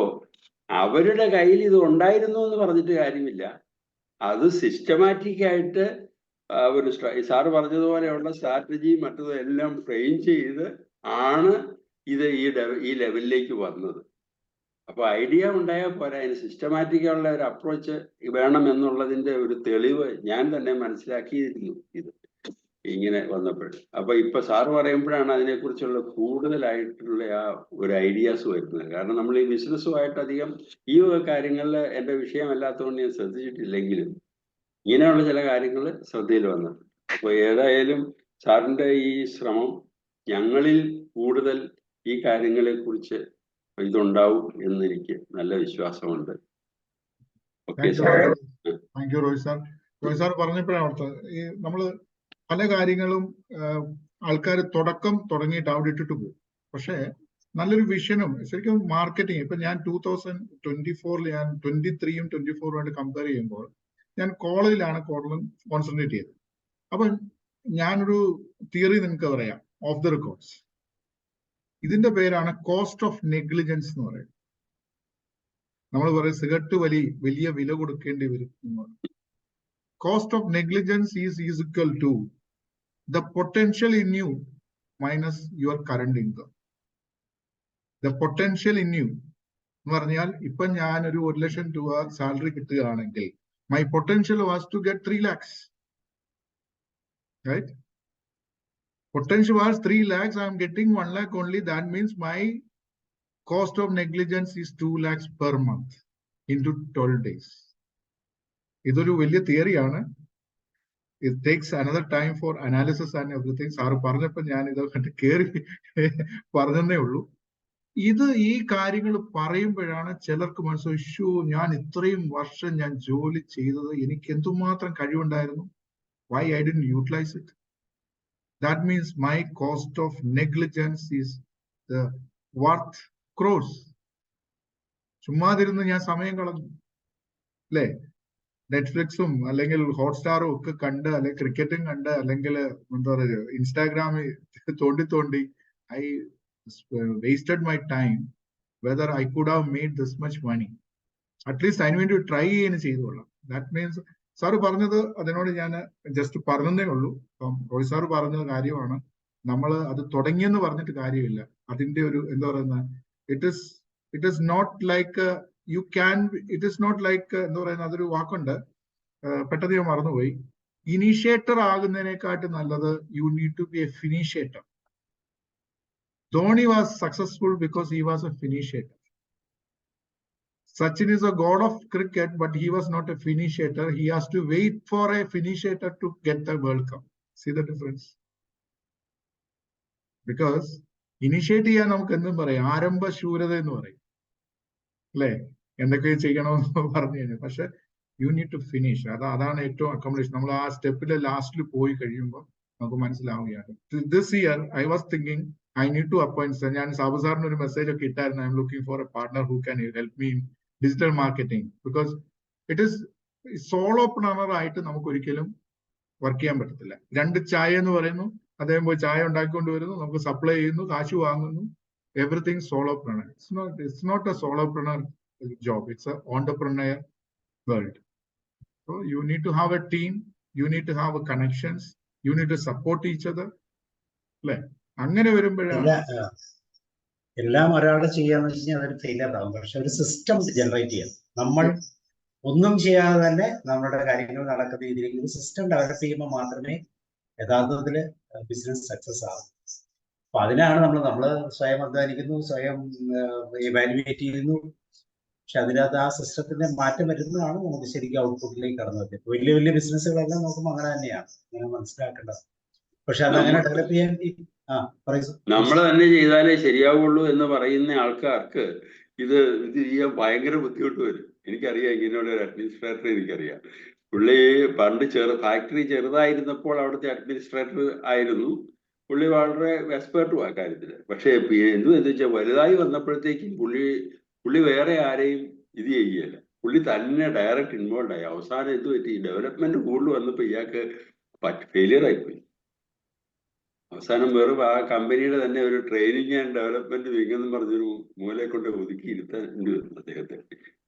അവരുടെ കയ്യിൽ ഇത് ഉണ്ടായിരുന്നു എന്ന് പറഞ്ഞിട്ട് കാര്യമില്ല. അത് സിസ്റ്റമാറ്റിക് ആയിട്ട് ഒരു സാറ് പറഞ്ഞതുപോലെയുള്ള സ്ട്രാറ്റജി മറ്റതും എല്ലാം ട്രെയിൻ ചെയ്ത് ആണ് ഇത് ഈ ലെവലിലേക്ക് വന്നത്. അപ്പൊ ഐഡിയ ഉണ്ടായാൽ പോരാ, അതിന് സിസ്റ്റമാറ്റിക്കുള്ള ഒരു അപ്രോച്ച് വേണം എന്നുള്ളതിന്റെ ഒരു തെളിവ് ഞാൻ തന്നെ മനസ്സിലാക്കിയിരുന്നു ഇത് ഇങ്ങനെ വന്നപ്പോൾ. അപ്പൊ ഇപ്പൊ സാറ് പറയുമ്പോഴാണ് അതിനെക്കുറിച്ചുള്ള കൂടുതലായിട്ടുള്ള ആ ഒരു ഐഡിയാസ് വരുന്നത്. കാരണം നമ്മൾ ഈ ബിസിനസ്സുമായിട്ട് അധികം ഈ കാര്യങ്ങളിൽ എൻ്റെ വിഷയമല്ലാത്തതുകൊണ്ട് ഞാൻ ശ്രദ്ധിച്ചിട്ടില്ലെങ്കിലും ഇങ്ങനെയുള്ള ചില കാര്യങ്ങൾ ശ്രദ്ധയിൽ വന്നിട്ടുണ്ട്. അപ്പൊ ഏതായാലും സാറിന്റെ ഈ ശ്രമം ഞങ്ങളിൽ കൂടുതൽ ഈ കാര്യങ്ങളെ കുറിച്ച് ഇതുണ്ടാവും എന്ന് എനിക്ക് നല്ല വിശ്വാസമുണ്ട്. Thank you Roy sir. Roy sir പറഞ്ഞപ്പോഴാണ് ഓർത്തത്, ഈ നമ്മള് പല കാര്യങ്ങളും ആൾക്കാർ തുടക്കം തുടങ്ങിയിട്ട് അവിടെ ഇട്ടിട്ട് പോകും. പക്ഷെ നല്ലൊരു വിഷനും ശരിക്കും മാർക്കറ്റിംഗ്, ഇപ്പൊ ഞാൻ 2024 ഞാൻ 23-ഉം 24-ഉമായിട്ട് കമ്പയർ ചെയ്യുമ്പോൾ ഞാൻ കോളേജിലാണ് കോൺസെൻട്രേറ്റ് ചെയ്തത്. അപ്പൊ ഞാനൊരു തിയറി നിങ്ങൾക്ക് പറയാം, ഓഫ് ദ റെക്കോർഡ്സ്. ഇതിന്റെ പേരാണ് കോസ്റ്റ് ഓഫ് നെഗ്ലിജൻസ് എന്ന് പറയുന്നത്. നമ്മൾ പറയും സിഗരറ്റ് വലിയ വില കൊടുക്കേണ്ടി വരും എന്ന് പറയും. Cost of negligence is equal to the potential in you minus your current income. The potential in you എന്ന് പറഞ്ഞാൽ, ഇപ്പൊ ഞാനൊരു 1 ലക്ഷം രൂപ സാലറി കിട്ടുകയാണെങ്കിൽ my potential was to get 3 lakhs. Right? Potential was 3 lakhs. I am getting 1 lakh only. That means my cost of negligence is 2 lakhs per month into 12 days. ഇതൊരു വലിയ തിയറിയാണ്. It takes another time for analysis and everything. Sir പറഞ്ഞപ്പോൾ ഞാൻ ഇത് കണ്ട് കയറി പറഞ്ഞതേ ഉള്ളൂ. ഈ കാര്യങ്ങൾ പറയുമ്പോഴാണ് ചിലർക്ക് മനസ്സിലായി, ഞാൻ ഇത്രയും വർഷം ഞാൻ ജോലി ചെയ്തത് എനിക്ക് എന്തുമാത്രം കഴിവുണ്ടായിരുന്നു. Why I didn't utilize it? That means my cost of negligence is the worth crores. ചുമ്മാതിരുന്ന് ഞാൻ സമയം കളഞ്ഞു അല്ലേ? നെറ്റ്ഫ്ലിക്സും അല്ലെങ്കിൽ ഹോട്ട്സ്റ്റാറും ഒക്കെ കണ്ട്, അല്ലെങ്കിൽ ക്രിക്കറ്റും കണ്ട്, അല്ലെങ്കിൽ എന്താ പറയുക ഇൻസ്റ്റാഗ്രാമിൽ തോണ്ടി I wasted my time whether I could have made this much money. At least അതിന് വേണ്ടി ട്രൈ ചെയ്യുന്ന ചെയ്തുകൊള്ളാം. ദാറ്റ് മീൻസ് സാറ് പറഞ്ഞത് അതിനോട് ഞാൻ ജസ്റ്റ് പറഞ്ഞതേ ഉള്ളൂ. അപ്പം റോയ് സാറ് പറഞ്ഞ കാര്യമാണ്, നമ്മൾ അത് തുടങ്ങിയെന്ന് പറഞ്ഞിട്ട് കാര്യമില്ല. അതിന്റെ ഒരു എന്താ പറയുന്ന it is not like you can, it is not like എന്താ പറയുന്ന, അതൊരു വാക്കുണ്ട്, പെട്ടെന്ന് ഞാൻ മറന്നുപോയി. ഇനീഷ്യേറ്റർ ആകുന്നതിനെക്കാട്ടും നല്ലത് you need to be a finishiator. Dhoni was successful because he was a finishiator. Sachin is a god of cricket, but he was not a finisher. He has to wait for a finisher to get the World Cup. See the difference? Because initiate ചെയ്യാൻ നമുക്ക് എന്തും പറയാം, ആരംഭ ശൂരത എന്ന് പറയും അല്ലേ? എന്തൊക്കെ ചെയ്യണമെന്ന് പറഞ്ഞു കഴിഞ്ഞാൽ, പക്ഷെ യു നീഡ് ടു ഫിനിഷ്. അതാണ് ഏറ്റവും അക്കോമഡേഷൻ. നമ്മൾ ആ സ്റ്റെപ്പിലെ ലാസ്റ്റിൽ പോയി കഴിയുമ്പോൾ നമുക്ക് മനസ്സിലാവുകയാണ്. This year I was thinking I need to appoint. ഞാൻ സാബു സാറിന് ഒരു മെസ്സേജ് ഒക്കെ ഇട്ടായിരുന്നു, I'm looking for a partner who can help me in digital marketing. Because it is solopreneur ആയിട്ട് നമുക്ക് ഒരിക്കലും വർക്ക് ചെയ്യാൻ പറ്റത്തില്ല. 2 ചായ എന്ന് പറയുന്നു, അദ്ദേഹം പോയി ചായ ഉണ്ടാക്കിക്കൊണ്ട് വരുന്നു, നമുക്ക് സപ്ലൈ ചെയ്യുന്നു, കാശ് വാങ്ങുന്നു, everything solopreneur. It's not a solopreneur job, it's an entrepreneur world. So you need to have a team, you need to have a connections, you need to support each other. അല്ലേ? അങ്ങനെ വരുമ്പോഴാണ് എല്ലാം ഒരാളെ ചെയ്യാന്ന് വെച്ച് കഴിഞ്ഞാൽ അതൊരു ഫെയിലിയർ ആവും. പക്ഷെ ഒരു സിസ്റ്റം ജനറേറ്റ് ചെയ്യാം. നമ്മൾ ഒന്നും ചെയ്യാതെ തന്നെ നമ്മുടെ കാര്യങ്ങൾ നടക്കുന്ന രീതിയിൽ ഒരു സിസ്റ്റം ഡെവലപ്പ് ചെയ്യുമ്പോൾ മാത്രമേ യഥാർത്ഥത്തിൽ ബിസിനസ് സക്സസ് ആവും. അപ്പൊ അതിനാണ് നമ്മൾ സ്വയം അധ്വാനിക്കുന്നു, സ്വയം ഇവാലുവേറ്റ് ചെയ്യുന്നു. പക്ഷെ അതിനകത്ത് ആ സിസ്റ്റത്തിന്റെ മാറ്റം വരുന്നതാണ് നമുക്ക് ശരിക്കും ഔട്ട്പുട്ടിലേക്ക് കടന്നു വരുന്നത്. വലിയ വലിയ ബിസിനസ്സുകളെല്ലാം നോക്കുമ്പോൾ അങ്ങനെ തന്നെയാണ്, അങ്ങനെ മനസ്സിലാക്കേണ്ടത്. പക്ഷെ അത് അങ്ങനെ ഡെവലപ്പ് ചെയ്യാൻ നമ്മൾ തന്നെ ചെയ്താലേ ശരിയാവുള്ളൂ എന്ന് പറയുന്ന ആൾക്കാർക്ക് ഇത് ചെയ്യാൻ ഭയങ്കര ബുദ്ധിമുട്ട് വരും. എനിക്കറിയാം, ഇങ്ങനെയുള്ള ഒരു അഡ്മിനിസ്ട്രേറ്റർ എനിക്കറിയാം. പുള്ളി പണ്ട് ഫാക്ടറി ചെറുതായിരുന്നപ്പോൾ അവിടുത്തെ അഡ്മിനിസ്ട്രേറ്റർ ആയിരുന്നു. പുള്ളി വളരെ എക്സ്പേർട്ടും ആ കാര്യത്തില്. പക്ഷെ എന്ത് വെച്ചാൽ വലുതായി വന്നപ്പോഴത്തേക്കും പുള്ളി വേറെ ആരെയും ഇത് ചെയ്യുകയല്ല, പുള്ളി തന്നെ ഡയറക്റ്റ് ഇൻവോൾവ് ആയി. അവസാനം എന്ത് പറ്റി, ഡെവലപ്മെന്റ് കൂടുതൽ വന്നപ്പോൾ ഇയാൾക്ക് ഫെയിലിയർ ആയിപ്പോയി. അവസാനം വെറും ആ കമ്പനിയുടെ തന്നെ ഒരു ട്രെയിനിങ് ആൻഡ് ഡെവലപ്മെന്റ് വിങ് എന്ന് പറഞ്ഞൊരു മൂലയെ കൊണ്ട് ഒതുക്കി ഇരുത്തേണ്ടി വന്നു അദ്ദേഹത്തെ.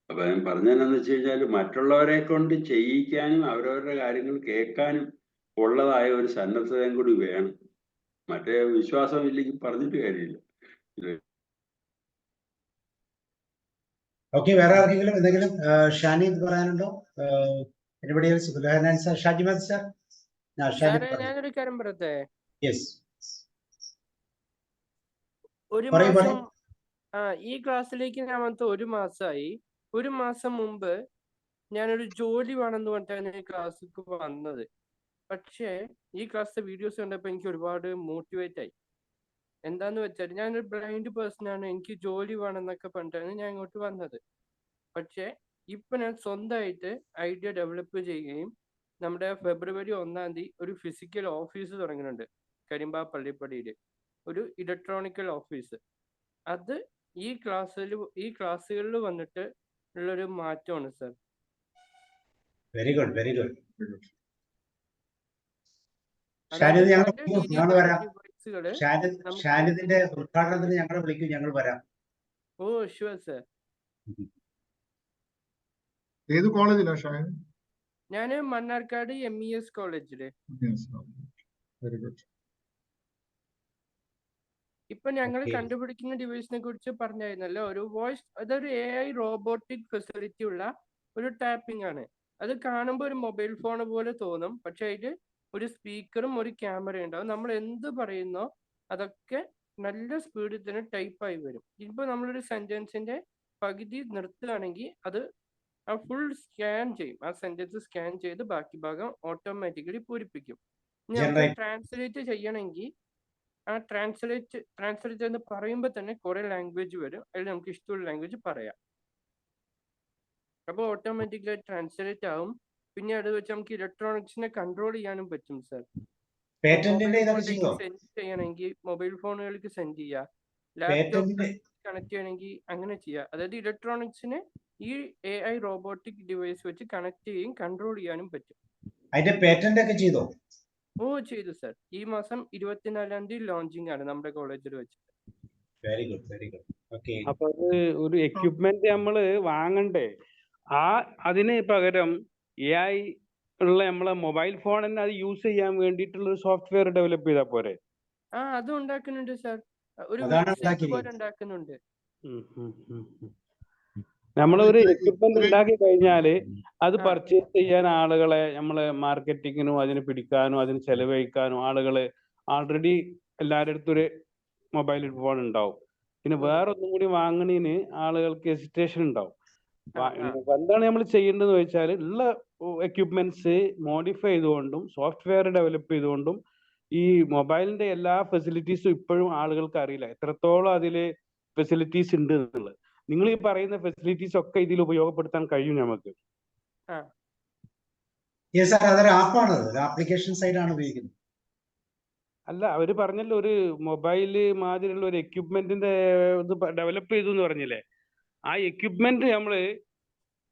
അപ്പൊ ഞാൻ പറഞ്ഞതെന്നു വെച്ച് കഴിഞ്ഞാൽ മറ്റുള്ളവരെ കൊണ്ട് ചെയ്യിക്കാനും അവരവരുടെ കാര്യങ്ങൾ കേൾക്കാനും ഉള്ളതായ ഒരു സന്നദ്ധതയും കൂടി വേണം. മറ്റേ വിശ്വാസം ഇല്ലെങ്കിൽ പറഞ്ഞിട്ട് കാര്യമില്ല. ഓക്കെ, വേറെ ആർക്കെങ്കിലും എന്തെങ്കിലും ഷാനിദ് പറയാനുണ്ടോ? ഷാജിമത് സാർ, ഞാനൊരു കാര്യം പറയട്ടെ. ഒരു പറയൂ. മാസം ഈ ക്ലാസ്സിലേക്ക് ഞാൻ വന്നിട്ട് 1 മാസമായി. 1 മാസം മുമ്പ് ഞാനൊരു ജോലി വേണമെന്ന് പറഞ്ഞിട്ടാണ് ഈ ക്ലാസ്സിലേക്ക് വന്നത്. പക്ഷേ ഈ ക്ലാസ്സിലെ വീഡിയോസ് കണ്ടപ്പോൾ എനിക്ക് ഒരുപാട് മോട്ടിവേറ്റ് ആയി. എന്താന്ന് വെച്ചാൽ ഞാനൊരു ബ്ലൈൻഡ് പേഴ്സൺ ആണ്, എനിക്ക് ജോലി വേണമെന്നൊക്കെ പറഞ്ഞിട്ടാണ് ഞാൻ ഇങ്ങോട്ട് വന്നത്. പക്ഷേ ഇപ്പൊ ഞാൻ സ്വന്തമായിട്ട് ഐഡിയ ഡെവലപ്പ് ചെയ്യുകയും നമ്മുടെ ഫെബ്രുവരി 1-ാം തീയതി ഒരു ഫിസിക്കൽ ഓഫീസ് തുടങ്ങുന്നുണ്ട് കരിമ്പ പള്ളിപ്പടിയിൽ, ഒരു ഇലക്ട്രോണിക്കൽ ഓഫീസ്. അത് ഈ ക്ലാസ്സുകളിൽ വന്നിട്ട് ഉള്ളൊരു മാറ്റമാണ് sir. Very good, very good. ഷാനിദിന്റെ ഉദ്ഘാടനത്തിന് ഞങ്ങളെ വിളിക്കും, ഞങ്ങൾ വരാം. Oh sure sir. ഏത് കോളേജിലാ ഷാനിദ്? ഞാന് മണ്ണാർക്കാട് MES കോളേജില്. Very good. ഇപ്പൊ ഞങ്ങൾ കണ്ടുപിടിക്കുന്ന ഡിവൈസിനെ കുറിച്ച് പറഞ്ഞായിരുന്നല്ലോ, ഒരു വോയിസ്, അതൊരു AI റോബോട്ടിക് ഫെസിലിറ്റി ഉള്ള ഒരു ടാപ്പിംഗ് ആണ്. അത് കാണുമ്പോൾ ഒരു മൊബൈൽ ഫോൺ പോലെ തോന്നും, പക്ഷെ അതിൽ ഒരു സ്പീക്കറും ഒരു ക്യാമറയും ഉണ്ടാവും. നമ്മൾ എന്ത് പറയുന്നോ അതൊക്കെ നല്ല സ്പീഡിൽ തന്നെ ടൈപ്പായി വരും. ഇപ്പൊ നമ്മളൊരു സെന്റൻസിന്റെ പകുതി നിർത്തുകയാണെങ്കിൽ അത് ഫുൾ സ്കാൻ ചെയ്യും. ആ സെന്റൻസ് സ്കാൻ ചെയ്ത് ബാക്കി ഭാഗം ഓട്ടോമാറ്റിക്കലി പൂരിപ്പിക്കും. ഇനി നമുക്ക് ട്രാൻസ്ലേറ്റ് ചെയ്യണമെങ്കിൽ ആ ട്രാൻസ്ലേറ്റ് എന്ന് പറയുമ്പോൾ തന്നെ കുറെ ലാംഗ്വേജ് വരും, അതിൽ നമുക്ക് ഇഷ്ടമുള്ള ലാംഗ്വേജ് പറയാം. അപ്പോൾ ഓട്ടോമാറ്റിക്കലി ട്രാൻസ്ലേറ്റ് ആവും. പിന്നെ അത് വെച്ച് നമുക്ക് ഇലക്ട്രോണിക്സിനെ കൺട്രോൾ ചെയ്യാനും പറ്റും സർ. സെൻഡ് ചെയ്യണമെങ്കിൽ മൊബൈൽ ഫോണുകൾക്ക് സെൻഡ് ചെയ്യാം, ലാപ്ടോപ്പ് കണക്ട് ചെയ്യണമെങ്കിൽ അങ്ങനെ ചെയ്യാം. അതായത് ഇലക്ട്രോണിക്സിനെ ഈ AI റോബോട്ടിക് ഡിവൈസ് വെച്ച് കണക്ട് ചെയ്യുകയും കൺട്രോൾ ചെയ്യാനും പറ്റും. അതിന്റെ പേറ്റന്റ് ഒക്കെ ചെയ്തോ? ഓ ചെയ്തു സർ. ഈ മാസം 24-ാം തീയതി ലോഞ്ചിങ് ആണ് നമ്മുടെ കോളേജിൽ വെച്ച്. Very good, very good. Okay. അപ്പൊ അത് ഒരു എക്യുപ്മെന്റ് നമ്മള് വാങ്ങണ്ടേ? അതിന് പകരം AI ഉള്ള നമ്മളെ മൊബൈൽ ഫോൺ തന്നെ അത് യൂസ് ചെയ്യാൻ വേണ്ടിയിട്ടുള്ള ഒരു സോഫ്റ്റ്വെയർ ഡെവലപ്പ് ചെയ്താൽ പോരെ? അതും ഉണ്ടാക്കുന്നുണ്ട് സർ. ഒരു അതാണ് വെബ്സൈറ്റ് പോലെ ഉണ്ടാക്കുന്നുണ്ട്. നമ്മളൊരു എക്യുപ്മെന്റ് ഉണ്ടാക്കി കഴിഞ്ഞാല് അത് പർച്ചേസ് ചെയ്യാൻ ആളുകളെ നമ്മള് മാർക്കറ്റിങ്ങിനും അതിന് പിടിക്കാനും അതിന് ചെലവഴിക്കാനും ആളുകള് ആൾറെഡി എല്ലാവരുടെ അടുത്തും ഒരു മൊബൈൽ ഫോൺ ഉണ്ടാവും. പിന്നെ വേറെ ഒന്നും കൂടി വാങ്ങണതിന് ആളുകൾക്ക് ഹെസിറ്റേഷൻ ഉണ്ടാവും. എന്താണ് നമ്മൾ ചെയ്യേണ്ടതെന്ന് വെച്ചാൽ ഉള്ള എക്യുപ്മെന്റ്സ് മോഡിഫൈ ചെയ്തുകൊണ്ടും സോഫ്റ്റ്വെയർ ഡെവലപ്പ് ചെയ്തുകൊണ്ടും ഈ മൊബൈലിന്റെ എല്ലാ ഫെസിലിറ്റീസും ഇപ്പോഴും ആളുകൾക്ക് അറിയില്ല എത്രത്തോളം അതില് ഫെസിലിറ്റീസ് ഉണ്ട് എന്നുള്ളത്. നിങ്ങൾ ഈ പറയുന്ന ഫെസിലിറ്റീസ് ഒക്കെ ഇതിൽ ഉപയോഗപ്പെടുത്താൻ കഴിയും നമുക്ക്. അതൊരു ആപ്പാണ്, ഒരു ആപ്ലിക്കേഷൻ സൈഡാണ് ഉപയോഗിക്കുന്നത്. അല്ല, അവര് പറഞ്ഞല്ലോ ഒരു മൊബൈല് മാതിരിയുള്ള ഒരു എക്യുപ്മെന്റിന്റെ ഇത് ഡെവലപ്പ് ചെയ്തു എന്ന് പറഞ്ഞില്ലേ? ആ എക്യുപ്മെന്റ് നമ്മള്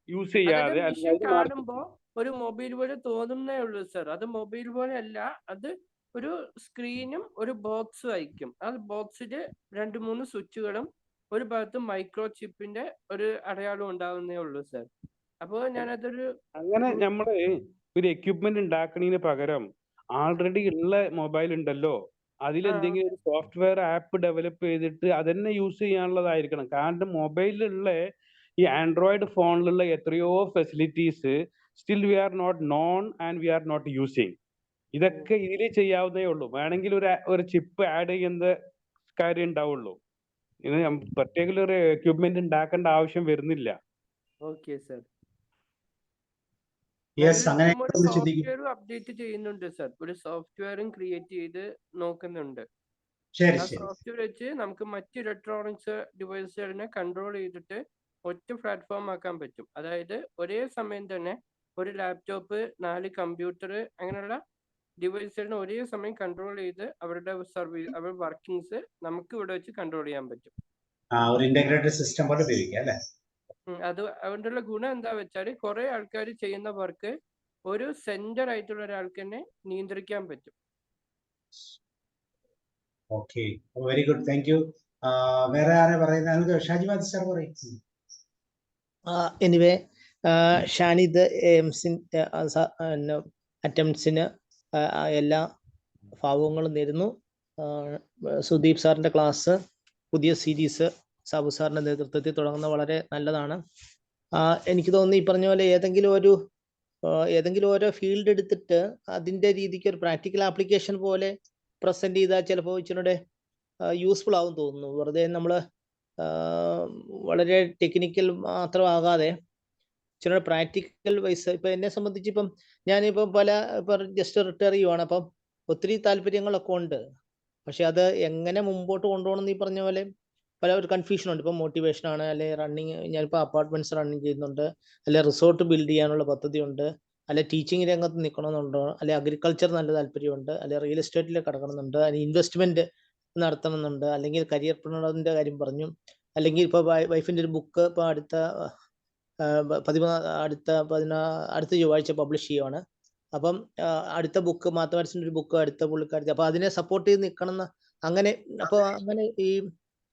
യൂസ് ചെയ്യാതെ കാണുമ്പോ ഒരു മൊബൈൽ പോലെ തോന്നുന്നേ ഉള്ളൂ സർ. അത് മൊബൈൽ പോലെ അല്ല, അത് ഒരു സ്ക്രീനും ഒരു ബോക്സും ആയിരിക്കും. ആ ബോക്സില് 2-3 സ്വിച്ചുകളും ഒരു ഭാഗത്ത് മൈക്രോ ചിപ്പിന്റെ ഒരു അടയാളം ഉണ്ടാവുന്നേ ഉള്ളൂ സർ. അപ്പോ ഞാനതൊരു അങ്ങനെ നമ്മള് ഒരു എക്യുപ്മെന്റ് ഉണ്ടാക്കണതിന് പകരം ആൾറെഡി ഉള്ള മൊബൈൽ ഉണ്ടല്ലോ, അതിലെന്തെങ്കിലും ഒരു സോഫ്റ്റ്വെയർ ആപ്പ് ഡെവലപ്പ് ചെയ്തിട്ട് അതന്നെ യൂസ് ചെയ്യാനുള്ളതായിരിക്കണം. കാരണം മൊബൈലിലുള്ള ഈ ആൻഡ്രോയിഡ് ഫോണിലുള്ള എത്രയോ facilities still we are not known and we are not using. ഇതൊക്കെ ഇതിൽ ചെയ്യാവുന്നേ ഉള്ളൂ. വേണമെങ്കിൽ ഒരു ചിപ്പ് ആഡ് ചെയ്യുന്ന കാര്യം ഉണ്ടാവുള്ളൂ. ഇത് പ്രത്യേക ഒരു എക്യുപ്മെന്റ് ഉണ്ടാക്കേണ്ട ആവശ്യം വരുന്നില്ല. Okay sir. സോഫ്റ്റ്വെയറും അപ്ഡേറ്റ് ചെയ്യുന്നുണ്ട് സർ. ഒരു സോഫ്റ്റ്വെയറും ക്രിയേറ്റ് ചെയ്ത് നോക്കുന്നുണ്ട്. ആ സോഫ്റ്റ്വെയർ വെച്ച് നമുക്ക് മറ്റ് ഇലക്ട്രോണിക്സ് ഡിവൈസുകളിനെ കൺട്രോൾ ചെയ്തിട്ട് ഒറ്റ പ്ലാറ്റ്ഫോം ആക്കാൻ പറ്റും. അതായത് ഒരേ സമയം തന്നെ ഒരു ലാപ്ടോപ്പ്, 4 കമ്പ്യൂട്ടർ, അങ്ങനെയുള്ള ഡിവൈസുകളിനെ ഒരേ സമയം കൺട്രോൾ ചെയ്ത് അവരുടെ സർവീസ്, അവരുടെ വർക്കിങ്സ് നമുക്ക് ഇവിടെ വെച്ച് കൺട്രോൾ ചെയ്യാൻ പറ്റും. ഒരു ഇന്റഗ്രേറ്റഡ് സിസ്റ്റം പോലെ ഉപയോഗിക്കാം അല്ലേ? അതുകൊണ്ടുള്ള ഗുണം എന്താ വെച്ചാൽ കുറെ ആൾക്കാർ ചെയ്യുന്ന വർക്ക് ഒരു സെന്റർ ആയിട്ടുള്ള ഒരാൾക്ക് തന്നെ നിയന്ത്രിക്കാൻ പറ്റും. Okay, very good, thank you. വേറെ ആരെ പറയുന്നത്? ഷാജിമാദ് സാർ പറയും. എനിവേ, ഷാനിദ് അറ്റംപ്റ്റ്സിന് എല്ലാ ഭാവങ്ങളും നേരുന്നു. സുദീപ് സാറിന്റെ ക്ലാസ്, പുതിയ സീരീസ് സാബു സാറിന്റെ നേതൃത്വത്തിൽ തുടങ്ങുന്ന വളരെ നല്ലതാണ്. എനിക്ക് തോന്നുന്നു ഈ പറഞ്ഞ പോലെ ഏതെങ്കിലും ഓരോ ഫീൽഡ് എടുത്തിട്ട് അതിന്റെ രീതിക്ക് ഒരു പ്രാക്ടിക്കൽ ആപ്ലിക്കേഷൻ പോലെ പ്രസന്റ് ചെയ്താൽ ചിലപ്പോൾ ഇച്ചിരി യൂസ്ഫുൾ ആവും തോന്നുന്നു. വെറുതെ നമ്മൾ വളരെ ടെക്നിക്കൽ മാത്രമാകാതെ ഇച്ചിരി പ്രാക്ടിക്കൽ വൈസ്. ഇപ്പം എന്നെ സംബന്ധിച്ച് ഞാനിപ്പം ജസ്റ്റ് റിട്ടയർ ചെയ്യുവാണ്. അപ്പം ഒത്തിരി താല്പര്യങ്ങളൊക്കെ ഉണ്ട്. പക്ഷെ അത് എങ്ങനെ മുമ്പോട്ട് കൊണ്ടുപോകണം എന്ന് ഈ പറഞ്ഞ പോലെ ഒരു കൺഫ്യൂഷൻ ഉണ്ട്. ഇപ്പം മോട്ടിവേഷൻ ആണ്, അല്ലെ റണ്ണിങ്, ഞാനിപ്പോൾ അപ്പാർട്ട്മെന്റ്സ് റണ്ണിങ് ചെയ്യുന്നുണ്ട്, അല്ലെ റിസോർട്ട് ബിൽഡ് ചെയ്യാനുള്ള പദ്ധതിയുണ്ട്, അല്ലെ ടീച്ചിങ് രംഗത്ത് നിൽക്കണമെന്നുണ്ടോ, അല്ലെ അഗ്രികൾച്ചർ നല്ല താല്പര്യമുണ്ട്, അല്ലെ റിയൽ എസ്റ്റേറ്റിൽ കിടക്കണമെന്നുണ്ട്, അല്ലെങ്കിൽ ഇൻവെസ്റ്റ്മെന്റ് നടത്തണമെന്നുണ്ട്, അല്ലെങ്കിൽ കരിയർ പ്രണറിന്റെ കാര്യം പറഞ്ഞു, അല്ലെങ്കിൽ ഇപ്പോൾ വൈഫിന്റെ ഒരു ബുക്ക് ഇപ്പോൾ അടുത്ത ചൊവ്വാഴ്ച പബ്ലിഷ് ചെയ്യുവാണ്. അപ്പം അടുത്ത ബുക്ക് മാത്തമാറ്റിക്സിന്റെ ഒരു ബുക്ക് അടുത്ത പുള്ളിക്കാരി, അപ്പൊ അതിനെ സപ്പോർട്ട് ചെയ്ത് നിൽക്കണം എന്ന് അങ്ങനെ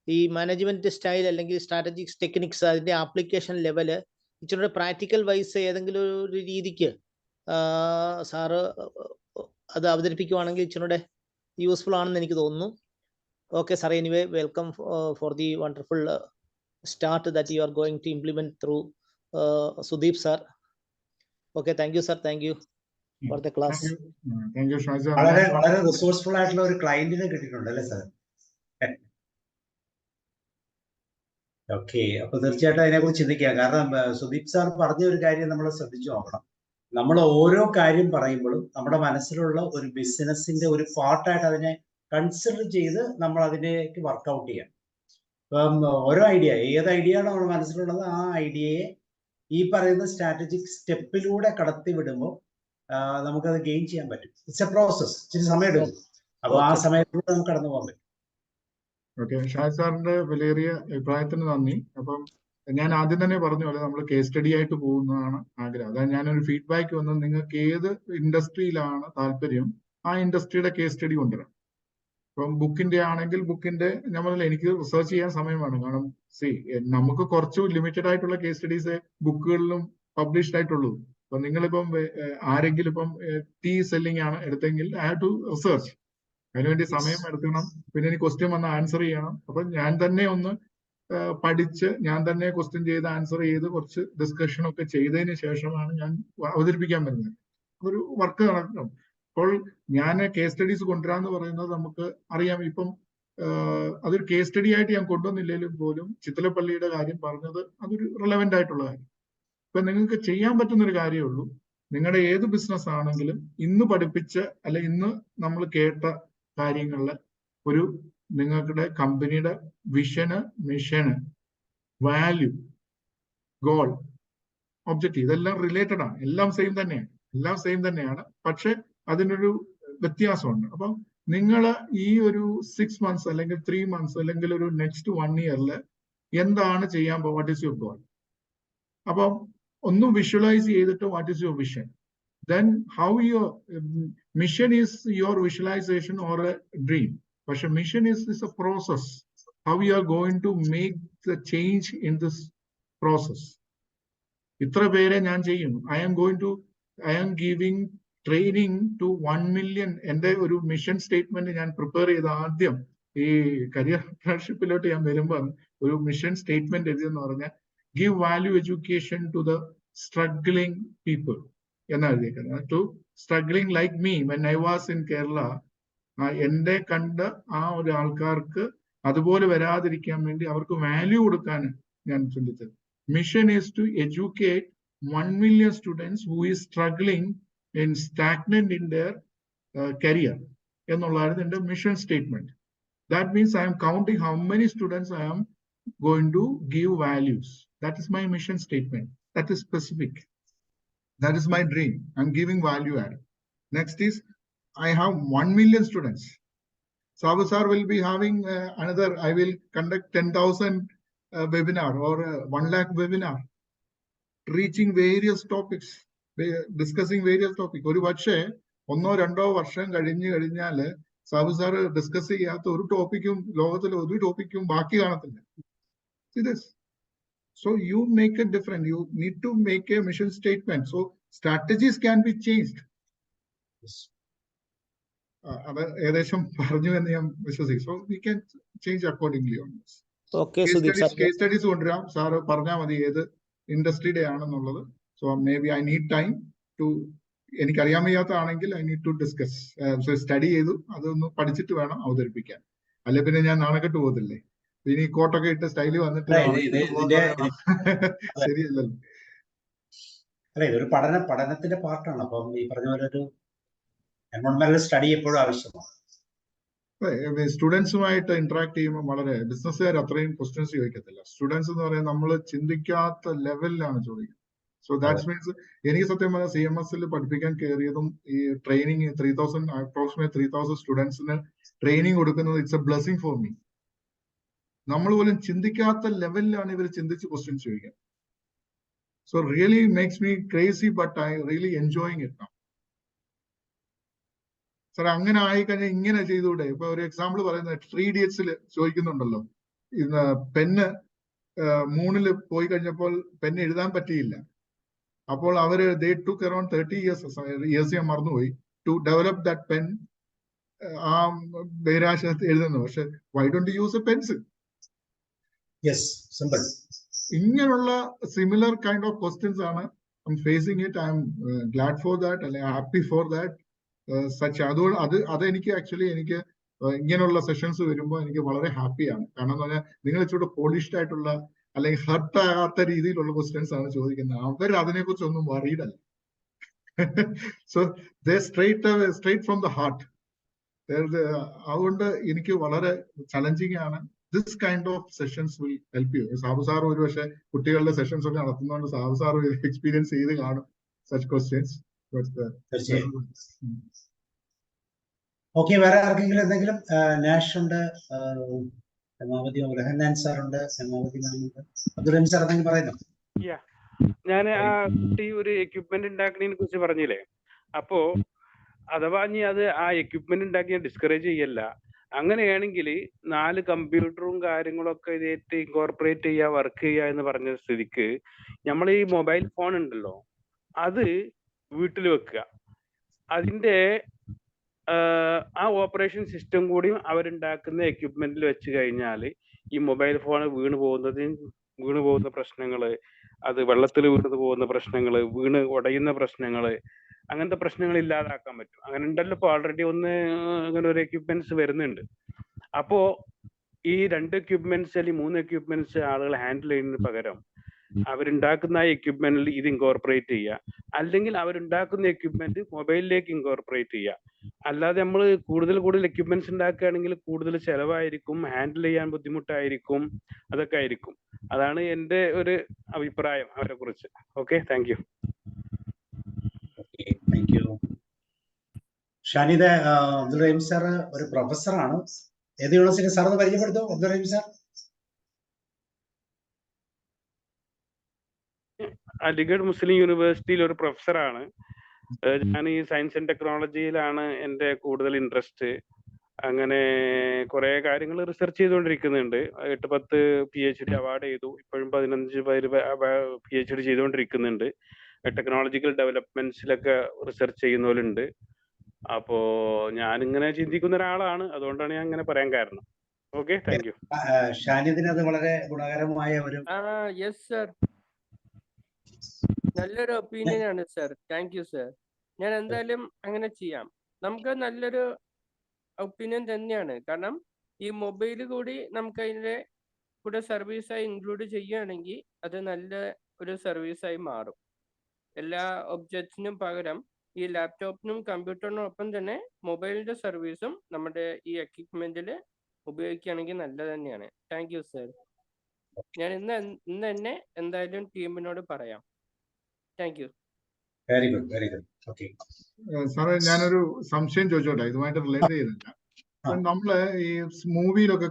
ഈ മാനേജ്മെന്റ് സ്റ്റൈൽ അല്ലെങ്കിൽ സ്ട്രാറ്റജിക് ടെക്നിക്സ്, അതിന്റെ ആപ്ലിക്കേഷൻ ലെവല് ഇച്ചിരി പ്രാക്ടിക്കൽ വൈസ് ഏതെങ്കിലും ഒരു രീതിക്ക് സാറ് അത് അവതരിപ്പിക്കുവാണെങ്കിൽ ഇച്ചിരി യൂസ്ഫുൾ ആണെന്ന് എനിക്ക് തോന്നുന്നു. Okay sir, anyway welcome for the wonderful start that you are going to implement through Sudeep sir. Okay, thank you sir, thank you for the class. Thank you Shahzad. വളരെ resourceful ആയിട്ടുള്ള ഒരു ക്ലയന്റിനെ കിട്ടിയിട്ടുണ്ട് അല്ലേ sir? Okay, അപ്പൊ തീർച്ചയായിട്ടും അതിനെക്കുറിച്ച് ചിന്തിക്കുക. കാരണം സുദീപ് സാർ പറഞ്ഞ ഒരു കാര്യം നമ്മൾ ശ്രദ്ധിച്ചു നോക്കണം. നമ്മൾ ഓരോ കാര്യം പറയുമ്പോഴും നമ്മുടെ മനസ്സിലുള്ള ഒരു ബിസിനസിന്റെ ഒരു പാർട്ടായിട്ട് അതിനെ കൺസിഡർ ചെയ്ത് നമ്മൾ അതിലേക്ക് വർക്ക്ഔട്ട് ചെയ്യാം. ഇപ്പം ഓരോ ഏത് ഐഡിയ ആണോ നമ്മുടെ മനസ്സിലുള്ളത്, ആ ഐഡിയയെ ഈ പറയുന്ന സ്ട്രാറ്റജിക് സ്റ്റെപ്പിലൂടെ കടത്തി വിടുമ്പോൾ നമുക്കത് ഗെയിൻ ചെയ്യാൻ പറ്റും. ഇറ്റ്സ് എ പ്രോസസ്, ഇച്ചിരി സമയം എടുക്കും. അപ്പൊ ആ സമയത്തിലൂടെ നമുക്ക് കടന്നു പോകാൻ പറ്റും. ഓക്കെ, ഷാജ് സാറിന്റെ വിലയേറിയ അഭിപ്രായത്തിന് നന്ദി. അപ്പം ഞാൻ ആദ്യം തന്നെ പറഞ്ഞ പോലെ നമ്മൾ കേസ് സ്റ്റഡി ആയിട്ട് പോകുന്നതാണ് ആഗ്രഹം. അതായത് ഞാനൊരു ഫീഡ്ബാക്ക് വന്നത് നിങ്ങൾക്ക് ഏത് ഇൻഡസ്ട്രിയിലാണ് താല്പര്യം, ആ ഇൻഡസ്ട്രിയുടെ കേസ് സ്റ്റഡി കൊണ്ടുവരാം. ഇപ്പം ബുക്കിന്റെ ആണെങ്കിൽ ബുക്കിന്റെ ഞാൻ പറഞ്ഞില്ല, എനിക്ക് റിസർച്ച് ചെയ്യാൻ സമയം വേണം. കാരണം നമുക്ക് കുറച്ച് ലിമിറ്റഡ് ആയിട്ടുള്ള കേസ് സ്റ്റഡീസ് ബുക്കുകളിലും പബ്ലിഷ്ഡ് ആയിട്ടുള്ളൂ. അപ്പൊ നിങ്ങളിപ്പം ആരെങ്കിലും ഇപ്പം ടീ സെല്ലിംഗ് ആണ് എടുത്തെങ്കിൽ ഐ ഹാവ് ടു റിസർച്ച്, അതിനുവേണ്ടി സമയം എടുക്കണം. പിന്നെ എനിക്ക് ക്വസ്റ്റ്യൻ വന്ന് ആൻസർ ചെയ്യണം. അപ്പൊ ഞാൻ തന്നെ ഒന്ന് പഠിച്ച് ഞാൻ തന്നെ ക്വസ്റ്റ്യൻ ചെയ്ത് ആൻസർ ചെയ്ത് കുറച്ച് ഡിസ്കഷൻ ഒക്കെ ചെയ്തതിന് ശേഷമാണ് ഞാൻ അവതരിപ്പിക്കാൻ പറ്റുന്നത്. ഒരു വർക്ക് നടക്കണം. അപ്പോൾ ഞാൻ കേസ് സ്റ്റഡീസ് കൊണ്ടുവരാന്ന് പറയുന്നത് നമുക്ക് അറിയാം. ഇപ്പം അതൊരു കേസ് സ്റ്റഡി ആയിട്ട് ഞാൻ കൊണ്ടുവന്നില്ലെങ്കിലും പോലും ചിത്തലപ്പള്ളിയുടെ കാര്യം പറഞ്ഞത് അതൊരു റിലവന്റ് ആയിട്ടുള്ള കാര്യം. ഇപ്പൊ നിങ്ങൾക്ക് ചെയ്യാൻ പറ്റുന്ന ഒരു കാര്യമേ ഉള്ളൂ. നിങ്ങളുടെ ഏത് ബിസിനസ് ആണെങ്കിലും ഇന്ന് പഠിപ്പിച്ച അല്ലെ ഇന്ന് നമ്മൾ കേട്ട കാര്യങ്ങളില് ഒരു നിങ്ങളുടെ കമ്പനിയുടെ വിഷന്, മിഷന്, വാല്യൂ, ഗോൾ, ഒബ്ജക്റ്റീവ് ഇതെല്ലാം റിലേറ്റഡ് ആണ്. എല്ലാം സെയിം തന്നെയാണ്. പക്ഷെ അതിനൊരു വ്യത്യാസമുണ്ട്. അപ്പം നിങ്ങൾ ഈ ഒരു 6 months അല്ലെങ്കിൽ 3 months അല്ലെങ്കിൽ ഒരു നെക്സ്റ്റ് 1 year എന്താണ് ചെയ്യാൻ പോകുക, വാട്ട് ഈസ് യുവർ ഗോൾ? അപ്പം ഒന്ന് വിഷ്വലൈസ് ചെയ്തിട്ട് what is your vision, then how your mission is your visualization or a dream. But mission is a process. How you are going to make the change in this process. ഇത്ര പേരെ ഞാൻ ചെയ്യും. I am giving training to 1 million. എൻ്റെ ഒരു mission statement ഞാൻ prepare ചെയ്ത ആദ്യം ഈ കരിയർ ഫ്രണ്ട്ഷിപ്പിലോട്ട് ഞാൻ വരുമ്പോൾ ഒരു മിഷൻ സ്റ്റേറ്റ്മെന്റ് എഴുതിയെന്ന് പറഞ്ഞാൽ give value education to the struggling people എന്നാണ് എഴുതിയിരിക്കുന്നത്. To struggling like me when I was in Kerala. എന്റെ കണ്ട് ആ ഒരു ആൾക്കാർക്ക് അതുപോലെ വരാതിരിക്കാൻ വേണ്ടി അവർക്ക് വാല്യൂ കൊടുക്കാൻ ഞാൻ ചിന്തിച്ചത്. Mission is to educate 1 million students who is struggling in stagnant in their career എന്നുള്ളതായിരുന്നു എന്റെ mission statement. That means I am counting how many students I am going to give values. That is my mission statement. That is specific. That is my dream. I'm giving value add. Next is I have 1 million students. Sabu sir will be having another. I will conduct 10,000 webinar or 1 lakh webinar, reaching various topics, discussing various topics. ഒരു പക്ഷേ 1-2 വർഷം കഴിഞ്ഞാല് Sabu sir discuss ചെയ്യാത്ത ഒരു ടോപ്പിക്കും ലോകത്തിലെ ഒരു ടോപ്പിക്കും ബാക്കി കാണത്തില്ല. See this. So you make a difference. You need to make a mission statement. So strategies can be changed. അത് ഏകദേശം പറഞ്ഞു എന്ന് ഞാൻ വിശ്വസിക്കും. So we can change accordingly on this. Okay, Case studies കൊണ്ടുവരാം. സാറ് പറഞ്ഞാൽ മതി ഏത് ഇൻഡസ്ട്രിയുടെ ആണെന്നുള്ളത്. So maybe I need time to എനിക്കറിയാൻ വയ്യാത്തതാണെങ്കിൽ I need to discuss. Study ചെയ്തു അതൊന്ന് പഠിച്ചിട്ട് വേണം അവതരിപ്പിക്കാൻ. അല്ലെ പിന്നെ ഞാൻ നാണക്കെട്ട് പോകത്തില്ലേ? ഇനി കോട്ടൊക്കെ ഇട്ട് സ്റ്റൈല് വന്നിട്ട് ശരിയല്ലല്ലോ. അല്ല, ഇതൊരു പഠനത്തിന്റെ പാർട്ടാണ്. അപ്പം ഈ പറഞ്ഞ പോലെ ഒരു എൻവയോൺമെന്റൽ സ്റ്റഡി എപ്പോഴും ആവശ്യമാണ്. സ്റ്റുഡൻസുമായിട്ട് ഇന്ററാക്ട് ചെയ്യുമ്പോൾ വളരെ ബിസിനസ്സുകാർ അത്രയും ക്വസ്റ്റ്യൻസ് ചോദിക്കത്തില്ല. സ്റ്റുഡൻസ് എന്ന് പറയുന്നത് നമ്മൾ ചിന്തിക്കാത്ത ലെവലിലാണ് ചോദിക്കുന്നത്. സോ ദാറ്റ് മീൻസ് എനിക്ക് സത്യം പറഞ്ഞാൽ CMS പഠിപ്പിക്കാൻ കയറിയതും ഈ ട്രെയിനിങ് 3,000 സ്റ്റുഡൻസിന് ട്രെയിനിങ് കൊടുക്കുന്നത് it's A blessing for me. നമ്മൾ പോലും ചിന്തിക്കാത്ത ലെവലിലാണ് ഇവർ ചിന്തിച്ച് ക്വസ്റ്റ്യൻസ് ചോദിക്കുക. So really makes me crazy, but I really enjoying it now. Sir അങ്ങനെ ആയിക്കഴിഞ്ഞാൽ ഇങ്ങനെ ചെയ്തുകൂടെ? ഇപ്പൊ ഒരു എക്സാമ്പിൾ പറയുന്നത് 3 Idiots ചോദിക്കുന്നുണ്ടല്ലോ, ഇന്ന് പെന്ന് മൂണില് പോയി കഴിഞ്ഞപ്പോൾ പെന്ന് എഴുതാൻ പറ്റിയില്ല. അപ്പോൾ അവര് they took around 30 years ഞാൻ മറന്നുപോയി ടു ഡെവലപ്പ് ദാറ്റ് പെൻ. ആ ബഹിരാകാശത്ത് എഴുതുന്നു. പക്ഷെ why don't use a pencil? Yes, simple. ഇങ്ങനെയുള്ള സിമിലർ കൈൻഡ് ഓഫ് ക്വസ്റ്റ്യൻസ് ആണ് I am facing it. I am glad for that, അല്ലെങ്കിൽ ഹാപ്പി ഫോർ ദാറ്റ്. അതെനിക്ക് ആക്ച്വലി എനിക്ക് ഇങ്ങനെയുള്ള സെഷൻസ് വരുമ്പോൾ എനിക്ക് വളരെ ഹാപ്പിയാണ്. കാരണം എന്ന് പറഞ്ഞാൽ നിങ്ങൾ ഇച്ചിരി പോളിഷ്ഡ് ആയിട്ടുള്ള അല്ലെങ്കിൽ ഹർട്ട് ആകാത്ത രീതിയിലുള്ള ക്വസ്റ്റ്യൻസ് ആണ് ചോദിക്കുന്നത്. അവർ അതിനെ കുറിച്ച് ഒന്നും വറീഡ് അല്ല. So they straight from the heart. അതുകൊണ്ട് എനിക്ക് വളരെ ചലഞ്ചിങ് ആണ്. This kind of sessions will help you. Sabu sir ഒരു പക്ഷേ കുട്ടികളുടെ സെഷൻസ് ഒക്കെ നടത്തുന്നതുകൊണ്ട് സാബു സാർ എക്സ്പീരിയൻസ് ചെയ്ത് കാണും സച്ച് ക്വസ്റ്റ്യൻസ്. ഓക്കെ, വേറെ ആർക്കെങ്കിലും എന്തെങ്കിലും? നാഷ് ഉണ്ട്, സമാവതി റഹന്നാൻ സാറുണ്ട്, സമാവതി മാമുണ്ട്. അബ്ദുൾ റഹീം സാർ എന്തെങ്കിലും പറയുന്നു? ഞാൻ ആ കുട്ടി ഒരു എക്യുപ്മെന്റ് ഉണ്ടാക്കുന്നതിനെ കുറിച്ച് പറഞ്ഞില്ലേ, അപ്പോ അഥവാ ഇനി അത് ആ എക്യുപ്മെന്റ് ഉണ്ടാക്കി ഡിസ്കറേജ് ചെയ്യല്ല. അങ്ങനെയാണെങ്കിൽ 4 കമ്പ്യൂട്ടറും കാര്യങ്ങളൊക്കെ ഇതായിട്ട് ഇൻകോർപ്പറേറ്റ് ചെയ്യുക, വർക്ക് ചെയ്യുക എന്ന് പറഞ്ഞ സ്ഥിതിക്ക് നമ്മൾ ഈ മൊബൈൽ ഫോൺ ഉണ്ടല്ലോ അത് വീട്ടിൽ വെക്കുക. അതിന്റെ ആ ഓപ്പറേഷൻ സിസ്റ്റം കൂടിയും അവരുണ്ടാക്കുന്ന എക്യുപ്മെന്റിൽ വെച്ച് കഴിഞ്ഞാൽ ഈ മൊബൈൽ ഫോൺ വീണ് പോകുന്ന പ്രശ്നങ്ങള്, അത് വെള്ളത്തിൽ വീണ് പോകുന്ന പ്രശ്നങ്ങള്, വീണ് ഉടയുന്ന പ്രശ്നങ്ങള്, അങ്ങനത്തെ പ്രശ്നങ്ങൾ ഇല്ലാതാക്കാൻ പറ്റും. അങ്ങനെ ഉണ്ടല്ലോ ഇപ്പൊ ഓൾറെഡി അങ്ങനെ ഒരു എക്യുപ്മെന്റ്സ് വരുന്നുണ്ട്. അപ്പോ ഈ 2 എക്യുപ്മെന്റ്സ് അല്ലെങ്കിൽ 3 എക്യുപ്മെന്റ്സ് ആളുകൾ ഹാൻഡിൽ ചെയ്യുന്നതിന് പകരം അവരുണ്ടാക്കുന്ന ആ എക്യുപ്മെന്റിൽ ഇത് ഇൻകോർപ്പറേറ്റ് ചെയ്യുക, അല്ലെങ്കിൽ അവരുണ്ടാക്കുന്ന എക്യുപ്മെന്റ് മൊബൈലിലേക്ക് ഇൻകോർപ്പറേറ്റ് ചെയ്യുക. അല്ലാതെ നമ്മൾ കൂടുതൽ എക്യുപ്മെന്റ്സ് ഉണ്ടാക്കുകയാണെങ്കിൽ കൂടുതൽ ചെലവായിരിക്കും, ഹാൻഡിൽ ചെയ്യാൻ ബുദ്ധിമുട്ടായിരിക്കും, അതൊക്കെ ആയിരിക്കും. അതാണ് എൻ്റെ ഒരു അഭിപ്രായം അവരെ കുറിച്ച്. Okay, thank you. Thank you. Shanida, Abdul Rahim sir ഒരു പ്രൊഫസറാണ്. ഏത് യൂണിവേഴ്സിറ്റി സാർ ഒന്ന് പരിചയപ്പെടുത്തും? അബ്ദുൾ റഹീം സാർ അലിഗഡ് മുസ്ലിം യൂണിവേഴ്സിറ്റിയിൽ ഒരു പ്രൊഫസറാണ്. ഞാൻ ഈ സയൻസ് ആൻഡ് ടെക്നോളജിയിലാണ് എൻ്റെ കൂടുതൽ ഇൻട്രസ്റ്റ്. അങ്ങനെ കുറെ കാര്യങ്ങൾ റിസർച്ച് ചെയ്തുകൊണ്ടിരിക്കുന്നുണ്ട്. 8-10 PhD അവാർഡ് ചെയ്തു. ഇപ്പോഴും 15 പേര് PhD ചെയ്തുകൊണ്ടിരിക്കുന്നുണ്ട്. ടെക്നോളജിക്കൽ ഡെവലപ്മെന്റ്സിലൊക്കെ റിസർച്ച് ചെയ്യുന്നവരുണ്ട്. അപ്പോ ഞാനിങ്ങനെ ചിന്തിക്കുന്ന ഒരാളാണ്, അതുകൊണ്ടാണ് ഞാൻ അങ്ങനെ പറയാൻ കാരണം. Okay, thank you. ഷാനിദിന് അത് വളരെ ഗുണകരമായ ഒരു യെസ് സർ, നല്ലൊരു ഒപ്പീനിയൻ ആണ് സർ. Thank you sir. ഞാൻ എന്തായാലും അങ്ങനെ ചെയ്യാം. നമുക്ക് നല്ലൊരു ഒപ്പീനിയൻ തന്നെയാണ്. കാരണം ഈ മൊബൈൽ കൂടി നമുക്ക് അതിൻ്റെ കൂടെ സർവീസായി ഇൻക്ലൂഡ് ചെയ്യുകയാണെങ്കിൽ അത് നല്ല ഒരു സർവീസായി മാറും. എല്ലാ ഒബ്ജക്ട്സിനും പകരം ഈ ലാപ്ടോപ്പിനും കമ്പ്യൂട്ടറിനും ഒപ്പം തന്നെ മൊബൈലിന്റെ സർവീസും നമ്മുടെ ഈ എക്യുപ്മെന്റിൽ ഉപയോഗിക്കുകയാണെങ്കിൽ നല്ലത് തന്നെയാണ്. Thank you sir. ഞാൻ ഇന്ന് തന്നെ എന്തായാലും ടീമിനോട് പറയാം. Thank you. Very good, very good. Okay സാറേ, ഞാനൊരു സംശയം ചോദിച്ചോട്ടെ, ഇതുമായിട്ട് റിലേറ്റ് ചെയ്യുന്നില്ല. നമ്മള് ഈ മൂവിയിലൊക്കെ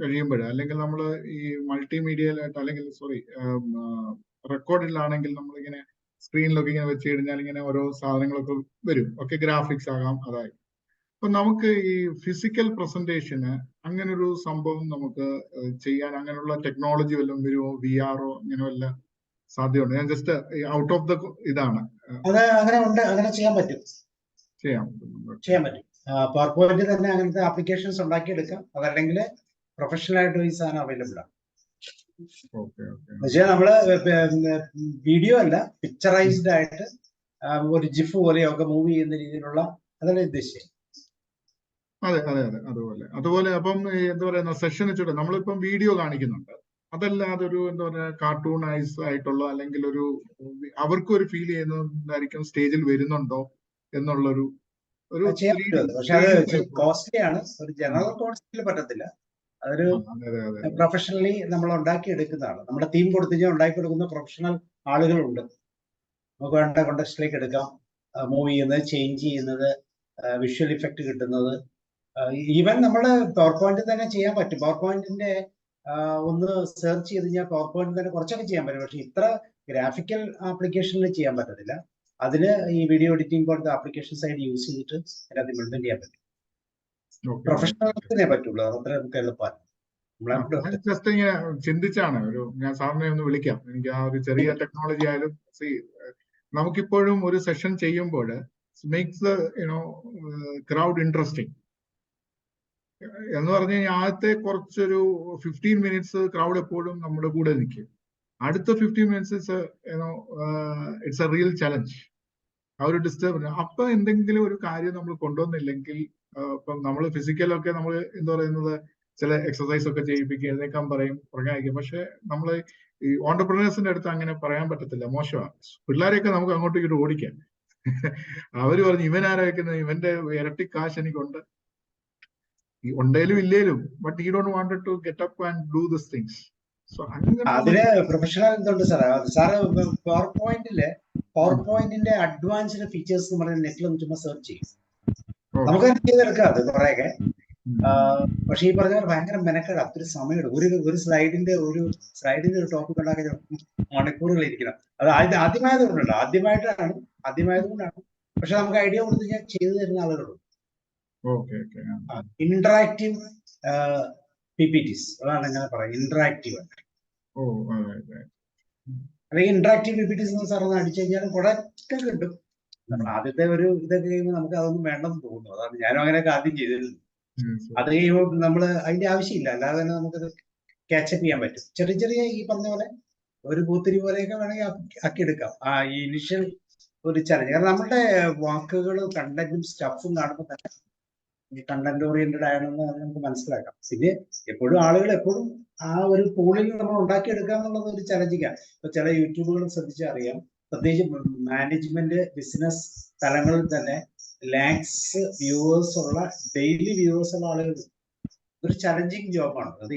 കഴിയുമ്പോൾ, അല്ലെങ്കിൽ നമ്മൾ ഈ മൾട്ടിമീഡിയയിലായിട്ട്, അല്ലെങ്കിൽ റെക്കോർഡിലാണെങ്കിൽ നമ്മളിങ്ങനെ സ്ക്രീനിലൊക്കെ ഇങ്ങനെ വെച്ച് കഴിഞ്ഞാൽ ഇങ്ങനെ ഓരോ സാധനങ്ങളൊക്കെ വരും. ഒക്കെ ഗ്രാഫിക്സ് ആകാം, അതായി. അപ്പൊ നമുക്ക് ഈ ഫിസിക്കൽ പ്രസന്റേഷന് അങ്ങനെ ഒരു സംഭവം നമുക്ക് ചെയ്യാൻ അങ്ങനെയുള്ള ടെക്നോളജി വല്ലതും വരുമോ? VR ഇങ്ങനെ വല്ല സാധ്യതയുണ്ട്? ഞാൻ ജസ്റ്റ് ഔട്ട് ഓഫ് ദ ഇതാണ്. അങ്ങനെ ഉണ്ട്, അങ്ങനെ ചെയ്യാൻ പറ്റും. പവർ പോയിന്റ് തന്നെ അങ്ങനത്തെ ആപ്ലിക്കേഷൻസ് ഉണ്ടാക്കിയെടുക്കാം. അതല്ലെങ്കിൽ പ്രൊഫഷണൽ ആയിട്ട് ഈ സാധനം അവൈലബിൾ ആണ്. പക്ഷേ നമ്മള് വീഡിയോ അല്ല, പിക്ചറൈസ്ഡ് ആയിട്ട് ഒരു ജിഫ് പോലെയൊക്കെ മൂവ് ചെയ്യുന്ന രീതിയിലുള്ള, അതല്ലേ ഉദ്ദേശിച്ചത്? അതെ, അതുപോലെ. അപ്പം എന്താ പറയുന്ന സെഷൻ വെച്ചിട്ട് നമ്മളിപ്പം വീഡിയോ കാണിക്കുന്നുണ്ട്, അതല്ലാതെ ഒരു എന്താ പറയുക കാർട്ടൂണൈസ് ആയിട്ടുള്ള, അല്ലെങ്കിൽ ഒരു അവർക്കും ഒരു ഫീൽ ചെയ്യുന്നതായിരിക്കും സ്റ്റേജിൽ വരുന്നുണ്ടോ എന്നുള്ളൊരു പക്ഷെ അത് കോസ്റ്റ്ലി ആണ്. ഒരു ജനറൽ കോൺസെപ്റ്റിൽ പറ്റത്തില്ല. അതൊരു പ്രൊഫഷണലി നമ്മൾ ഉണ്ടാക്കിയെടുക്കുന്നതാണ്. നമ്മുടെ തീം കൊടുത്തു കഴിഞ്ഞാൽ ഉണ്ടാക്കിയെടുക്കുന്ന പ്രൊഫഷണൽ ആളുകളുണ്ട്. നമുക്ക് വേണ്ട കോണ്ടെക്സ്റ്റിലേക്ക് എടുക്കാം. മൂവ് ചെയ്യുന്നത്, ചേഞ്ച് ചെയ്യുന്നത്, വിഷ്വൽ ഇഫക്റ്റ് കിട്ടുന്നത്. ഈവൻ നമ്മൾ പവർ പോയിന്റിൽ തന്നെ ചെയ്യാൻ പറ്റും. പവർ പോയിന്റിന്റെ ഒന്ന് സെർച്ച് ചെയ്ത് കഴിഞ്ഞാൽ പവർ പോയിന്റ് തന്നെ കുറച്ചൊക്കെ ചെയ്യാൻ പറ്റും. പക്ഷെ ഇത്ര ഗ്രാഫിക്കൽ ആപ്ലിക്കേഷനിൽ ചെയ്യാൻ പറ്റത്തില്ല. അതിന് ഈ വീഡിയോ എഡിറ്റിംഗ് പോലത്തെ ആപ്ലിക്കേഷൻസ് ആയിട്ട് യൂസ് ചെയ്തിട്ട് അതിനകത്ത് ഇംപ്ലിമെന്റ് ചെയ്യാൻ പറ്റും. പ്രൊഫഷണൽസിനെ പറ്റുള്ളൂ. അത്ര നമുക്ക് എളുപ്പമാണ്. ജസ്റ്റ് ഇങ്ങനെ ചിന്തിച്ചാണ് ഞാൻ സാറിനെ ഒന്ന് വിളിക്കാം. എനിക്ക് ആ ഒരു ചെറിയ ടെക്നോളജി ആയാലും നമുക്കിപ്പോഴും ഒരു സെഷൻ ചെയ്യുമ്പോൾ മേക്സ് ദ ക്രൗഡ് ഇൻട്രസ്റ്റിംഗ് എന്ന് പറഞ്ഞു കഴിഞ്ഞാൽ ആദ്യത്തെ കുറച്ചൊരു 15 മിനിറ്റ്സ് ക്രൗഡ് എപ്പോഴും നമ്മുടെ കൂടെ നിൽക്കും. അടുത്ത 15 minutes it's A real challenge. ആ ഒരു ഡിസ്റ്റർബ്. അപ്പൊ എന്തെങ്കിലും ഒരു കാര്യം നമ്മൾ കൊണ്ടുവന്നില്ലെങ്കിൽ, ഇപ്പം നമ്മൾ ഫിസിക്കലൊക്കെ നമ്മൾ എന്താ പറയുന്നത്, ചില എക്സസൈസ് ഒക്കെ ചെയ്യിപ്പിക്കുക, എഴുന്നേക്കാൻ പറയും, ഉറങ്ങാതിരിക്കും. പക്ഷെ നമ്മൾ ഈ ഓണ്ടർപ്രണേഴ്സിന്റെ അടുത്ത് അങ്ങനെ പറയാൻ പറ്റത്തില്ല, മോശമാണ്. പിള്ളേരെയൊക്കെ നമുക്ക് അങ്ങോട്ടും ഇങ്ങോട്ട് ഓടിക്കാൻ. അവര് പറഞ്ഞു ഇവനാരാ വെക്കുന്നത്, ഇവന്റെ ഇരട്ടി കാശ് എനിക്കുണ്ട്, ഉണ്ടേലും ഇല്ലേലും, but you don't wanted to get up and do this things. അതിന് പ്രൊഫഷണൽ ഇതുണ്ട് സാറ് പവർ പോയിന്റിന്റെ അഡ്വാൻസ്ഡ് ഫീച്ചേഴ്സ് എന്ന് പറയുന്ന നെറ്റിൽ ഒന്ന് ചുമ്മാ സെർച്ച് ചെയ്യും. നമുക്ക് തന്നെ ചെയ്തെടുക്കാം അത് കുറെയൊക്കെ. പക്ഷെ ഈ പറഞ്ഞ പോലെ ഭയങ്കര മെനക്കെടാ, ഒത്തിരി സമയമെടുക്കും. ഒരു സ്ലൈഡിന്റെ ഒരു ടോപ്പിക് ഉണ്ടാക്കി മണിക്കൂറുകൾ ഇരിക്കണം. അത് ആദ്യമായതുകൊണ്ടാണ്. പക്ഷെ നമുക്ക് ഐഡിയ കൊടുത്ത് ഞാൻ ചെയ്തു തരുന്ന ആളുകളുണ്ട്. ഇന്ററാക്റ്റീവ് PPTs, അതാണ് എങ്ങനെ പറയാം, ഇന്ററാക്റ്റീവ്. അല്ലെങ്കിൽ ഇന്ററാക്റ്റീവ് PPTs എന്ന് സാർ അടിച്ചു കഴിഞ്ഞാൽ കുറെ കിട്ടും. നമ്മൾ ആദ്യത്തെ ഒരു ഇതൊക്കെ കഴിയുമ്പോൾ നമുക്ക് അതൊന്നും വേണ്ടെന്ന് തോന്നുന്നു. അതാണ് ഞാനും അങ്ങനെയൊക്കെ ആദ്യം ചെയ്തിരുന്നു. അത് കഴിയുമ്പോൾ നമ്മൾ അതിന്റെ ആവശ്യമില്ല, അല്ലാതെ തന്നെ നമുക്കത് ക്യാച്ചപ്പ് ചെയ്യാൻ പറ്റും. ചെറിയ ഈ പറഞ്ഞ പോലെ ഒരു പൂത്തിരി പോലെയൊക്കെ വേണമെങ്കിൽ ആക്കിയെടുക്കാം. ഈ ഇനിഷ്യൽ ഒരു ചലഞ്ച്. കാരണം നമ്മുടെ വാക്കുകളും കണ്ടന്റും സ്റ്റഫും കാണുമ്പോൾ തന്നെ ഈ കണ്ടന്റ് ഓറിയന്റഡ് ആണെന്ന് നമുക്ക് മനസ്സിലാക്കാം. പിന്നെ എപ്പോഴും ആളുകൾ എപ്പോഴും ആ ഒരു പൂളിൽ നമ്മൾ ഉണ്ടാക്കിയെടുക്കുക എന്നുള്ളത് ഒരു ചലഞ്ചിങ്ങാണ്. ഇപ്പൊ ചില യൂട്യൂബുകൾ ശ്രദ്ധിച്ചാൽ അറിയാം, പ്രത്യേകിച്ച് മാനേജ്മെന്റ് ബിസിനസ് തലങ്ങളിൽ തന്നെ ലാക്സ് വ്യൂവേഴ്സ് ഉള്ള, ഡെയിലി വ്യൂവേഴ്സ് ഉള്ള ആളുകൾ. ഒരു ചലഞ്ചിങ് ജോബാണ് അത്.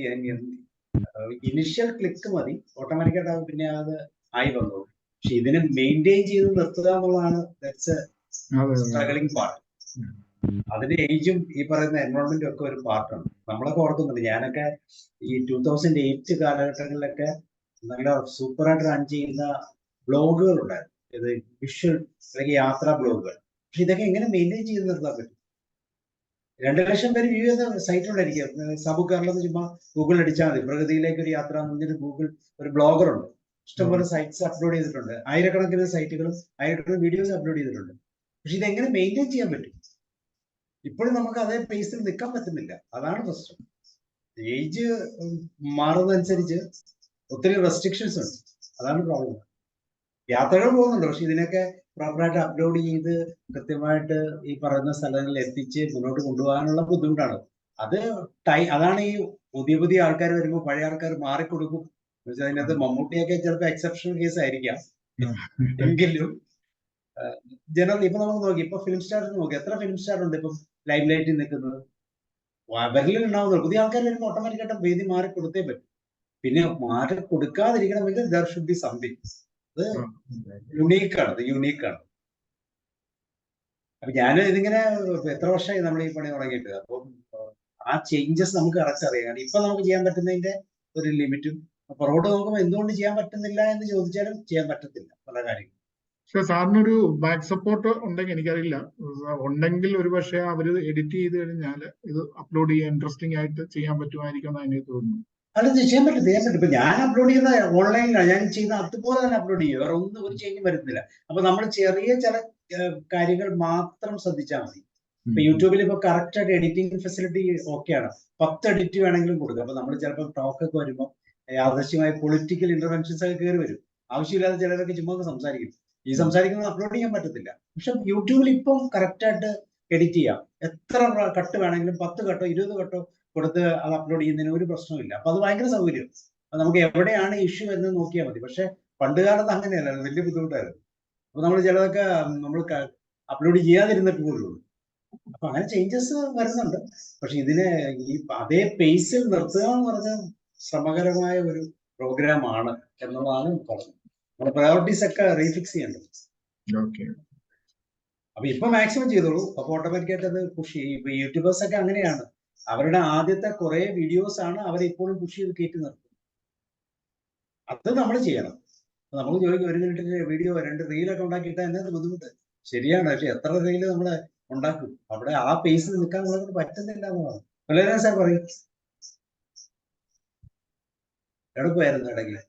ഇനിഷ്യൽ ക്ലിക്ക് മതി, ഓട്ടോമാറ്റിക്കായിട്ട് പിന്നെ അത് ആയി വന്നു. പക്ഷെ ഇതിനെ മെയിൻറ്റെയിൻ ചെയ്ത് നിർത്തുക എന്നുള്ളതാണ് സ്ട്രഗിളിംഗ് പാർട്ട്. അതിന്റെ ഏജും ഈ പറയുന്ന എൻവയോൺമെന്റും ഒക്കെ ഒരു പാർട്ടാണ്. നമ്മളൊക്കെ ഓർക്കുന്നുണ്ട്, ഞാനൊക്കെ ഈ 2008 കാലഘട്ടങ്ങളിലൊക്കെ നല്ല സൂപ്പറായിട്ട് റൺ ചെയ്യുന്ന ബ്ലോഗുകൾ ഉണ്ടായിരുന്നു. ഇത് വിഷ്വൽ അല്ലെങ്കിൽ യാത്രാ ബ്ലോഗുകൾ. പക്ഷെ ഇതൊക്കെ എങ്ങനെ മെയിൻറ്റെയിൻ ചെയ്ത് നിർത്താൻ പറ്റും? 2 ലക്ഷം പേര് വ്യൂ ചെയ്ത സൈറ്റ് ഉണ്ടായിരിക്കും. സബു കേരളത്തിൽ ചുമ്മാ ഗൂഗിൾ അടിച്ചാൽ മതി, പ്രകൃതിയിലേക്ക് ഒരു യാത്ര എന്നൊരു ഒരു ബ്ലോഗർ ഉണ്ട്. ഇഷ്ടംപോലെ സൈറ്റ്സ് അപ്ലോഡ് ചെയ്തിട്ടുണ്ട്. ആയിരക്കണക്കിന് സൈറ്റുകളും ആയിരക്കണക്കിന് വീഡിയോസ് അപ്ലോഡ് ചെയ്തിട്ടുണ്ട്. പക്ഷെ ഇതെങ്ങനെ മെയിൻറ്റെയിൻ ചെയ്യാൻ പറ്റും? ഇപ്പോഴും നമുക്ക് അതേ പേസിൽ നിൽക്കാൻ പറ്റുന്നില്ല. അതാണ് പ്രശ്നം. ഏജ് മാറുന്നതനുസരിച്ച് ഒത്തിരി റെസ്ട്രിക്ഷൻസ് ഉണ്ട്. അതാണ് പ്രോബ്ലം. യാത്രകൾ പോകുന്നുണ്ട്, പക്ഷെ ഇതിനൊക്കെ പ്രോപ്പറായിട്ട് അപ്ലോഡ് ചെയ്ത് കൃത്യമായിട്ട് ഈ പറയുന്ന സ്ഥലങ്ങളിൽ എത്തിച്ച് മുന്നോട്ട് കൊണ്ടുപോകാനുള്ള ബുദ്ധിമുട്ടാണ്. അതാണ് ഈ പുതിയ ആൾക്കാർ വരുമ്പോൾ പഴയ ആൾക്കാർ മാറിക്കൊടുക്കും. അതിനകത്ത് മമ്മൂട്ടിയൊക്കെ ചിലപ്പോൾ എക്സെപ്ഷണൽ കേസ് ആയിരിക്കാം. എങ്കിലും ജനറൽ ഇപ്പൊ നമുക്ക് നോക്കി, ഇപ്പൊ ഫിലിം സ്റ്റാർ നോക്കി, എത്ര ഫിലിം സ്റ്റാർ ഉണ്ട് ഇപ്പം ലൈം ലൈറ്റിൽ നിൽക്കുന്നത്? അവരിൽ ഉണ്ടാവുന്നത്. പുതിയ ആൾക്കാർ വരുമ്പോൾ ഓട്ടോമാറ്റിക്കായിട്ട് വേദി മാറി കൊടുത്തേ പറ്റും. പിന്നെ മാറി കൊടുക്കാതിരിക്കണമെങ്കിൽ ദർ ഷുഡ് ബി സംതിങ്. അത് യുണീക്കാണ്. അപ്പൊ ഞാൻ ഇതിങ്ങനെ എത്ര വർഷമായി നമ്മൾ ഈ പണി തുടങ്ങിയിട്ട്. അപ്പം ആ ചേഞ്ചസ് നമുക്ക് കറക്റ്റ് അറിയാം. ഇപ്പൊ നമുക്ക് ചെയ്യാൻ പറ്റുന്നതിന്റെ ഒരു ലിമിറ്റും പുറകോട്ട് നോക്കുമ്പോൾ എന്തുകൊണ്ട് ചെയ്യാൻ പറ്റുന്നില്ല എന്ന് ചോദിച്ചാലും ചെയ്യാൻ പറ്റത്തില്ല പല കാര്യങ്ങളും. പക്ഷെ സാറിനൊരു ബാക്ക് സപ്പോർട്ട് ഉണ്ടെങ്കിൽ, എനിക്കറിയില്ല, ഉണ്ടെങ്കിൽ ഒരു പക്ഷേ അവര് എഡിറ്റ് ചെയ്ത് കഴിഞ്ഞാൽ ഇത് അപ്ലോഡ് ചെയ്യാൻ ഇൻട്രസ്റ്റിംഗ് ആയിട്ട് ചെയ്യാൻ പറ്റുമായിരിക്കും എന്ന് എനിക്ക് തോന്നുന്നു. അത് ചെയ്യാൻ പറ്റും. ഇപ്പൊ ഞാൻ അപ്ലോഡ് ചെയ്യുന്ന ഓൺലൈനിലാണ് ഞാൻ ചെയ്യുന്ന, അതുപോലെ തന്നെ അപ്ലോഡ് ചെയ്യും. വേറെ ഒരു ചേഞ്ചും വരുന്നില്ല. അപ്പൊ നമ്മൾ ചെറിയ ചില കാര്യങ്ങൾ മാത്രം ശ്രദ്ധിച്ചാൽ മതി. ഇപ്പൊ യൂട്യൂബിൽ ഇപ്പൊ കറക്റ്റ് ആയിട്ട് എഡിറ്റിംഗ് ഫെസിലിറ്റി ഓക്കെയാണ്. 10 എഡിറ്റ് വേണമെങ്കിലും കൊടുക്കുക. അപ്പൊ നമ്മൾ ചിലപ്പോൾ ടോക്കൊക്കെ വരുമ്പോൾ യാദൃശ്യമായ പൊളിറ്റിക്കൽ ഇന്റർവെൻഷൻസ് ഒക്കെ കയറി വരും. ആവശ്യമില്ലാതെ ചിലരൊക്കെ ചുമ്മാ സംസാരിക്കും. ഈ സംസാരിക്കുന്നത് അപ്ലോഡ് ചെയ്യാൻ പറ്റത്തില്ല. പക്ഷെ യൂട്യൂബിൽ ഇപ്പം കറക്റ്റായിട്ട് എഡിറ്റ് ചെയ്യാം. എത്ര കട്ട് വേണമെങ്കിലും 10 കട്ടോ 20 കട്ടോ കൊടുത്ത് അത് അപ്ലോഡ് ചെയ്യുന്നതിന് ഒരു പ്രശ്നമില്ല. അപ്പൊ അത് ഭയങ്കര സൗകര്യം. അപ്പൊ നമുക്ക് എവിടെയാണ് ഇഷ്യൂ എന്ന് നോക്കിയാൽ മതി. പക്ഷെ പണ്ട് കാലത്ത് അങ്ങനെയല്ലായിരുന്നു, വലിയ ബുദ്ധിമുട്ടായിരുന്നു. അപ്പൊ നമ്മൾ ചിലതൊക്കെ നമ്മൾ അപ്ലോഡ് ചെയ്യാതിരുന്നിട്ട് പോലും. അപ്പൊ അങ്ങനെ ചേഞ്ചസ് വരുന്നുണ്ട്. പക്ഷെ ഇതിനെ ഈ അതേ പേസിൽ നിർത്തുക എന്ന് പറഞ്ഞാൽ ശ്രമകരമായ ഒരു പ്രോഗ്രാമാണ് എന്നുള്ളതാണ് പറഞ്ഞത്. നമ്മുടെ പ്രയോറിറ്റീസ് ഒക്കെ റീഫിക്സ് ചെയ്യേണ്ടത്. അപ്പൊ ഇപ്പൊ മാക്സിമം ചെയ്തോളൂ. അപ്പൊ ഓട്ടോമാറ്റിക്കായിട്ട് അത് പുഷ് ചെയ്യും. ഇപ്പൊ യൂട്യൂബേഴ്സ് ഒക്കെ അങ്ങനെയാണ്. അവരുടെ ആദ്യത്തെ കുറെ വീഡിയോസ് ആണ് അവരിപ്പോഴും പുഷ് ചെയ്ത് കയറ്റി നിർത്തുന്നത്. അത് നമ്മൾ ചെയ്യണം. നമുക്ക് ചോദിക്കും, 1 മിനിറ്റിന്റെ വീഡിയോ 2 റീലൊക്കെ ഉണ്ടാക്കിയിട്ട് എന്നത് ബുദ്ധിമുട്ട്. ശരിയാണ്. പക്ഷെ എത്ര റീല് നമ്മൾ ഉണ്ടാക്കും? അവിടെ ആ പേസിൽ നിൽക്കാൻ നമ്മളെ പറ്റുന്നില്ല എന്നുള്ളതാണ്. വളരെ സാർ പറയും, എവിടെ ഇടയ്ക്ക്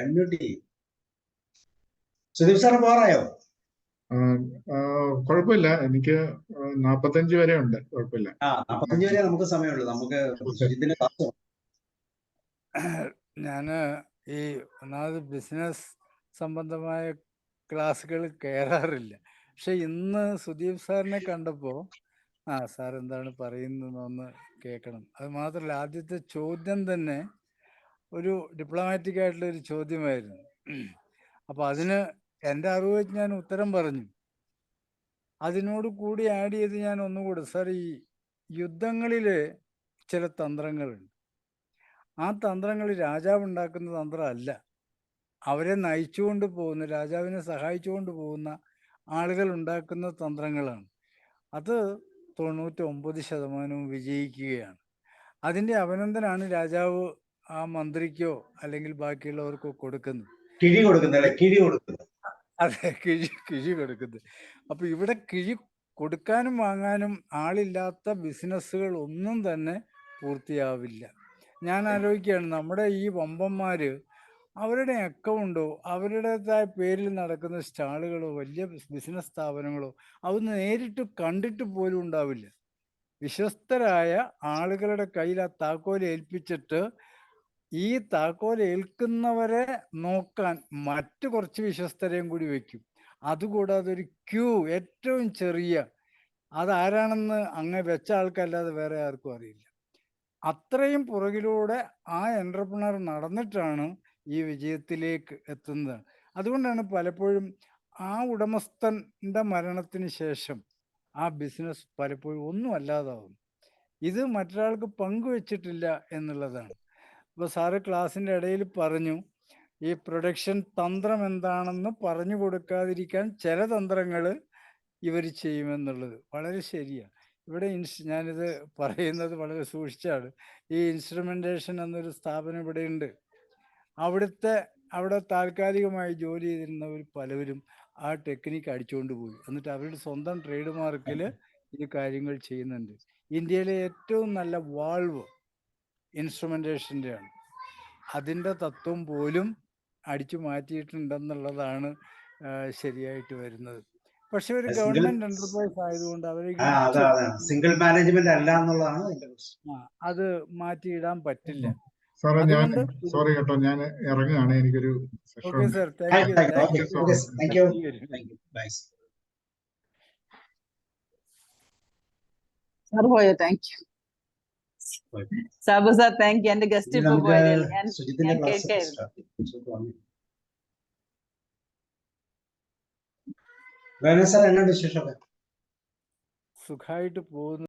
അൺമ്യൂട്ട്. സുദീപ് സാറ് പോറായോ? കുഴപ്പമില്ല, എനിക്ക് 45 വരെ ഉണ്ട്. കുഴപ്പമില്ല. 45 വരെ നമുക്ക് സമയമുള്ളൂ. നമുക്ക് ഞാന് ഈ ഒന്നാമത് ബിസിനസ് സംബന്ധമായ ക്ലാസ്സുകൾ കയറാറില്ല. പക്ഷെ ഇന്ന് സുദീപ് സാറിനെ കണ്ടപ്പോൾ സാർ എന്താണ് പറയുന്നതെന്ന് കേൾക്കണം. അത് മാത്രമല്ല, ആദ്യത്തെ ചോദ്യം തന്നെ ഒരു ഡിപ്ലോമാറ്റിക് ആയിട്ടുള്ള ഒരു ചോദ്യമായിരുന്നു. അപ്പോൾ അതിന് എൻ്റെ അറിവ് വെച്ച് ഞാൻ ഉത്തരം പറഞ്ഞു. അതിനോട് കൂടി ആഡ് ചെയ്ത് ഞാൻ ഒന്നുകൂടെ, സാർ, ഈ യുദ്ധങ്ങളിൽ ചില തന്ത്രങ്ങളുണ്ട്. ആ തന്ത്രങ്ങൾ രാജാവ് ഉണ്ടാക്കുന്ന തന്ത്രമല്ല, അവരെ നയിച്ചുകൊണ്ട് പോകുന്ന, രാജാവിനെ സഹായിച്ചുകൊണ്ട് പോകുന്ന ആളുകൾ ഉണ്ടാക്കുന്ന തന്ത്രങ്ങളാണ്. അത് 99% വിജയിക്കുകയാണ്. അതിൻ്റെ അഭിനന്ദനാണ് രാജാവ് ആ മന്ത്രിക്കോ അല്ലെങ്കിൽ ബാക്കിയുള്ളവർക്കോ കൊടുക്കുന്നത്. കിഴി കൊടുക്കുന്നല്ലേ, കിഴി കൊടുക്കുന്നത്. അതെ, കിഴി കൊടുക്കുന്നത്. അപ്പൊ ഇവിടെ കിഴി കൊടുക്കാനും വാങ്ങാനും ആളില്ലാത്ത ബിസിനസ്സുകൾ ഒന്നും തന്നെ പൂർത്തിയാവില്ല. ഞാൻ ആലോചിക്കുകയാണ്, നമ്മുടെ ഈ വമ്പന്മാര് അവരുടെ അക്കൗണ്ടോ അവരുടേതായ പേരിൽ നടക്കുന്ന സ്റ്റാളുകളോ വലിയ ബിസിനസ് സ്ഥാപനങ്ങളോ അതൊന്ന് നേരിട്ട് കണ്ടിട്ട് പോലും ഉണ്ടാവില്ല. വിശ്വസ്തരായ ആളുകളുടെ കയ്യിൽ ആ താക്കോൽ ഏൽപ്പിച്ചിട്ട് ഈ താക്കോൽ ഏൽക്കുന്നവരെ നോക്കാൻ മറ്റു കുറച്ച് വിശ്വസ്തരെയും കൂടി വെക്കും. അതുകൂടാതെ ഒരു ക്യൂ, ഏറ്റവും ചെറിയ, അതാരാണെന്ന് അങ്ങ് വെച്ച ആൾക്കല്ലാതെ വേറെ ആർക്കും അറിയില്ല. അത്രയും പുറകിലൂടെ ആ എൻ്റർപ്രണർ നടന്നിട്ടാണ് ഈ വിജയത്തിലേക്ക് എത്തുന്നത്. അതുകൊണ്ടാണ് പലപ്പോഴും ആ ഉടമസ്ഥൻ്റെ മരണത്തിന് ശേഷം ആ ബിസിനസ് പലപ്പോഴും ഒന്നും അല്ലാതാവും. ഇത് മറ്റൊരാൾക്ക് പങ്കുവെച്ചിട്ടില്ല എന്നുള്ളതാണ്. ഇപ്പോൾ സാറ് ക്ലാസ്സിൻ്റെ ഇടയിൽ പറഞ്ഞു ഈ പ്രൊഡക്ഷൻ തന്ത്രം എന്താണെന്ന് പറഞ്ഞു കൊടുക്കാതിരിക്കാൻ ചില തന്ത്രങ്ങൾ ഇവർ ചെയ്യുമെന്നുള്ളത് വളരെ ശരിയാണ്. ഇവിടെ ഞാനിത് പറയുന്നത് വളരെ സൂക്ഷിച്ചാണ്. ഈ ഇൻസ്ട്രുമെൻറ്റേഷൻ എന്നൊരു സ്ഥാപനം ഇവിടെ ഉണ്ട്. അവിടെ താൽക്കാലികമായി ജോലി ചെയ്തിരുന്നവർ പലവരും ആ ടെക്നിക്ക് അടിച്ചുകൊണ്ട് പോയി. എന്നിട്ട് അവരുടെ സ്വന്തം ട്രേഡ് മാർക്കിൽ ഈ കാര്യങ്ങൾ ചെയ്യുന്നുണ്ട്. ഇന്ത്യയിലെ ഏറ്റവും നല്ല വാൾവ് ഇൻസ്ട്രുമെൻറ്റേഷൻ്റെയാണ്. അതിൻ്റെ തത്വം പോലും അടിച്ചു മാറ്റിയിട്ടുണ്ടെന്നുള്ളതാണ് ശരിയായിട്ട് വരുന്നത്. പക്ഷെ ഒരു ഗവൺമെന്റ് എന്റർപ്രൈസ് ആയതുകൊണ്ട് അവർക്ക് സിംഗിൾ മാനേജ്മെന്റ് അല്ല എന്നുള്ളതാണ് എന്റെ പ്രശ്നം. അത് മാറ്റിയിടാൻ പറ്റില്ല. സാറേ ഞാൻ സോറി കേട്ടോ, ഞാൻ ഇറങ്ങുകയാണ്, എനിക്കൊരു okay sir, thank you. Sir പോയോ? Thank you Sabu sir, thank you. എന്റെ ഗസ്റ്റ് ഇപ്പൊ പോയാൽ ഞാൻ കേൾക്കായിരുന്നു. സുഖമായിട്ട് പോകുന്നു.